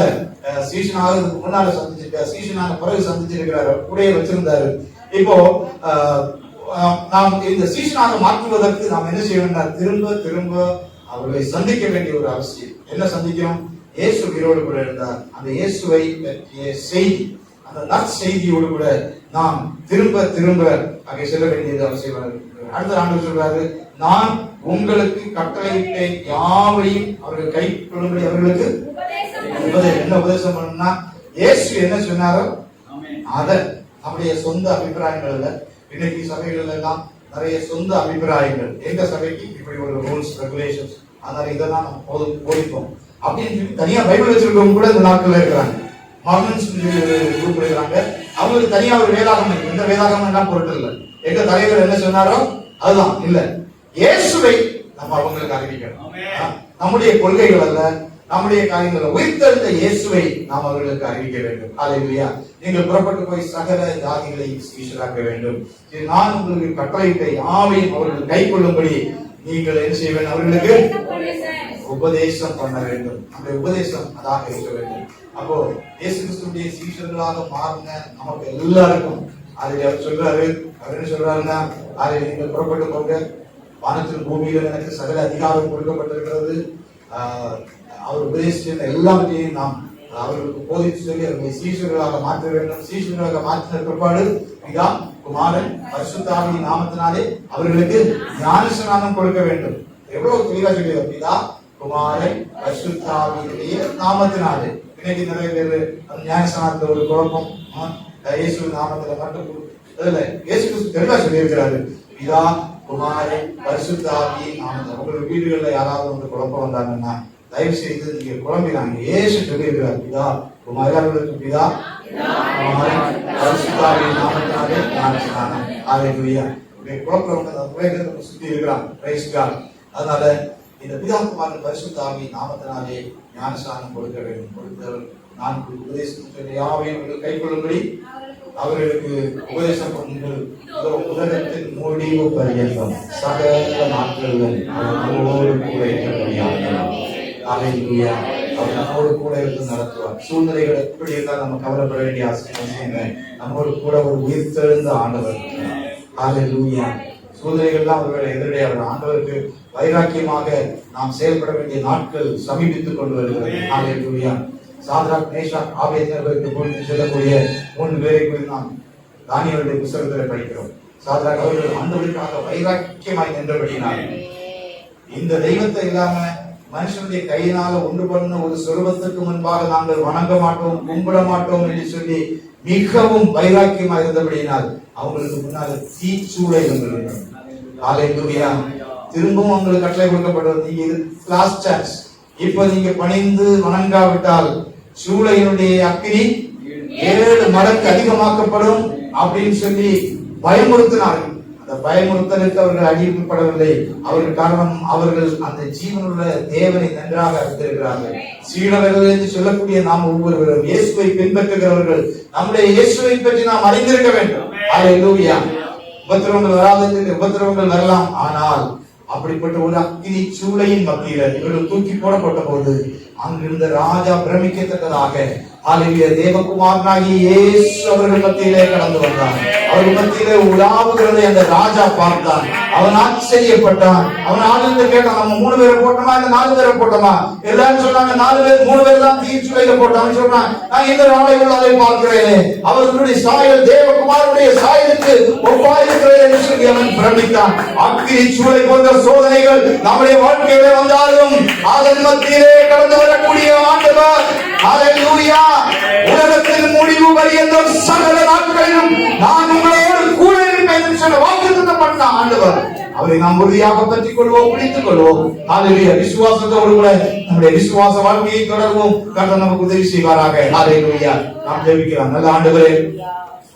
Speaker 4: சீஷனாகிறதுக்கு முன்னால சந்திச்சிருக்காரு, சீஷனான பிறகு சந்திச்சிருக்கிறாரு, கூடயே வச்சிருந்தாரு. இப்போ நாம் இந்த சீஷனாக மாற்றுவதற்கு நாம் என்ன செய்ய வேண்டும், திரும்ப அவர்களை சந்திக்க வேண்டிய ஒரு அவசியம். என்ன சந்திக்கணும், இயேசு உயிரோடு கூட இருந்தார், அந்த இயேசுவை பற்றிய செய்தி, அந்த நற்செய்தியோடு கூட நாம் திரும்ப அங்கே செல்ல வேண்டியது அவசியம். அடுத்த ஆண்டு சொல்றாரு, நான் உங்களுக்கு கட்டளையிட்ட யாவையும் அவர்கள் கை கொள்ளும்படி அவர்களுக்கு என்ன உபதேசம் பண்ணா, இயேசு என்ன சொன்னாரோ அத நம்முடைய சொந்த அபிப்பிராயங்கள் இல்ல. இன்னைக்கு சபைகள் எல்லாம் நிறைய சொந்த அபிப்பிராயங்கள், எங்க சபைக்கு இப்படி ஒரு ரூல்ஸ் ரெகுலேஷன்ஸ், அதனால இதெல்லாம் நம்ம போதிப்போம் அப்படின்னு சொல்லி தனியா பைபிள் வச்சிருக்கவங்க கூட இந்த நாட்கள்ல இருக்கிறாங்க. மார்மன்ஸ் குரூப் இருக்கிறாங்க, அவங்களுக்கு தனியா ஒரு வேதாகம் இருக்கு. இந்த வேதாகம் எல்லாம் பொருட்டு இல்லை, எங்க தலைவர் என்ன சொன்னாரோ அதுதான் இல்ல. இயேசுவை நம்ம அவங்களுக்கு அறிவிக்கணும். நம்முடைய கொள்கைகள் அல்ல, நம்முடைய காரியங்கள், உயிர்த்தெழுந்த இயேசுவை நாம் அவர்களுக்கு அறிவிக்க வேண்டும். ஹல்லேலூயா. நீங்கள் புறப்பட்டு போய் சகல ஜாதிகளை சீஷராக்க வேண்டும், நான் உங்களுக்கு கட்டளையிட்ட யாவையும் அவர்கள் கை கொள்ளும்படி நீங்கள் என்ன செய்ய வேண்டும், அவர்களுக்கு உபதேசம் பண்ண வேண்டும். அந்த உபதேசம் அதாக இருக்க வேண்டும். அப்போ இயேசு கிறிஸ்துவுடைய சீஷர்களாக மாறின நமக்கு எல்லாருக்கும் அதை அவர் சொல்றாரு. அவர் என்ன சொல்றாருன்னா, அதை நீங்கள் புறப்பட்டு போங்க, வானத்தில் பூமியில எனக்கு சகல அதிகாரம் கொடுக்கப்பட்டிருக்கிறது. அவர் உபதேசித்த எல்லாவற்றையும் நாம் அவர்களுக்கு போதித்து சொல்லி அவர்களை சீஷர்களாக மாற்ற வேண்டும். சீஷர்களாக மாற்றின பிற்பாடு பிதா, குமாரன், பரிசுத்த ஆவியின் நாமத்தினாலே அவர்களுக்கு ஞானஸ்நானம் கொடுக்க வேண்டும். எவ்வளவு தெளிவா சொல்லியது, பிதா, குமாரன், பரிசுத்த ஆவியினுடைய நாமத்தினாலே. இன்னைக்கு நிறைய பேர் ஞானஸ்நானத்தை ஒரு குழப்பம், இயேசு நாமத்துல மட்டும் அதுல இயேசு கிறிஸ்து தெளிவா சொல்லி இருக்கிறாரு, பிதா, குமாரன், பரிசுத்த ஆவியின் நாமத்தில். உங்களுக்கு வீடுகள்ல யாராவது வந்து குழப்பம் வந்தாங்கன்னா தயவு செய்து நீங்க குழம்பினாங்க. இயேசு சொல்லி இருக்கிறார், பிதா, குமாரர்களுக்கு பிதா, குமாரன், பரிசுத்த ஆவியின் நாமத்தினாலே ஞானஸ்நானம். ஹல்லேலூயா. குழப்பம் அந்த சுத்தி இருக்கிறான். Praise God. அதனால இந்த பிதா, குமாரன், பரிசுத்த ஆவியின் நாமத்தினாலே ஞானஸ்நானம் கொடுக்க வேண்டும். கொடுத்தவர் நான் உபதேசம் யாவையும் கை கொள்ளும்படி அவர்களுக்கு உபதேசம் பண்ணுங்கள். உலகத்தின் முடிவு பரியந்தம் சகல நாட்களில் நம்மோடு கூட இருக்கிறபடியாக ஹல்லேலூயா. அவர் நம்மோடு கூட இருந்து நடத்துவார். சூழ்நிலைகள் எப்படி இருந்தால் நம்ம கவலைப்பட வேண்டிய அவசியம், நம்மோடு கூட ஒரு உயிர்த்தெழுந்த ஆண்டவர். ஹல்லேலூயா. சூழ்நிலைகள்லாம் ஒருவேளை எதிரே அவர் ஆண்டவருக்கு வைராக்கியமாக நாம் செயல்பட வேண்டிய நாட்கள் சமீபித்துக் கொண்டு வருகிறது. ஹல்லேலூயா. சாத்ராக், மேஷாக், ஆபேத்நேகோவுக்கு குறித்து சொல்லக்கூடிய 3 பேரை குறித்து நாம் தானியேலுடைய புத்தகத்தில் படிக்கிறோம். சாத்ராக் அவர்கள் ஆண்டவருக்காக வைராக்கியமாய் நின்றபடினார். இந்த தெய்வத்தை இல்லாம மனுஷனுடைய கையினால ஒன்று பண்ண ஒரு சொருபத்துக்கு முன்பாக நாங்கள் வணங்க மாட்டோம், கும்பிட மாட்டோம் என்று சொல்லி மிகவும் வைராக்கியமா இருந்தபடியினால் அவங்களுக்கு முன்னால தீச்சூளை வந்திருக்கிறது. ஹல்லேலூயா. திரும்பவும் உங்களுக்கு கட்டளை கொடுக்கப்படுவது, நீங்க இது லாஸ்ட் சான்ஸ். இப்ப நீங்க பணிந்து வணங்காவிட்டால் சூளையினுடைய அக்கினி 7 மடங்கு அதிகமாக்கப்படும் அப்படின்னு சொல்லி பயமுறுத்தினார்கள். அந்த பயமுறுத்தலுக்கு அவர்கள் அடிமைப்படவில்லை. அவர்கள் காரணம், அவர்கள் அந்த ஜீவனுள்ள தேவனை நன்றாக அறிந்திருக்கிறார்கள். சீடர்கள் என்று சொல்லக்கூடிய நாம் ஒவ்வொருவரும் இயேசுவை பின்பற்றுகிறவர்கள் நம்முடைய இயேசுவை பற்றி நாம் அறிந்திருக்க வேண்டும். ஹல்லேலூயா. உபத்திரவங்கள் வராது, உபத்திரவங்கள் வரலாம். ஆனால் அப்படிப்பட்ட ஒரு அக்கினி சூளையின் மத்தியில இவர்கள் தூக்கி போடப்பட்ட போது அங்கிருந்த ராஜா பிரமிக்கத்தக்கதாக தேவகுமாரனாகி இயேசு அவர்கள் மத்தியிலே கடந்து வந்தான். அவர்கள் மத்தியிலே உலாவுகிறதை அந்த ராஜா பார்த்தான். அவன் ஆச்சரியப்பட்டான். அவன் ஆளுநர் கேட்டான், நம்ம 3 பேரை போட்டோமா இல்ல 4 பேரை போட்டோமா? எல்லாரும் சொன்னாங்க 4 பேர், 3 பேர் தான் தீச்சுளையில போட்டான்னு சொன்னான். நான் இந்த நாளை உள்ளதை பார்க்கிறேனே, அவர்களுடைய சாயல் தேவகுமாரனுடைய சாயலுக்கு ஒப்பாயிருக்கிறது என்று சொல்லி அவன் பிரமித்தான். அக்கினி சூளை போன்ற சோதனைகள் நம்முடைய வாழ்க்கையிலே வந்தாலும் அதன் மத்தியிலே கடந்து வரக்கூடிய ஆண்டவர், ஹல்லேலூயா, உலகத்தின் முடிவு பரியந்தம் சகல நாட்களிலும் நான் உங்களோடு கூட இருப்பேன் என்று சொல்ல வாக்குத்தத்தம் பண்ண ஆண்டவர். அவரை நாம் உறுதியாக பற்றிக் கொள்வோம், பிடித்துக் கொள்வோம். ஹல்லேலூயா. விசுவாசத்தோடு கூட நம்முடைய விசுவாச வாழ்க்கையை தொடர்வோம். கர்த்தர் நமக்கு உதவி செய்வாராக. ஹல்லேலூயா. நாம் ஜெபிக்கிறோம். நல்ல ஆண்டவரே,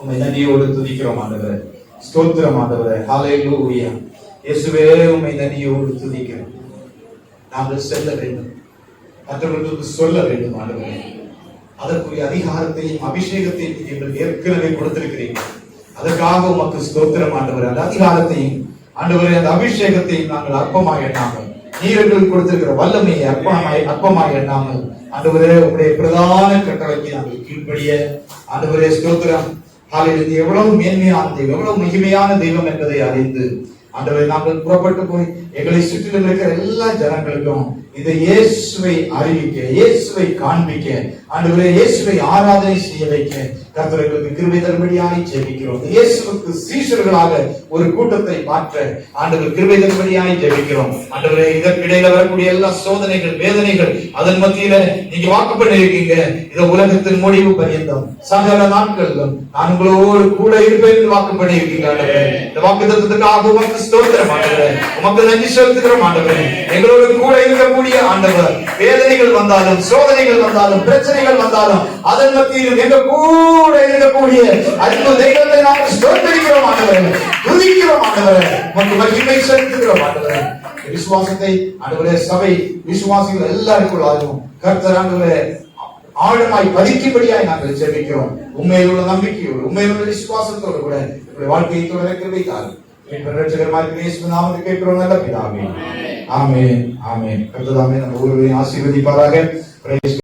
Speaker 4: உம்மை நன்றியோடு துதிக்கிறோம் ஆண்டவரே. ஸ்தோத்திரம் ஆண்டவரே. ஹல்லேலூயா. இயேசுவே, உம்மை நன்றியோடு துதிக்கிறோம். நாங்கள் செல்ல வேண்டும், மற்றவர்களுக்கு சொல்ல வேண்டும் ஆண்டவரே. அதற்குரிய அதிகாரத்தையும் அபிஷேகத்தையும் நீங்கள் ஏற்கனவே கொடுத்திருக்கிறீர்கள். அதற்காக உமக்கு ஸ்தோத்திரம் ஆண்டவரே. அந்த அதிகாரத்தையும் ஆண்டவரே, அந்த அபிஷேகத்தையும் நாங்கள் அற்பமாய் எண்ணாமல், நீர் எங்களுக்கு கொடுத்திருக்கிற வல்லமையை அற்பமாய் எண்ணாமல் ஆண்டவரே, உங்களுடைய பிரதான கட்டளைக்கு நாங்கள் கீழ்ப்படிய ஆண்டவரே ஸ்தோத்திரம். ஹல்லேலூயா. எவ்வளவு மேன்மையான தெய்வம், எவ்வளவு மகிமையான தெய்வம் என்பதை அறிந்து ஆண்டவரே, நாங்கள் புறப்பட்டு போய் எங்களை சுற்றிலும் இருக்கிற எல்லா ஜனங்களுக்கும் இந்த இயேசுவை அறிவிக்க, இயேசுவை காண்பிக்க, ஆண்டவரே இயேசுவை ஆராதனை செய்ய வைக்க கர்த்தருக்கு கிருபை தரும்படியாய் ஜெபிக்கிறோம். இயேசுவுக்கு சீஷர்களாக ஒரு கூட்டத்தை மாற்ற ஆண்டவர் கிருபை தரும்படியாய் ஜெபிக்கிறோம். ஆண்டவரே, இதற்கிடையில வரக்கூடிய எல்லா சோதனைகள், வேதனைகள், அதன் மத்தியில நீங்க வாக்கு பண்ணிருக்கீங்க, இந்த உலகத்தின் முடிவு பரியந்தம் சகல நாட்களிலும் நான் உங்களோடு கூட இருப்பேன் என்று வாக்கு பண்ணிருக்கீங்க ஆண்டவரே. இந்த வாக்குத்தத்தத்துக்காக உமக்கு ஸ்தோத்திரம் ஆண்டவரே. உமக்கு நன்றி செலுத்துகிறோம் ஆண்டவரே. எங்களோடு கூட இருக்கக்கூடிய ஆண்டவர், வேதனைகள் வந்தாலும், சோதனைகள் வந்தாலும், பிரச்சனைகள் வந்தாலும், அதன் மத்தியில் எங்க கூட இருக்கக்கூடிய அன்பு தெய்வத்தை நாங்கள் ஸ்தோத்திரிக்கிறோம் ஆண்டவரே, துதிக்கிறோம் ஆண்டவரே, உமக்கு மகிமை செலுத்துகிறோம் ஆண்டவரே. விசுவாசத்தை ஆண்டவரே சபை விசுவாசிகள் எல்லாருக்கும் கர்த்தர் ஆண்டவரே ஆழமாய் பதிக்கும்படியாய் நாங்கள் ஜெபிக்கிறோம். உண்மையில் உள்ள நம்பிக்கையோடு, உண்மையில் உள்ள விசுவாசத்தோடு கூட வாழ்க்கையை தொடர கிருபை தாரும். கேட்கிறோம் நல்ல பிதாவே. ஆமென், ஆமென். கர்த்தர் தாமே நம்ம ஒருவரையும் ஆசீர்வதிப்பாராக.